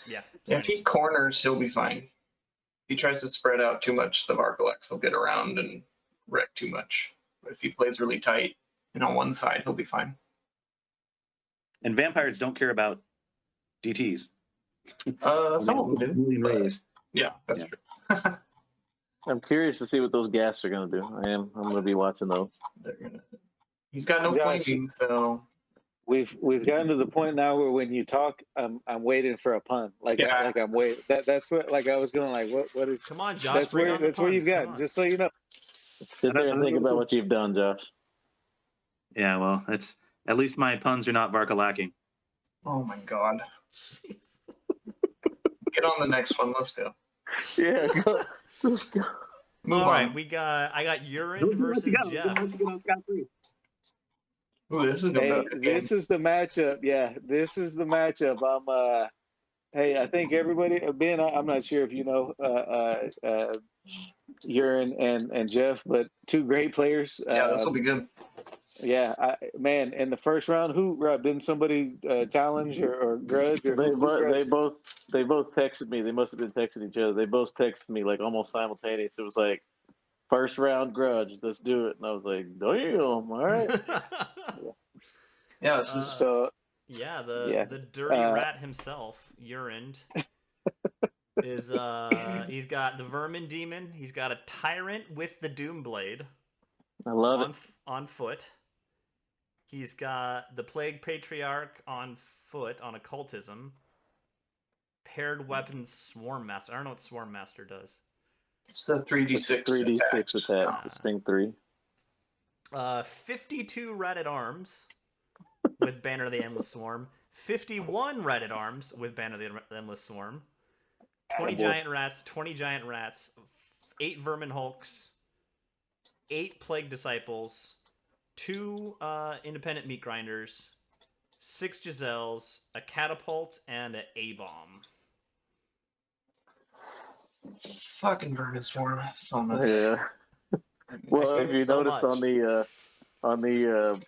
Yeah. If he corners, he'll be fine. If he tries to spread out too much, the Varkalex will get around and wreck too much. But if he plays really tight and on one side, he'll be fine. And vampires don't care about DTs. Some of them do. Yeah, that's true. I'm curious to see what those gas are going to do. I'm going to be watching those. He's got no flaming, so we've gotten to the point now where when you talk, I'm waiting for a pun. I'm waiting. That's what I was going like. What is? Come on, Josh. That's where you've got. Just so you know. Sit there and think about what you've done, Josh. Yeah, well, it's at least my puns are not Varkalacking. Oh my god. Jeez. Get on the next one. Let's go. Yeah, let's go. All right, I got Urine versus Jeff. Ooh, this is the matchup. Yeah, this is the matchup. Hey, I think everybody, Ben, I'm not sure if you know Urine and Jeff, but 2 great players. Yeah, this will be good. Yeah, man. In the first round, didn't somebody challenge or grudge? Or they both texted me. They must have been texting each other. They both texted me like almost simultaneous. It was like first round grudge. Let's do it. And I was like, damn, all right. Yeah, this is the dirty rat himself, Urine. Is he's got the Vermin Demon. He's got a Tyrant with the Doom Blade. I love it. On foot. He's got the Plague Patriarch on foot on Occultism. Paired Weapons Swarm Master. I don't know what Swarm Master does. It's the 3d6 3d6 attack. Sting 3. 52 Rat at Arms with Banner of the Endless Swarm. 51 Red at Arms with Banner of the Endless Swarm. 20 Giant Rats, 20 Giant Rats, 8 Vermin Hulks, 8 Plague Disciples, 2 Independent Meat Grinders, 6 Giselles, a Catapult, and an A-Bomb. Fucking Vermin Swarm. So much. Yeah. Well, if you So notice much. on the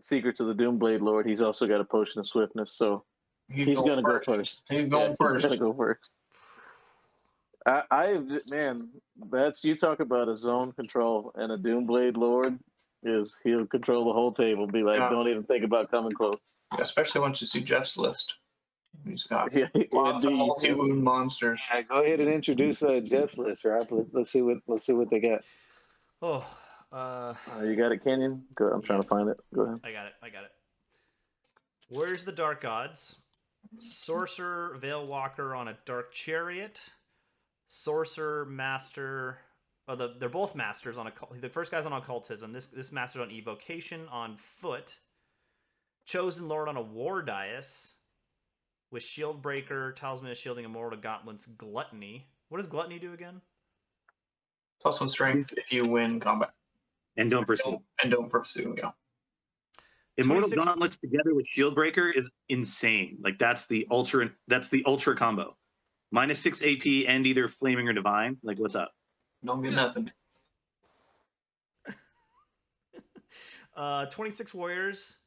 Secrets of the Doomblade Lord, he's also got a potion of swiftness, so he's gonna go first. He's going first. He's gonna go first. Man, that's you talk about a zone control and a Doomblade Lord is he'll control the whole table. Be like, Yeah. don't even think about coming close. Especially once you see Jeff's list. He's got Yeah, lots of indeed. multi-wound monsters. Go ahead and introduce Jeff's list, Rob. Let's see what they got. Oh, You got it, Kenyan? Go. I'm trying to find it. Go ahead. I got it. Where's the Dark Gods? Sorcerer Veil Walker on a Dark Chariot. Sorcerer Master. Oh, they're both masters on the first guy's on occultism. This master's on evocation on foot. Chosen Lord on a war dais. With Shield Breaker, Talisman of Shielding, Immortal Gauntlets, Gluttony. What does Gluttony do again? +1 strength if you win combat. And don't pursue. Don't pursue, yeah. Immortal 26 Gauntlets together with Shield Breaker is insane. Like that's the ultra combo. -6 AP and either Flaming or Divine. Like what's up? Don't get nothing. 26 Warriors.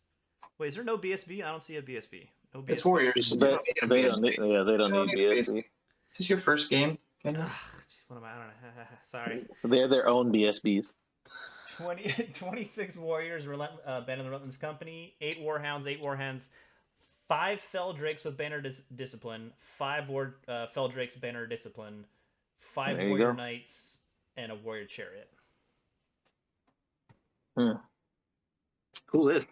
Wait, is there no BSB? I don't see a BSB. No BSB. It's Warriors. They don't need BSB. Is this your first game? Ugh, what am I? I don't know. Sorry. They're their own BSBs. 26 Warriors, Band of the Relentless Company, 8 Warhounds, 8 Warhands, 5 Fell Drakes with Banner Discipline, 5 Fell Drakes Banner Discipline, 5 There you Warrior go. Knights, and a Warrior Chariot. Cool list.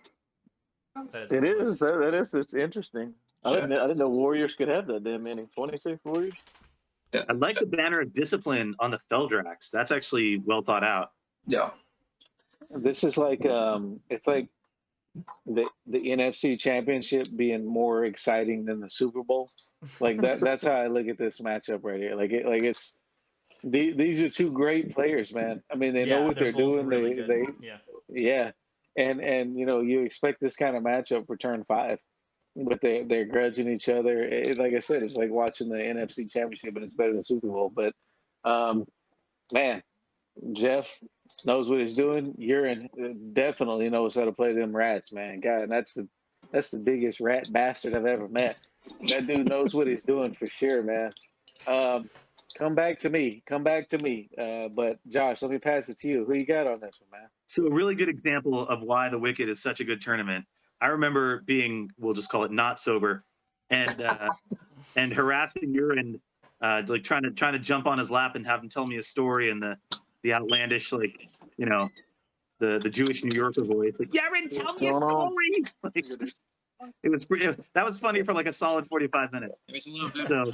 It is. That is. It's interesting. I didn't know Warriors could have that damn many. 26 Warriors. Yeah. I like the Banner of Discipline on the Feldrax. That's actually well thought out. Yeah. This is like it's like the NFC Championship being more exciting than the Super Bowl. Like that. That's how I look at this matchup right here. It's these are two great players, man. I mean, they know what they're both doing. really They good. yeah. And you expect this kind of matchup for turn 5, but they're grudging each other. Like I said, it's like watching the NFC Championship, and it's better than Super Bowl. But man, Jeff knows what he's doing. Urine definitely knows how to play them rats, man. God, and that's the biggest rat bastard I've ever met. That dude knows what he's doing for sure, man. Come back to me. But Josh, let me pass it to you. Who you got on this one, man? So a really good example of why the Wicked is such a good tournament. I remember being, we'll just call it not sober, and harassing Urine, like trying to jump on his lap and have him tell me a story in the outlandish, like, the Jewish New Yorker voice, like, Urine, tell me a story. Like, that was funny for like a solid 45 minutes. So,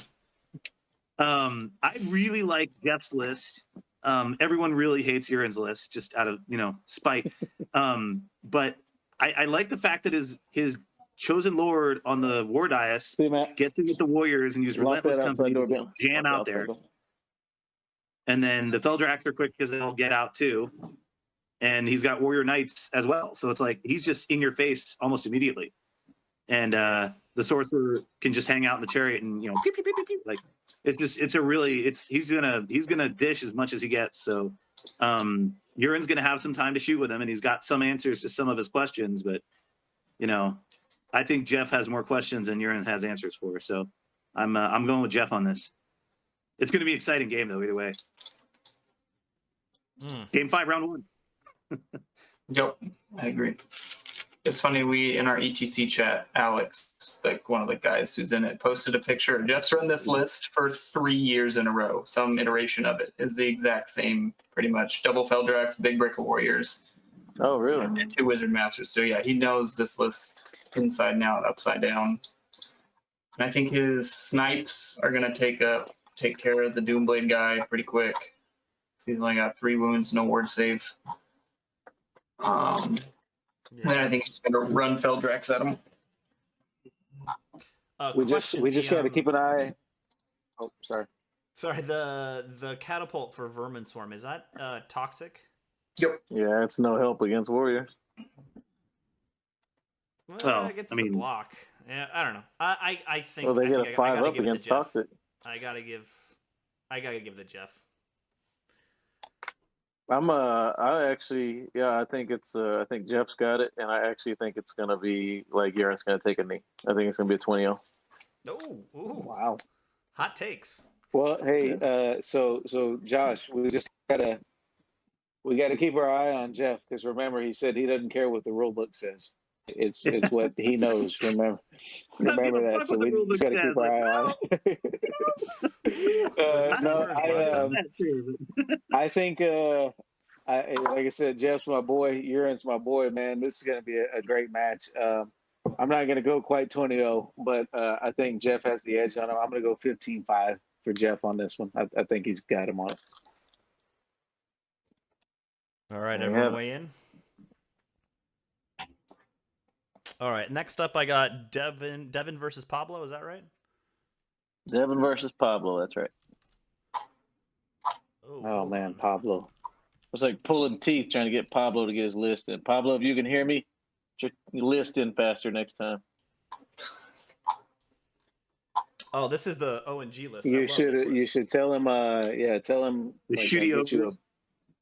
I really like Jeff's list. Everyone really hates Urine's list, just out of spite. But I like the fact that his chosen lord on the war dais gets in with the Warriors and use Relentless Company to jam out there. And then the Feldrax are quick because they'll get out too. And he's got Warrior Knights as well. So it's like he's just in your face almost immediately. And the Sorcerer can just hang out in the chariot and pew, pew, pew, pew, pew. Like he's gonna dish as much as he gets. So Urine's gonna have some time to shoot with him, and he's got some answers to some of his questions. But I think Jeff has more questions than Urine has answers for. So I'm going with Jeff on this. It's gonna be an exciting game though, either way. Game 5, round 1. Yep, I agree. It's funny, we in our ETC chat, Alex, like one of the guys who's in it, posted a picture. Jeff's run this list for 3 years in a row. Some iteration of it is the exact same, pretty much. Double Feldrax, Big Brick of Warriors. Oh, really? And 2 Wizard Masters. So yeah, he knows this list inside and out, upside down. And I think his snipes are gonna take care of the Doomblade guy pretty quick. He's only got 3 wounds, no ward save. And then I think he's going to run Feldrex at him. We just got to keep an eye. Oh, sorry. Sorry, the catapult for Vermin Swarm, is that toxic? Yep. Yeah, it's no help against warriors. Well, against the block. Yeah, I don't know. I think. Well, they get a 5-up against toxic. I gotta give the Jeff. I think Jeff's got it, and I actually think it's gonna be like Aaron's gonna take a knee. I think it's gonna be a 20-0. Oh, Wow. Hot takes. Well, hey, so Josh, we gotta keep our eye on Jeff, because remember, he said he doesn't care what the rule book says. It's what he knows. Remember that. So we just gotta keep our eye on it. I think like I said, Jeff's my boy. Aaron's my boy, man. This is gonna be a great match. I'm not gonna go quite 20-0, but I think Jeff has the edge on him. I'm gonna go 15-5 for Jeff on this one. I think he's got him on it. All right, everyone weigh in. All right, next up I got Devin versus Pablo. Is that right? Devin versus Pablo. That's right. Oh man, Pablo. It's like pulling teeth trying to get Pablo to get his list in. Pablo, if you can hear me, get your list in faster next time. Oh, this is the O&G list. You should tell him. Tell him the like, shooty get you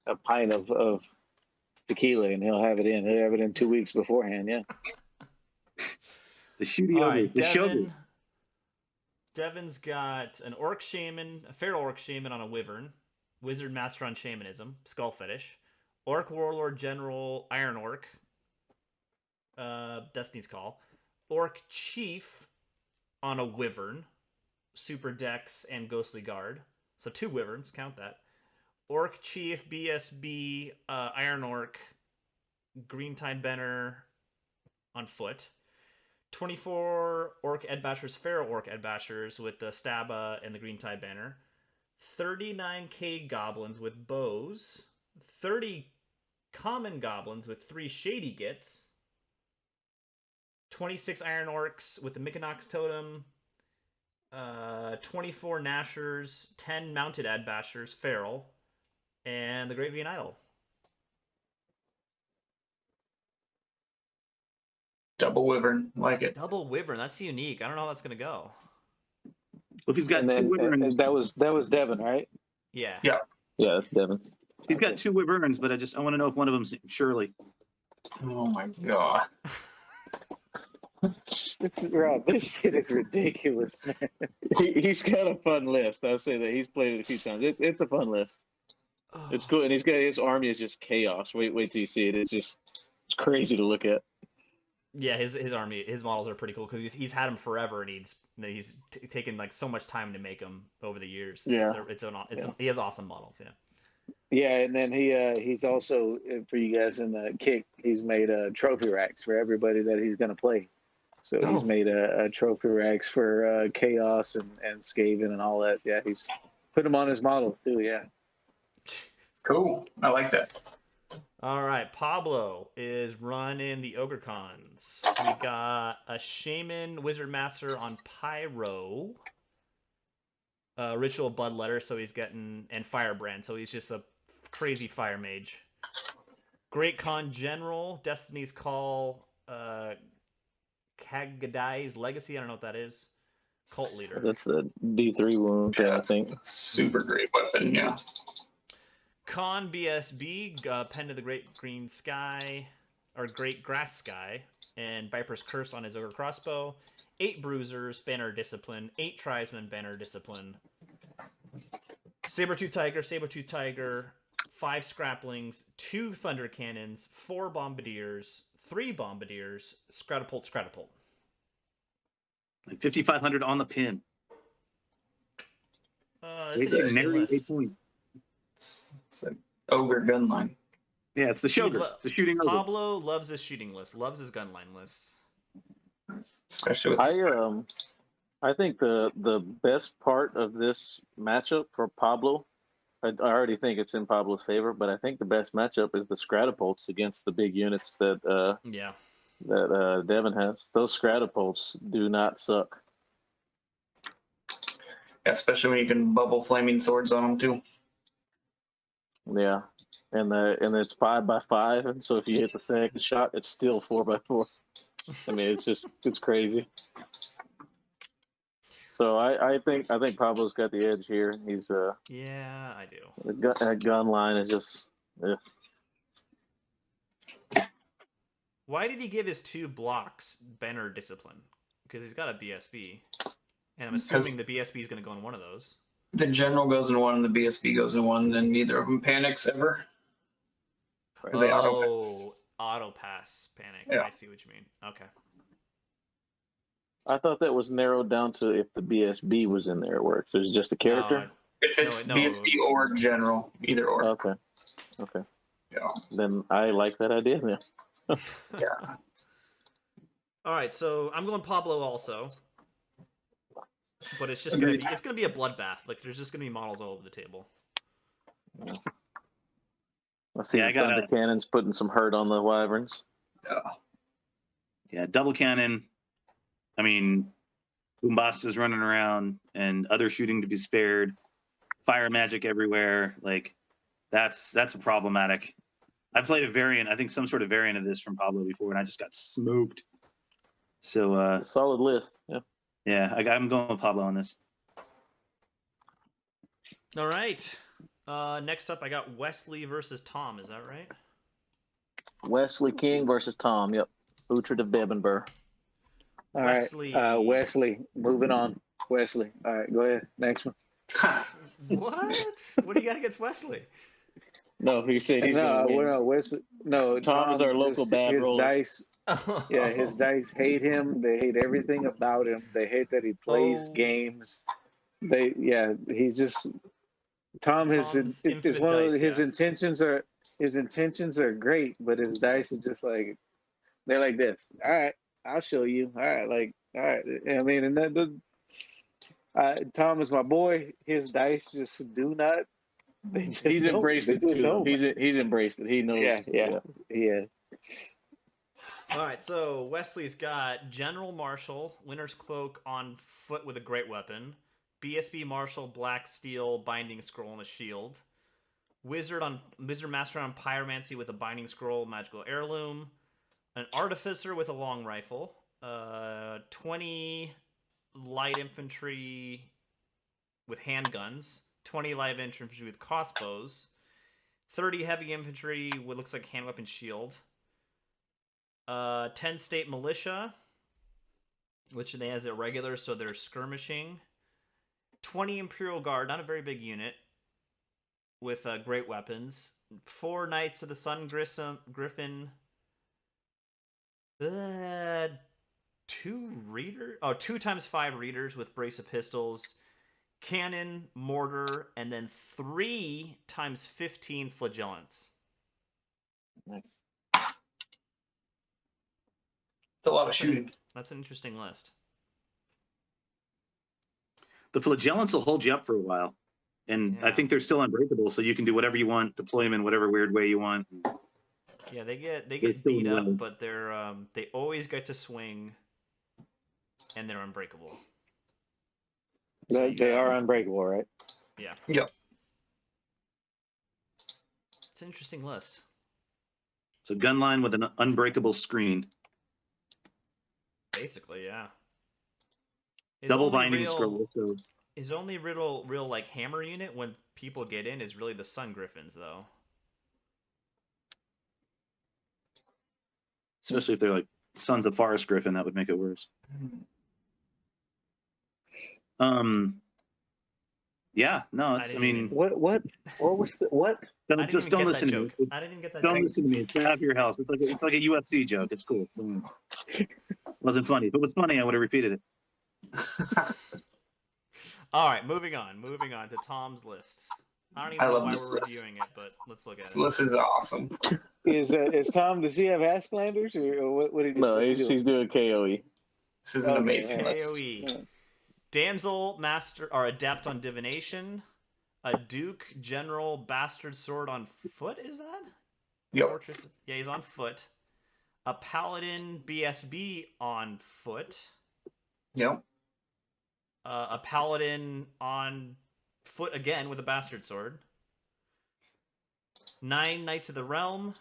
a pint of tequila, and he'll have it in. He'll have it in 2 weeks beforehand. Yeah. The shooty over. Right, The shoulder. Devin's got an orc shaman, a feral orc shaman on a wyvern, wizard master on shamanism, skull fetish, orc warlord general iron orc, Destiny's Call, orc chief on a wyvern, super dex and ghostly guard. So 2 wyverns, count that. Orc chief, BSB, iron orc, green tide banner on foot. 24 orc edbashers, feral orc edbashers with the Staba and the green tide banner. 39k goblins with bows. 30 common goblins with 3 shady gits. 26 iron orcs with the Mykonox totem. 24 nashers, 10 mounted edbashers, feral, and the Great Green Idol. Double wyvern, like it. Double wyvern, that's unique. I don't know how that's gonna go. Well, if he's got 2 wyverns, that was Devin, right? Yeah. Yeah. Yeah, that's Devin. He's got 2 wyverns, but I want to know if one of them's Shirley. Oh my god. Rob, this shit is ridiculous, man. He's got a fun list. I'll say that. He's played it a few times. It's a fun list. It's cool, and his army is just chaos. Wait till you see it. It's crazy to look at. Yeah, his army, his models are pretty cool because he's had them forever, and he's taken like so much time to make them over the years. Yeah, he has awesome models. Yeah. Yeah, and then he's also, for you guys in the kick, he's made trophy racks for everybody that he's going to play. So he's made a trophy racks for Chaos and Skaven and all that. Yeah, he's put them on his model too. Yeah. Cool. I like that. All right, Pablo is running the Ogre Cons. We got a Shaman Wizard Master on Pyro. Ritual Bloodletter, so he's getting, and Firebrand, so he's just a crazy fire mage. Great Con General, Destiny's Call, Kagadai's Legacy, I don't know what that is. Cult Leader. That's the D3 wound, Yeah, I think. Super great weapon, yeah. Con BSB, Pen to the Great Green Sky, or Great Grass Sky, and Viper's Curse on his Ogre Crossbow. 8 Bruisers, Banner Discipline. 8 Tribesmen, Banner Discipline. Saber-tooth Tiger, 5 Scraplings, 2 Thunder Cannons, 4 Bombardiers, 3 Bombardiers, Scratapult. Like 5,500 on the pin. It's an ogre gun line. Yeah, it's the shoulders. It's the shooting ogre. Pablo loves his shooting list, loves his gun line lists. Especially with I think the best part of this matchup for Pablo I already think it's in Pablo's favor, but I think the best matchup is the Stratopults against the big units that Yeah. Devin has. Those Stratopults do not suck. Especially when you can bubble flaming swords on them too. Yeah, and it's 5x5, and so if you hit the second shot, it's still 4x4. I mean, it's crazy. So I think Pablo's got the edge here. He's Yeah, I do. that gun line is just. Why did he give his 2 blocks banner discipline? Because he's got a BSB, and I'm assuming the BSB is going to go in one of those. The general goes in one and the BSB goes in one, and neither of them panics ever. Or they auto pass. Auto pass panic. Yeah. I see what you mean. Okay. I thought that was narrowed down to if the BSB was in there. It works. There's just a character. If it's BSB or general, either or. Okay. Yeah. Then I like that idea. Then. Yeah. All right, so I'm going Pablo also, but it's just gonna be a bloodbath. Like there's just gonna be models all over the table. I see. I got the cannons putting some hurt on the wyverns. Yeah, double cannon. I mean, Boombasta's running around and other shooting to be spared. Fire magic everywhere. Like that's problematic. I played a variant, I think some sort of variant of this from Pablo before, and I just got smoked. So solid list. Yeah, I'm going with Pablo on this. All right. Next up, I got Wesley versus Tom. Is that right? Wesley King versus Tom. Yep. Uhtred of Bebenber. All Wesley. right. Wesley. Moving on. Wesley. All right. Go ahead. Next one. What? What do you got against Wesley? No, he said he's no, going to win. no, Wesley. No, Tom is our local bad his roller. Dice. Yeah, his dice hate him. They hate everything about him. They hate that he plays games. He's just Tom. Is one of his intentions are great, but his dice are just like they're like this. All right, I'll show you. All right, I mean, and that Tom is my boy. His dice just do not. He's embraced it too. He's embraced it. He knows. Yeah. All right, so Wesley's got General Marshal, Winter's Cloak on foot with a great weapon, BSB Marshal, Black Steel, Binding Scroll, and a shield, Wizard Master on Pyromancy with a Binding Scroll, Magical Heirloom, an Artificer with a long rifle, 20 light infantry with handguns, 20 light infantry with crossbows, 30 heavy infantry with looks like hand weapon shield, 10 state militia, which they has irregular, so they're skirmishing. 20 Imperial Guard, not a very big unit, with great weapons. 4 Knights of the Sun Griffin. 2 reader. 2 times 5 readers with brace of pistols, cannon, mortar, and then 3 times 15 flagellants. Nice. It's a lot of shooting. That's an interesting list. The flagellants will hold you up for a while, and I think they're still unbreakable, so you can do whatever you want, deploy them in whatever weird way you want. Yeah, they get beat up, but they're they always get to swing, and they're unbreakable. So they are unbreakable, right? Yeah. Yep. It's an interesting list. So gun line with an unbreakable screen. Basically, yeah. Double binding scroll. So his only real like hammer unit when people get in is really the Sun Griffins, though. Especially if they're like Sons of Forest Griffin, that would make it worse. Yeah, no, it's, I mean, what was the what? Just don't listen to me. I didn't even get that. Don't listen to me. It's out of your house. It's like a UFC joke. It's cool. Wasn't funny. If it was funny, I would have repeated it. All right, moving on to Tom's list. I don't even know why we're reviewing it, but let's look at it. This list is awesome. Is Tom? Does he have Ashlanders or what? What did he? No, he's doing KOE. This is an amazing list. KOE. Damsel Master or Adept on Divination, a Duke General Bastard Sword on foot, is that? Yep. Fortress. Yeah, he's on foot. A Paladin BSB on foot. Yep. A Paladin on foot again with a Bastard Sword. 9 Knights of the Realm.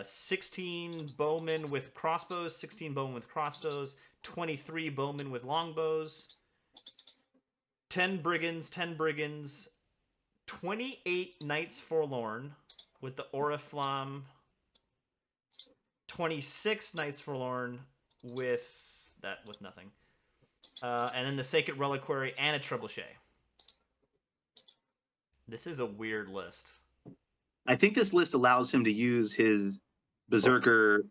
16 bowmen with crossbows. 16 bowmen with crossbows. 23 bowmen with longbows. 10 brigands. 10 brigands. 28 Knights Forlorn with the Oriflamme. 26 Knights Forlorn with nothing. And then the Sacred Reliquary and a Trebuchet. This is a weird list. I think this list allows him to use his Berserker,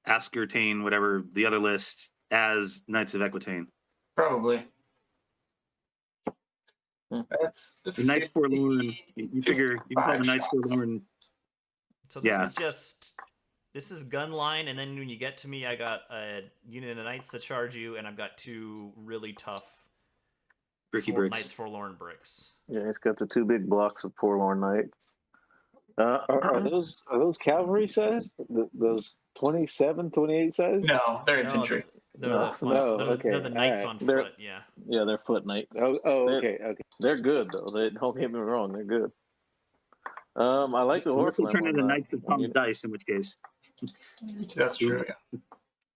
Ascertain, whatever, the other list, as Knights of Equitaine. Probably. That's the Knights Forlorn. You figure you can call the Knights Forlorn. So this is gun line, and then when you get to me, I got a unit of Knights to charge you, and I've got 2 really tough Knights Forlorn bricks. Yeah, it's got the 2 big blocks of Forlorn Knights. Are those cavalry size? Those 27, 28 size? No, they're infantry. They're the Knights on foot. Yeah. Yeah, they're foot Knights. Okay. They're good though. They don't get me wrong. They're good. I like the horse. This will turn into Knights of Tom's Dice, in which case. That's true. Yeah.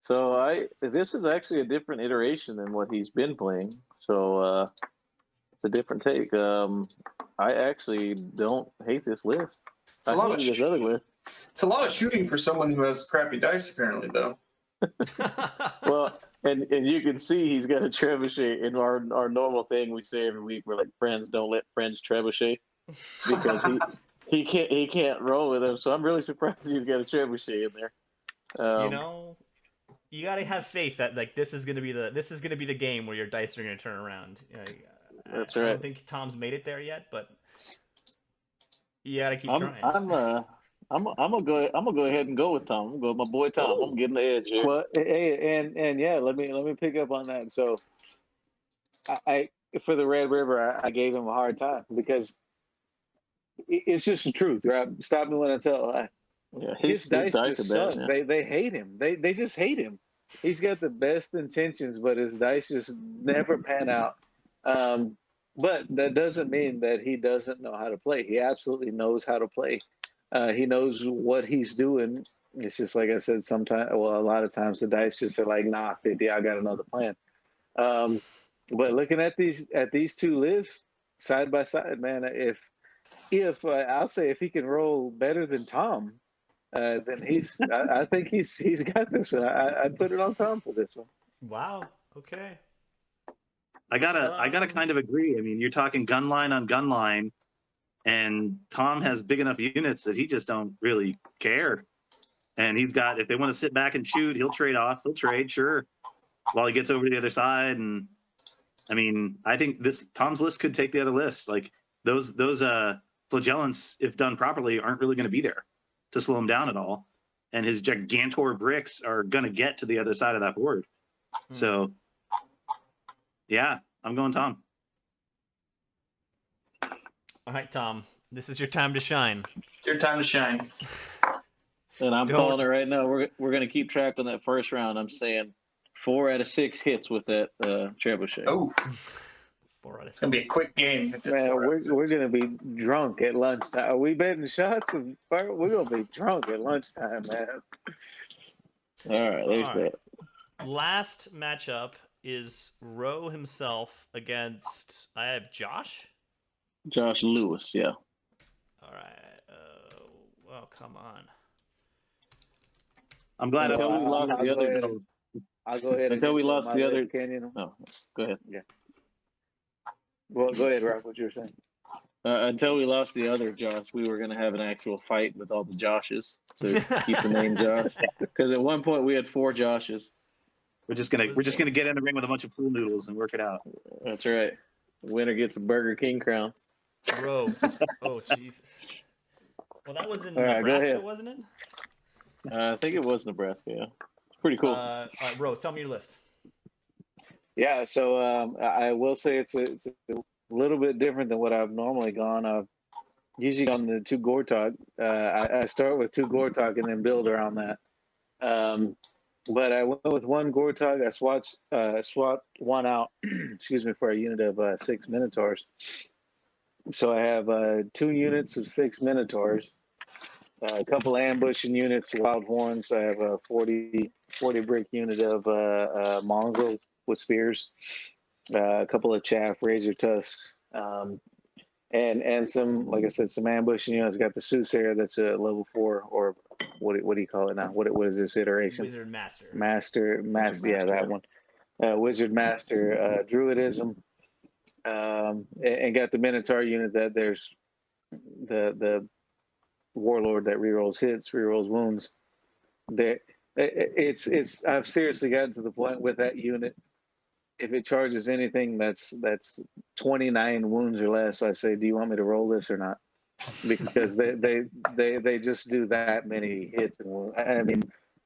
So this is actually a different iteration than what he's been playing. So it's a different take. I actually don't hate this list. It's a lot of shooting for someone who has crappy dice, apparently, though. Well, and you can see he's got a trebuchet in our normal thing we say every week. We're like, friends don't let friends trebuchet, because he can't roll with him. So I'm really surprised he's got a trebuchet in there. You gotta have faith that like this is gonna be the game where your dice are gonna turn around. That's right. I don't think Tom's made it there yet, but you gotta keep trying. I'm gonna go ahead and go with Tom. I'm gonna go with my boy Tom. I'm getting the edge here. Well, and yeah, let me pick up on that. So, I for the Red River, I gave him a hard time because it's just the truth, right? Stop me when I tell a lie. Yeah, his dice just suck. Yeah. They hate him. They just hate him. He's got the best intentions, but his dice just never pan out. But that doesn't mean that he doesn't know how to play. He absolutely knows how to play. He knows what he's doing. It's just like I said, a lot of times the dice just are like, nah, 50, I got another plan. But looking at these 2 lists side by side, man, if I'll say if he can roll better than Tom, then I think he's got this one. I'd put it on Tom for this one. Wow. Okay. I gotta kind of agree. I mean, you're talking gun line on gun line, and Tom has big enough units that he just don't really care. And he's got, if they want to sit back and shoot, he'll trade off. He'll trade, sure, while he gets over to the other side. And I mean, I think Tom's list could take the other list. Like those flagellants, if done properly, aren't really going to be there to slow him down at all. And his Gigantor bricks are going to get to the other side of that board. So, yeah, I'm going Tom. All right, Tom, this is your time to shine. Your time to shine. And I'm calling it right now. We're going to keep track on that first round. I'm saying 4 out of 6 hits with that trebuchet. Oh, 4 out of 6. It's gonna be a quick game. Man, we're gonna be drunk at lunchtime. Are we betting shots? We're gonna be drunk at lunchtime, man. All right, there's that. Last matchup is Roe himself against. I have Josh Lewis, yeah. All right. Well, come on. I'm glad until we lost the other. I'll go ahead. Until we lost the other. Kenyan. No, go ahead. Yeah. Well, go ahead, Rob. What you were saying? Until we lost the other Josh, we were going to have an actual fight with all the Joshes to keep the name Josh. Because at one point we had 4 Joshes. We're just gonna get in the ring with a bunch of pool noodles and work it out. That's right. The winner gets a Burger King crown. Bro, oh Jesus. Well, that was in Nebraska, wasn't it? I think it was Nebraska. Yeah, it's pretty cool. Bro, tell me your list. Yeah, so I will say it's a a little bit different than what I've normally gone. I've usually gone the 2 Gortok. I start with 2 Gortok and then build around that. But I went with 1 Gortok. I swapped one out, excuse me, for a unit of 6 Minotaurs. So I have 2 units of 6 Minotaurs, a couple of ambushing units, Wild Horns. I have a 40 brick unit of Mongrels with spears, a couple of Chaff, Razor Tusks, and some, like I said, some ambushing units. Got the Soothsayer that's a level 4, or what do you call it now? What is this iteration? Wizard Master. Master, yeah, that one. Wizard Master, Druidism, and got the Minotaur unit that there's the Warlord that rerolls hits, rerolls wounds. I've seriously gotten to the point with that unit. If it charges anything that's 29 wounds or less, I say, do you want me to roll this or not? Because they just do that many hits and wounds. I mean,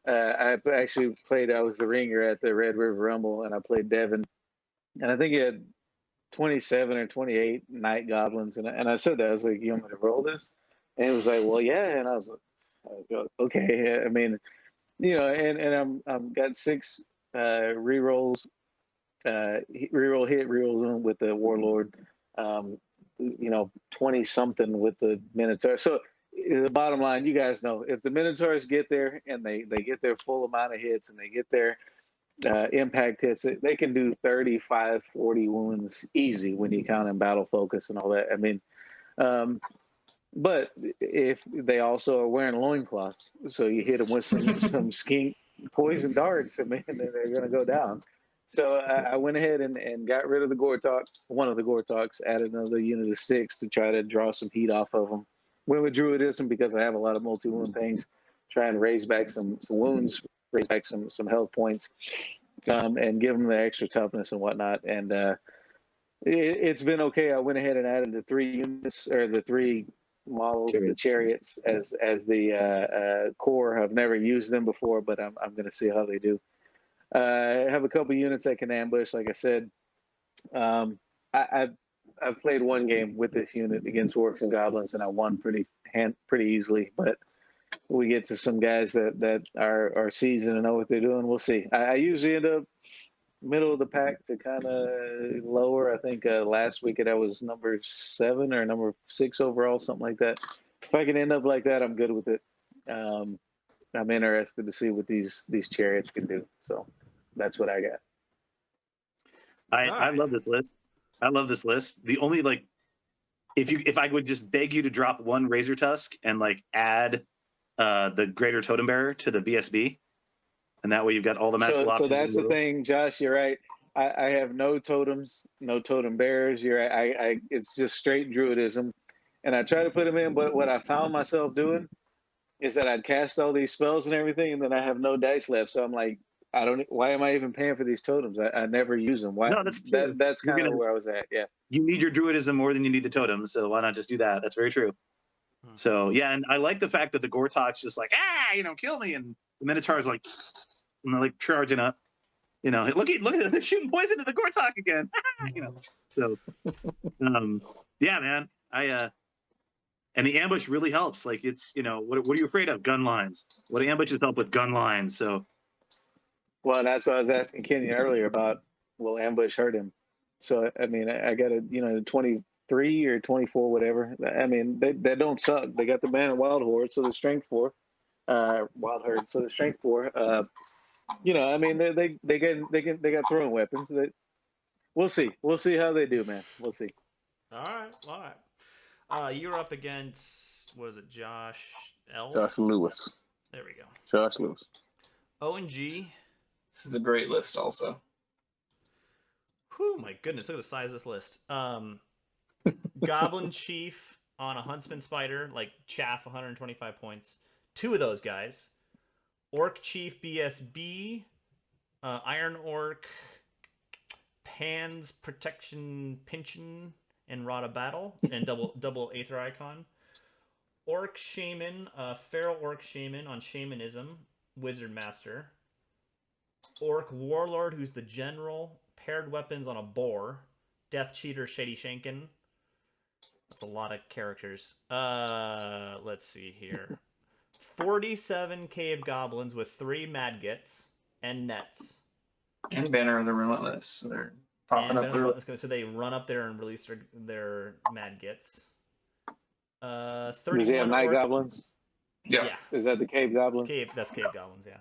I actually played. I was the ringer at the Red River Rumble, and I played Devin, and I think he had 27 or 28 night goblins, and I said that, I was like, you want me to roll this? And it was like, well, yeah. And I was like, okay. I mean, and I'm got 6 rerolls, reroll hit, reroll wound with the Warlord, 20 something with the Minotaur. So the bottom line, you guys know, if the Minotaurs get there and they get their full amount of hits and they get their impact hits, they can do 35, 40 wounds easy when you count in battle focus and all that. I mean, but if they also are wearing loincloths, so you hit them with some skink poison darts, I mean, they're going to go down. So I went ahead and got rid of the Gortok, one of the Gortoks, added another unit of 6 to try to draw some heat off of them. Went with Druidism because I have a lot of multi-wound things, try and raise back some wounds, raise back some health points, and give them the extra toughness and whatnot. And it's been okay. I went ahead and added the 3 units, or the 3 models, the chariots, as the core. I've never used them before, but I'm going to see how they do. I have a couple units that can ambush. Like I said, I've played 1 game with this unit against orcs and goblins, and I won pretty easily. But we get to some guys that are seasoned and know what they're doing. We'll see. I usually end up middle of the pack to kind of lower. I think last week I was number 7 or number 6 overall, something like that. If I can end up like that, I'm good with it. I'm interested to see what these chariots can do. So that's what I got. I love this list. I love this list. The only, like, if I would just beg you to drop 1 Razor Tusk and like add the Greater Totem Bearer to the BSB, and that way you've got all the magical options. So that's the thing, Josh. You're right. I have no totems, no totem bearers. You're right. It's just straight Druidism, and I try to put them in. But what I found myself doing is that I'd cast all these spells and everything, and then I have no dice left. So I'm like, why am I even paying for these totems? I never use them. Why? No, that's true. That's kind of where I was at. Yeah. You need your Druidism more than you need the totems, so why not just do that? That's very true. So yeah, and I like the fact that the Gortok's just like, kill me, and the Minotaur's like, and they're like charging up. Look at they're shooting poison at the Gortok again. So yeah, man. And the ambush really helps. Like, it's, what are you afraid of? Gun lines. What ambushes help with gun lines? So well, that's what I was asking Kenyan earlier about, will ambush hurt him? So I mean, I got a 23 or 24, whatever. I mean, they don't suck. They got the man and Wild Horde, so the strength 4. Wild Herd, so the strength 4. I mean, they got throwing weapons. We'll see how they do, man. We'll see. All right. You're up against, what is it, Josh L? Josh Lewis. There we go. Josh Lewis. O&G. This is a great list, also. Whew, my goodness! Look at the size of this list. Goblin Chief on a Huntsman Spider, like Chaff, 125 points. 2 of those guys. Orc Chief BSB, Iron Orc, Pan's Protection Pinchin, and Rod of Battle, and double Aether Icon. Orc Shaman, Feral Orc Shaman on Shamanism, Wizard Master. Orc Warlord, who's the general, paired weapons on a boar, Death Cheater, Shady Shankin. That's a lot of characters. Let's see here. 47 Cave Goblins with 3 Madgets and Nets. And Banner of the Relentless. So they're popping up there. So they run up there and release their Madgets. 31 Does he have Night orc. Goblins? Yeah. Is that the Cave Goblins? That's Cave Goblins, yeah.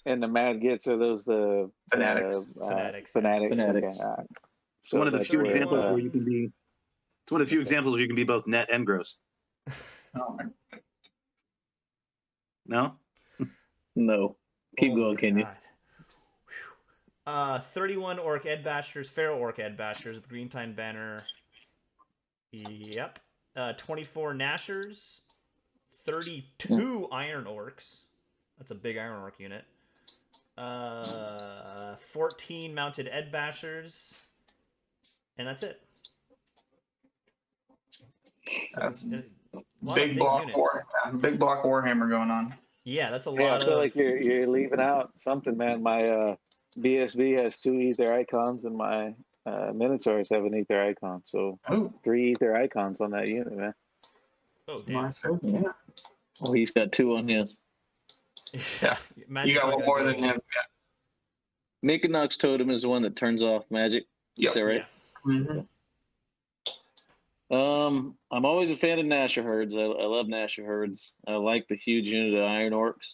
And the Madgets, are those the Fanatics? Fanatics. Fanatics. Okay, all right. It's one of the that's few where, examples where you can be. It's one of the few examples where you can be both net and gross. Oh my. No. No. Keep going, Kenyan. God. 31 Orc Ed Bashers, Feral Orc Ed Bashers with Green Time Banner. Yep. 24 Nashers, 32 Iron Orcs. That's a big Iron Orc unit. 14 Mounted Ed Bashers. And that's it. That's big block big block Warhammer going on. Yeah, that's a lot. Yeah, I feel like you're leaving out something, man. My BSB has 2 ether icons, and my Minotaurs have an ether icon. So 3 ether icons on that unit, man. Oh, damn. Yeah. Oh, he's got 2 on his. Yeah. You got one more than him. Yeah. Mikinox Totem is the one that turns off magic. Yep. Is that right? Yeah. Mm-hmm. I'm always a fan of Nasher Herds. I love Nasher Herds. I like the huge unit of Iron Orcs.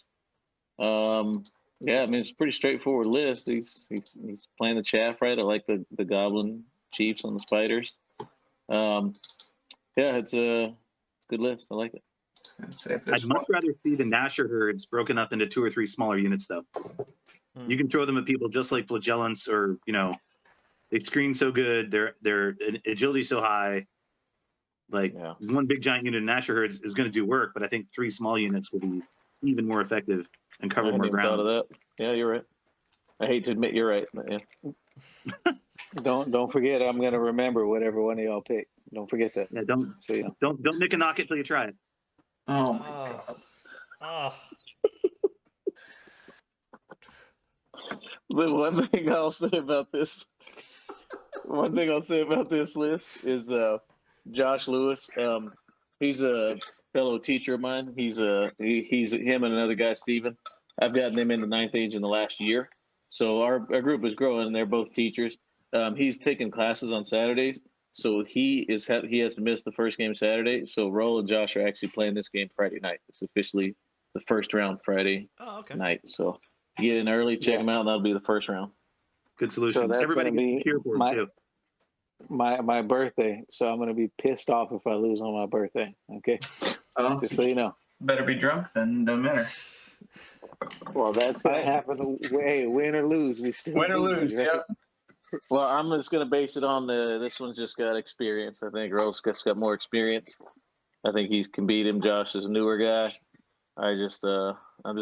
Yeah, I mean, it's a pretty straightforward list. He's playing the chaff right. I like the Goblin Chiefs on the Spiders. Yeah, it's a good list. I like it. I'd much rather see the Nasher Herds broken up into 2 or 3 smaller units, though. You can throw them at people just like Flagellants, or they screen so good. Their agility so high. Like one big giant unit of Nasher Herds is going to do work, but I think 3 small units will be even more effective and cover more ground. Thought of that. Yeah, you're right. I hate to admit you're right, but yeah. Don't forget, I'm going to remember whatever one of y'all pick. Don't forget that. Yeah, don't nick a knock it till you try it. Oh my god. Oh. But one thing I'll say about this list is Josh Lewis. He's a fellow teacher of mine. He's him and another guy, Steven. I've gotten them into 9th Age in the last year. So our group is growing, and they're both teachers. He's taking classes on Saturdays, so he has to miss the first game Saturday. So Roll and Josh are actually playing this game Friday night. It's officially the first round Friday night. So get in early, check them out, and that'll be the first round. Good solution. So that's Everybody gonna gets here for it too. My birthday, so I'm gonna be pissed off if I lose on my birthday. Okay, just so you know. Better be drunk then, don't matter. Well, that's gonna happen. Hey, win or lose, we still win or lose. Right? Yep. Well, I'm just gonna base it on this one's just got experience. I think Rose just got more experience. I think he can beat him. Josh is a newer guy. I'm just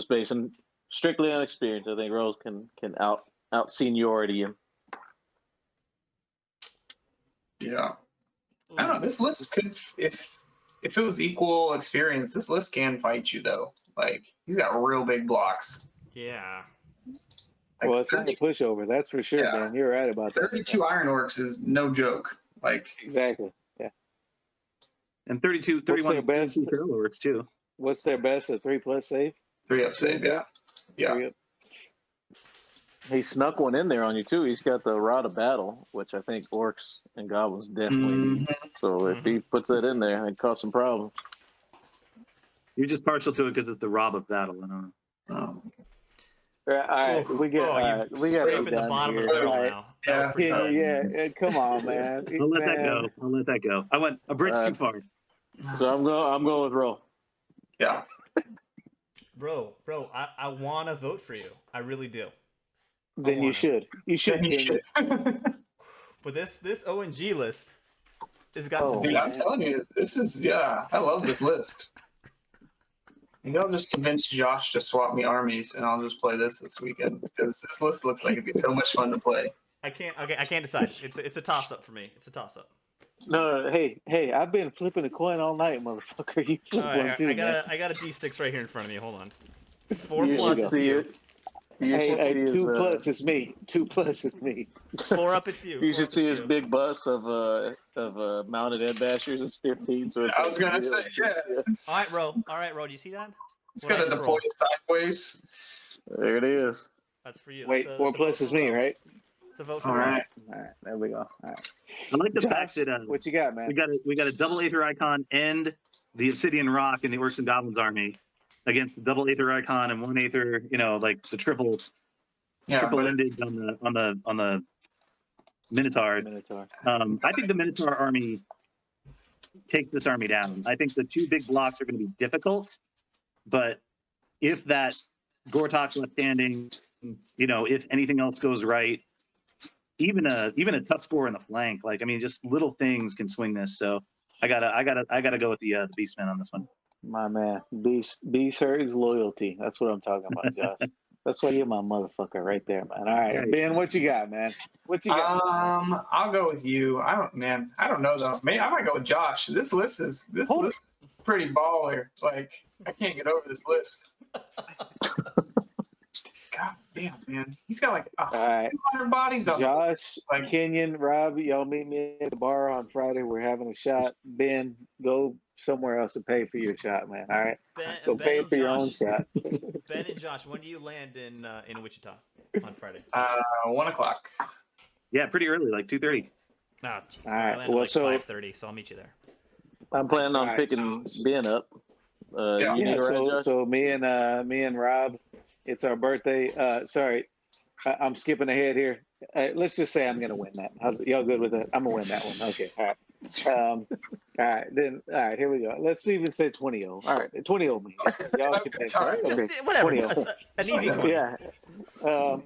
basing strictly on experience. I think Rose can out seniority him. Yeah. I don't know. This list could, if it was equal experience, this list can fight you though. Like he's got real big blocks. Yeah. Like Well, it's not a pushover, that's for sure, man. You're right about that. 32 Iron Orcs is no joke. Like exactly. Yeah. And 31 Feral Orcs too. What's their best? A 3+ save? 3-up save, yeah. Yeah. 3-up. He snuck one in there on you too. He's got the Rod of Battle, which I think Orcs and Goblins definitely need. So if he puts that in there, it'd cause some problems. You're just partial to it because it's the Rob of Battle. I don't know. All right, we got scraping the bottom of the barrel now. Yeah, come on, man. I'll let that go. I went a bridge too far. So I'm going with Roll. Yeah. Bro, I want to vote for you. I really do. Then you should. You should. But this ONG list has got some. Dude, I'm telling you, this is I love this list. Maybe I'll just convince Josh to swap me armies, and I'll just play this weekend because this list looks like it'd be so much fun to play. I can't decide. It's a toss up for me. It's a toss up. No, hey, I've been flipping a coin all night, motherfucker. You flip one too. I got a D6 right here in front of me. Hold on. 4+ is you. Hey, see his, 2+ is me. 2+ is me. 4 up, it's you. you 4 should up, see it's his you. big bus of mounted head bashers. It's 15, so it's I was gonna say, yeah. All right, Ro. All right, Ro. Do you see that? It's What I gonna just deploy rolled? it sideways. There it is. That's for you. Wait, that's 4+ vote is for me, Ro. right? It's a vote for All Ro. right. All right, there we go. All right. I like the Josh, fact that what you got, man? we got a double Aether Icon and the Obsidian Rock in the Orcs and Goblins army against the double Aether Icon and 1 Aether, like the triple Yeah, but ended on the Minotaurs. Minotaur. I think the Minotaur army takes this army down. I think the 2 big blocks are going to be difficult, but if that Gortok's left standing, if anything else goes right, even a tough score in the flank, just little things can swing this. So I gotta go with the Beastman on this one. My man, Beast his loyalty. That's what I'm talking about, Josh. That's why you're my motherfucker right there, man. All right, Right. Ben, what you got, man? What you got? I'll go with you. I don't know though. Maybe I might go with Josh. This list is pretty baller. Like, I can't get over this list. God damn, man. He's got like All right, 200 bodies on him. Josh, Like- Kenyan, Rob, y'all meet me at the bar on Friday. We're having a shot. Ben, go somewhere else to pay for your shot, man. All right, go Ben pay and for your own Josh. shot. Ben and Josh, when do you land in Wichita on Friday? 1 o'clock. Yeah, pretty early, like 2:30. Oh, jeez. All I right, land at well, like so- 5:30, so I'll meet you there. I'm planning on All right, picking Ben up. Yeah, You need a ride, Josh? so me and Rob, it's our birthday. Sorry, I'm skipping ahead here. Let's just say I'm gonna win that. Y'all good with that? I'm gonna win that one. Okay, all right. All right, here we go. Let's even say 20-0. All right, 20-0 me. Y'all can take All right. Just okay. whatever. 20-0. It's an easy 20. Yeah.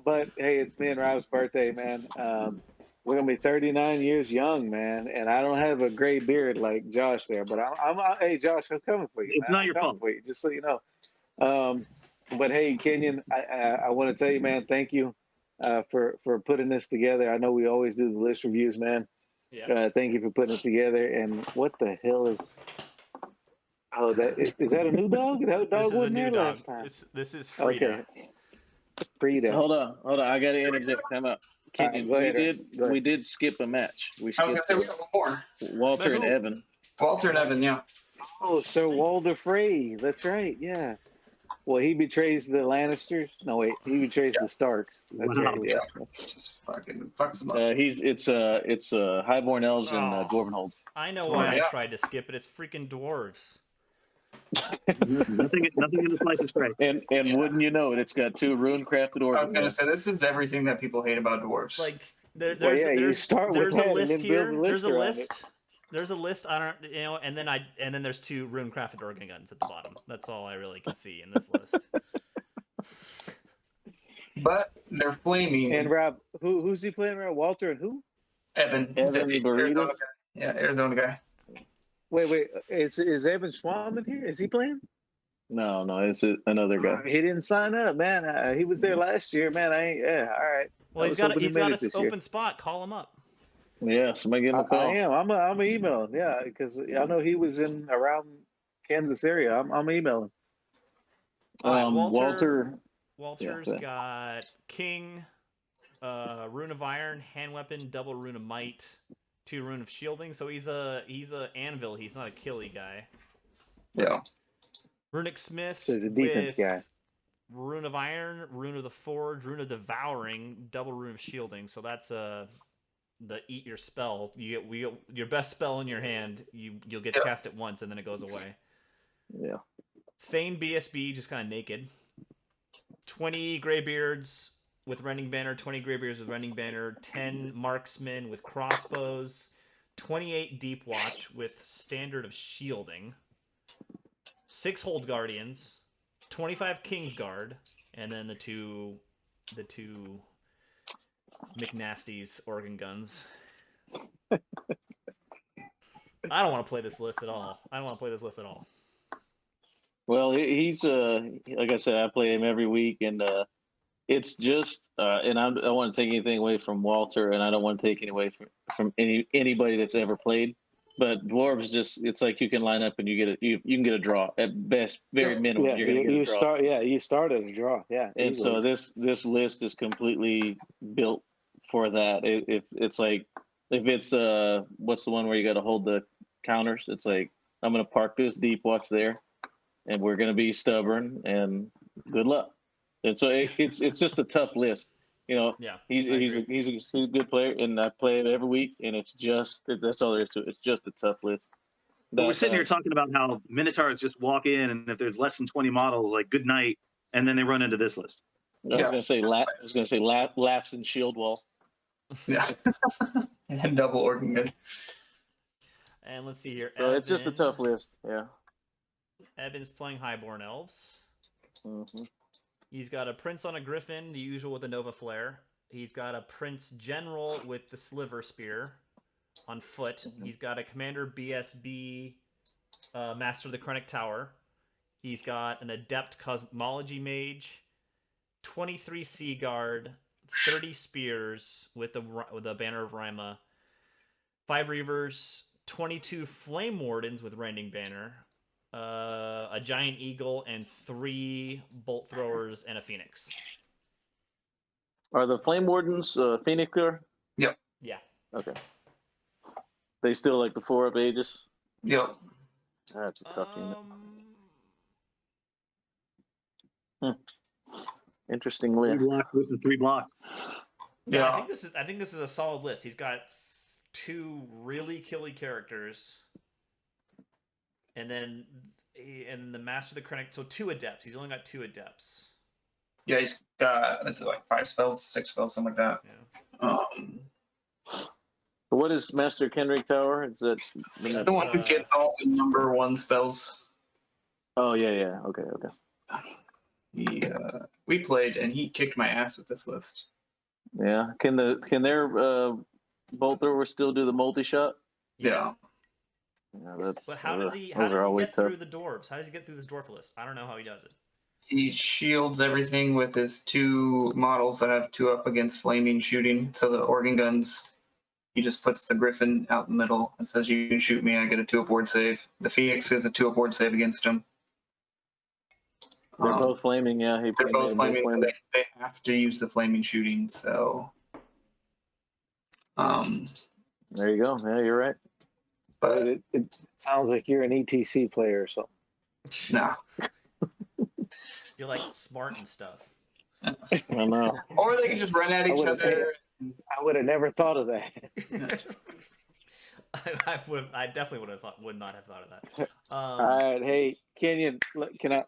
But hey, it's me and Rob's birthday, man. We're gonna be 39 years young, man, and I don't have a gray beard like Josh there. But hey, Josh, I'm coming for you. It's man. not I'm your coming fault. for you, just so you know. But hey, Kenyan, I want to tell you, man, thank you for putting this together. I know we always do the list reviews, man. Yeah. Thank you for putting it together. And what the hell is? Oh, is that a new dog? That dog This is a wasn't new there dog. last time. This is Frida. Okay, Frida. Hold on. I got to interject. Time out. All right, Kenyan, go ahead, go ahead. we did skip a match. We I was gonna skipped say we got one more. Walter and But who? Evan. Walter and Evan, yeah. Oh, Sir Walder Frey. That's right. Yeah. Well, he betrays the Lannisters. No, wait. He betrays the Starks. That's Wow. right. Yeah. Just fucking fucks them up. It's Highborn Elves and Oh. Dwarvenhold. I know why Yeah. I tried to skip it. It's freaking dwarves. Nothing in this life is right. And wouldn't you know it, it's got 2 rune crafted I was organs. gonna say this is everything that people hate about dwarves. Like there's yeah, you there's start with there's that a and list then build here. a list There's a around list. There's a list. I don't, and then there's 2 rune crafted organ guns at the bottom. That's all I really can see in this list. but they're flaming. And Rob, who's he playing around? Walter and who? Evan. He's Evan an Burritos? Arizona guy. Yeah, Arizona guy. Wait. Is Evan Schwalman here? Is he playing? No, it's another guy. He didn't sign up, man. He was there last year, man. Yeah. All right. Well, I he's was got hoping he an made it this year. open spot. Call him up. Yeah, somebody give him a I call. am. I'm gonna email him. Yeah, because I know he was in around Kansas area. I'm emailing. All right, Walter's Walter's got King, Rune of Iron, Hand Weapon, double Rune of Might, 2 Rune of Shielding. So he's a Anvil. He's not a killy guy. Yeah. Runic Smith. So he's a defense with guy. Rune of Iron, Rune of the Forge, Rune of Devouring, double Rune of Shielding. So that's the eat your spell. You get your best spell in your hand. You'll get to cast it once and then it goes away. Yeah. Thane BSB just kind of naked. 20 Greybeards with Rending Banner, 20 Greybeards with Rending Banner, 10 Marksmen with crossbows, 28 Deep Watch with Standard of Shielding, 6 Hold Guardians, 25 Kingsguard, and then the two McNasty's organ guns. I don't want to play this list at all. Well, he's like I said, I play him every week, and it's just and I don't want to take anything away from Walter, and I don't want to take any away from anybody that's ever played. But dwarves it's like you can line up and you can get a draw at best, very minimum. Yeah, You're gonna get a draw. you start at a draw. Yeah, And easily. so this list is completely built for that. If it's like if it's what's the one where you got to hold the counters? It's like I'm gonna park this deep watch there, and we're gonna be stubborn and good luck. And so it's just a tough list. You know, Yeah, he's a good player, and I play it every week, and that's all there is to it. It's just a tough list. But we're sitting here talking about how Minotaurs just walk in, and if there's less than 20 models, like good night, and then they run into this list. I was gonna say laps and shield wall. Yeah. And double organ gun. And let's see here. So it's just a tough list. Yeah. Evan's playing Highborn Elves. Mm-hmm. He's got a Prince on a Griffin, the usual with the Nova Flare. He's got a Prince General with the Sliver Spear on foot. He's got a Commander BSB Master of the Chronic Tower. He's got an Adept Cosmology Mage, 23 Sea Guard, 30 Spears with the Banner of Rima, 5 Reavers, 22 Flame Wardens with Rending Banner, a Giant Eagle, and 3 Bolt Throwers and a Phoenix. Are the Flame Wardens Phoenix? Yep. Yeah. Okay. They still like the 4-up Aegis? Yep. That's a tough unit. Interesting 3 list. blocks versus 3 blocks. Yeah, I think this is a solid list. He's got 2 really killy characters, and then the Master of the Chronic. So 2 Adepts. He's only got 2 Adepts. Yeah, he's got like 5 spells, 6 spells, something like that. Yeah. What is Master Kenrick Tower? Is that He's the one who gets all the number 1 spells. Oh yeah. Okay. We played and he kicked my ass with this list. Yeah. Can their bolt thrower still do the multi shot? Yeah. Yeah, But how does he get through the dwarves? How does he get through this dwarf list? I don't know how he does it. He shields everything with his 2 models that have 2 up against flaming shooting. So the organ guns, he just puts the Griffin out in the middle and says, "You can shoot me, I get a 2 aboard save." The Phoenix is a 2 aboard save against him. They're both flaming, yeah. They're both flaming, so they have to use the flaming shooting, so there you go. Yeah, you're right. But it sounds like you're an ETC player or something. nah. You're like smart and stuff. I know. Or they can just run at each other. I would have never thought of that. I definitely would not have thought of that. All right, hey Kenyan, can I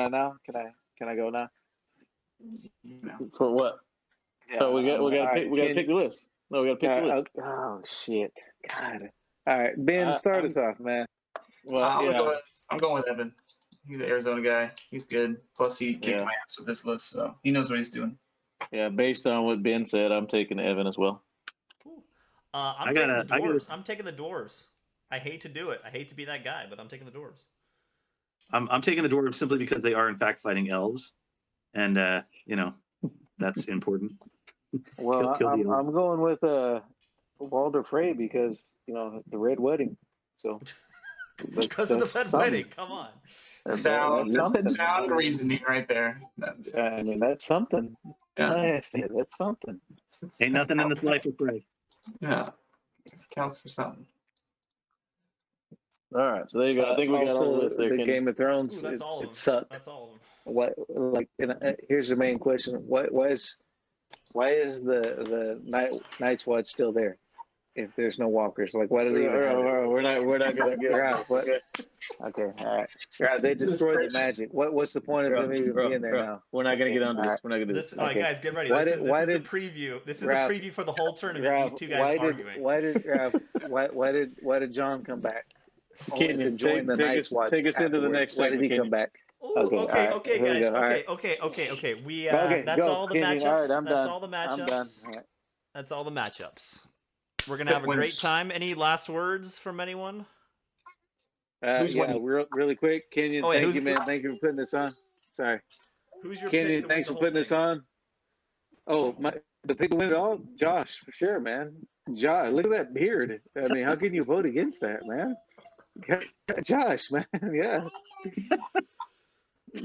now? Can I go now? For what? Yeah, Oh, we got to pick the list. No, we got to pick the list. Oh shit! God. All right, Ben, start us off, man. Well, I'm going with Evan. He's the Arizona guy. He's good. Plus, he kicked my ass with this list, so he knows what he's doing. Yeah, based on what Ben said, I'm taking Evan as well. I'm taking the dwarves. I'm taking the dwarves. I hate to do it. I hate to be that guy, but I'm taking the dwarves. I'm taking the dwarves simply because they are in fact fighting elves, and that's important. Well, kill the elves. I'm going with Walder Frey because the Red Wedding. So because of the Red Wedding, come on. Sound reasoning right there. I mean, that's something. Yeah. That's something. Ain't nothing in this life for free. Yeah, this counts for something. All right, so there you go. I think we got all the list there. The Game of Thrones. Ooh, that's all of them. It sucked. That's all of them. What? Here's the main question: Why is the Night's Watch still there? If there's no walkers, like why do they? We're not gonna get around. Okay, all right. Yeah, they destroyed the magic. What's the point of them even being there now? We're not gonna get onto this. We're not gonna do this. All right, guys, get ready. This is the preview. This is the preview for the whole tournament. These 2 guys arguing. Why did John come back? Kenyan, take us into the next segment. Why did he come back? Okay, guys. Okay. We that's all the matchups. That's all the matchups. I'm done. That's all the matchups. We're gonna have a great time. Any last words from anyone? Really quick, Kenyan. Thank you, man. Thank you for putting this on. Sorry. Who's your Kenyan? Thanks for putting this on. Oh, the pick to win it all, Josh, for sure, man. Josh, look at that beard. I mean, how can you vote against that, man? Josh, man, yeah.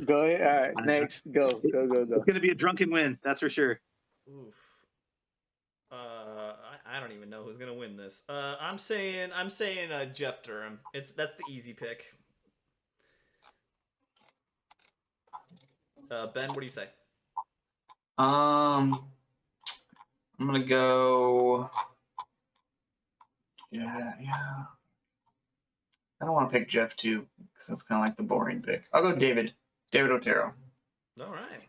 Go ahead. All right, next, go. It's going to be a drunken win, that's for sure. Oof. I don't even know who's gonna win this. I'm saying Jeff Durham. That's the easy pick. Ben, what do you say? I'm gonna go. Yeah. I don't want to pick Jeff too, because that's kind of like the boring pick. I'll go David Otero. All right.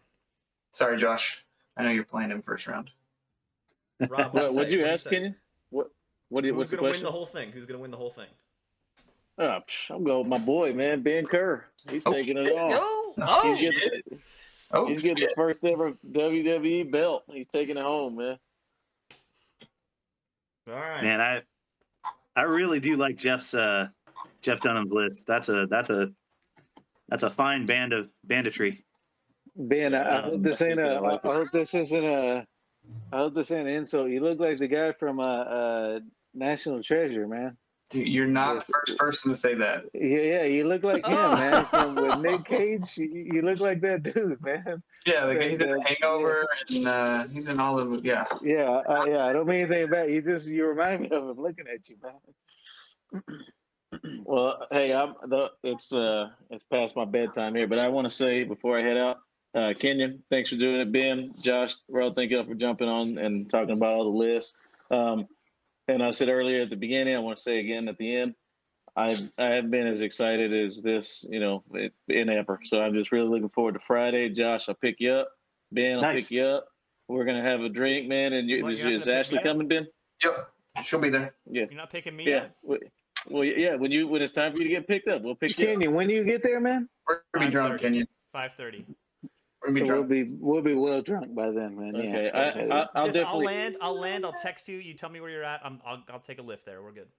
Sorry, Josh. I know you're playing him first round. Rob, what'd you ask, Kenyan? What's Who's the gonna question? win the whole thing? Who's gonna win the whole thing? I'm going with my boy, man, Ben Kerr. He's taking it all. He's getting the first ever WWE belt. He's taking it home, man. All right, man. I really do like Jeff Dunham's list. That's a fine banditry. Ben, I hope this ain't I hope this isn't an insult. You look like the guy from National Treasure, man. Dude, you're not the first person to say that. Yeah, you look like him, man. From with Nick Cage, you look like that dude, man. Yeah, the guy, he's in Hangover, and he's in all of yeah. Yeah, I don't mean anything bad. You remind me of him looking at you, man. Well, hey, it's past my bedtime here, but I want to say before I head out, Kenyan, thanks for doing it. Ben, Josh, Rob, thank you all for jumping on and talking about all the lists. And I said earlier at the beginning, I want to say again at the end, I have been as excited as this, in ever. So I'm just really looking forward to Friday. Josh, I'll pick you up. Ben, I'll pick you up. We're gonna have a drink, man. And is Ashley coming, Ben? Yep, she'll be there. Yeah, you're not picking me up. Well, yeah. When it's time for you to get picked up, we'll pick you up. Kenyan, when do you get there, man? We're gonna be drunk, Kenyan. 5:30. We'll be well drunk by then, man. Okay, yeah. I'll land. I'll text you. You tell me where you're at. I'll take a lift there. We're good.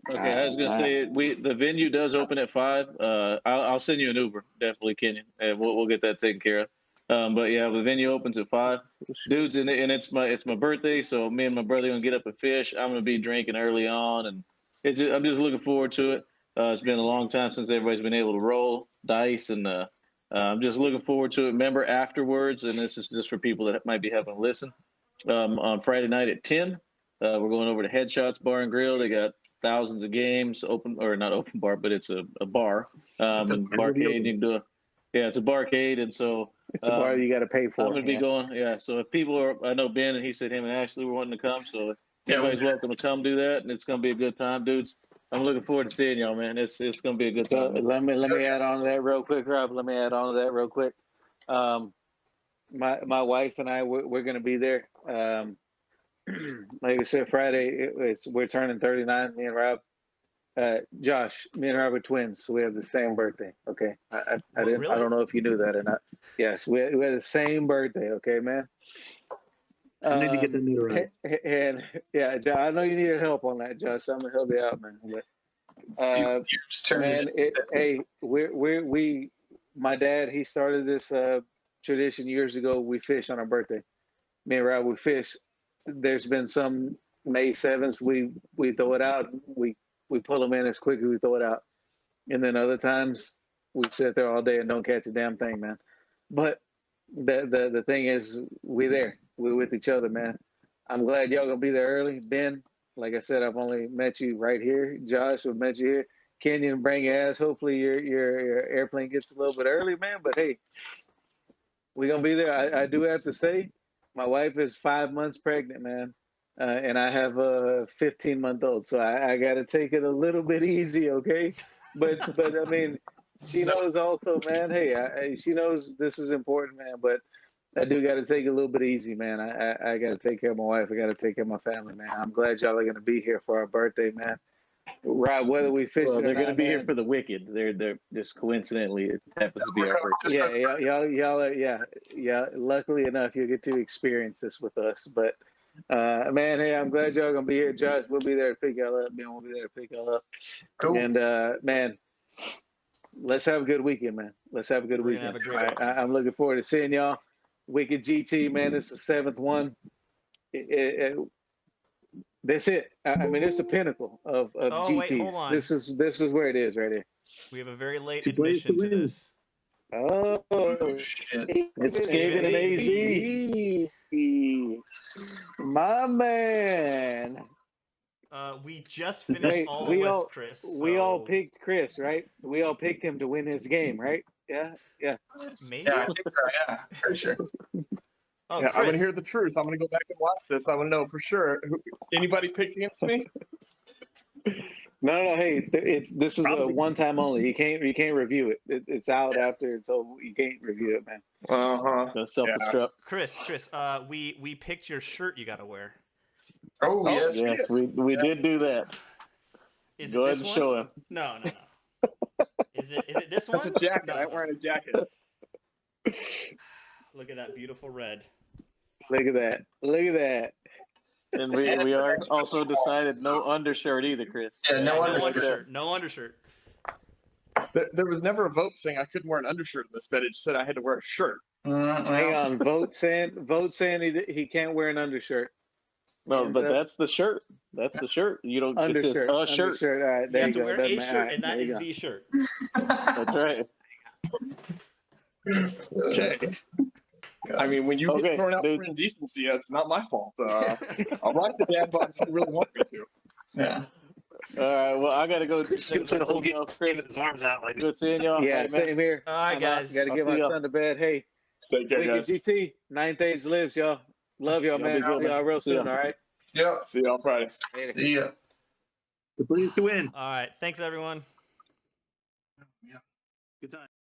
Okay, I was gonna say the venue does open at 5. I'll send you an Uber, definitely, Kenyan, and we'll get that taken care of. But yeah, the venue opens at 5, dudes, and it's my birthday, so me and my brother are gonna get up and fish. I'm gonna be drinking early on, and I'm just looking forward to it. It's been a long time since everybody's been able to roll dice, and I'm just looking forward to it. Remember afterwards, and this is just for people that might be having to listen. On Friday night at 10, we're going over to Headshots Bar and Grill. They got thousands of games, open or not open bar, but it's a bar. And barcade. You can do it's a barcade, and so it's a bar you got to pay for. I'm gonna be going. Yeah, so if people are, I know Ben and he said him and Ashley were wanting to come, so everybody's welcome to come do that, and it's gonna be a good time, dudes. I'm looking forward to seeing y'all, man. It's gonna be a good time. Let me add on to that real quick, Rob. Let me add on to that real quick. My wife and I we're gonna be there. Like I said, Friday we're turning 39. Me and Rob, Josh, me and Rob are twins, so we have the same birthday. Okay, I don't know if you knew that or not. Yes, we have the same birthday. Okay, man. I need to get the notarized. And yeah, Josh, I know you needed help on that, Josh. So I'm gonna help you out, man. But, man, my dad, he started this tradition years ago. We fish on our birthday. Me and Rob, we fish. There's been some May 7th, we throw it out. We pull them in as quick as we throw it out, and then other times we sit there all day and don't catch a damn thing, man. But the thing is, we're there. We're with each other, man. I'm glad y'all gonna be there early. Ben, like I said, I've only met you right here. Josh, I've met you here. Kenyan, bring your ass. Hopefully your airplane gets a little bit early, man. But hey, we're gonna be there. I do have to say, my wife is 5 months pregnant, man, and I have a 15-month-old, so I got to take it a little bit easy, okay? But I mean, she knows also, man. Hey, she knows this is important, man. But I do got to take it a little bit easy, man. I got to take care of my wife. I got to take care of my family, man. I'm glad y'all are gonna be here for our birthday, man. Right, whether we fish, they're gonna be here for the wicked. They're just coincidentally it happens to be our birthday. Yeah, y'all are, yeah. Luckily enough, you get to experience this with us. But man, hey, I'm glad y'all gonna be here. Josh, we'll be there to pick y'all up. Ben will be there to pick y'all up. Cool. And man, let's have a good weekend, man. Let's have a good weekend. Have a great weekend. I'm looking forward to seeing y'all. Wicked GT, man. This is the 7th one. That's it. I mean, it's a pinnacle of Oh, wait, GTs. hold on. This is where it is right here. We have a very late Two players admission to to win. this. Oh, Shit. It's Skaven and AZ. My man. We just finished Wait, all the we lists, all Chris. we all so picked Chris, right? We all picked him to win his game, right? Yeah, yeah. maybe. Yeah, I think so. Yeah, for sure. Oh, Yeah, I'm gonna Chris. hear the truth. I'm gonna go back and watch this. I want to know for sure. Anybody picked against me? No, hey, this is a Probably. one time only. You can't review it. It's out after, so you can't review it, man. Self-destruct. Chris. We picked your shirt you gotta wear. Oh, yes. Yes, we did do that. Is Go it ahead this and one? show him. No. Is it this That's one? a jacket. No. I'm wearing a jacket. Look at that beautiful red. Look at that. Look at that. And we are also decided no undershirt either, Chris. Yeah, no undershirt. No undershirt. There was never a vote saying I couldn't wear an undershirt in this bed. It just said I had to wear a shirt. Hang on. Vote saying he can't wear an undershirt. No, Hands but up. that's the shirt. That's the shirt. You don't Undershirt. It's just a shirt. Undershirt. All right, You there have you to go. wear Doesn't a matter. shirt, All right, and that there you is go. the shirt. That's right. Okay. I mean, when you Okay, get thrown out dude. for indecency, that's not my fault. I'll rock the dad bod if you really want me to. Yeah. All right. Well, I gotta go. Chris skipped the whole game with his arms out. Like, Good seeing y'all. Yeah, Hey, man. same here. All right, I'm out. guys. Got to I'll get see my y'all. son to bed. Hey, Take care, Wicked guys. GT, 9 days lives, y'all. Love y'all, Y'all man. be good, See y'all man. real See soon, ya. all right? Yep. See you on Friday. Later. See ya. the players to win. All right. Thanks, everyone. Good time.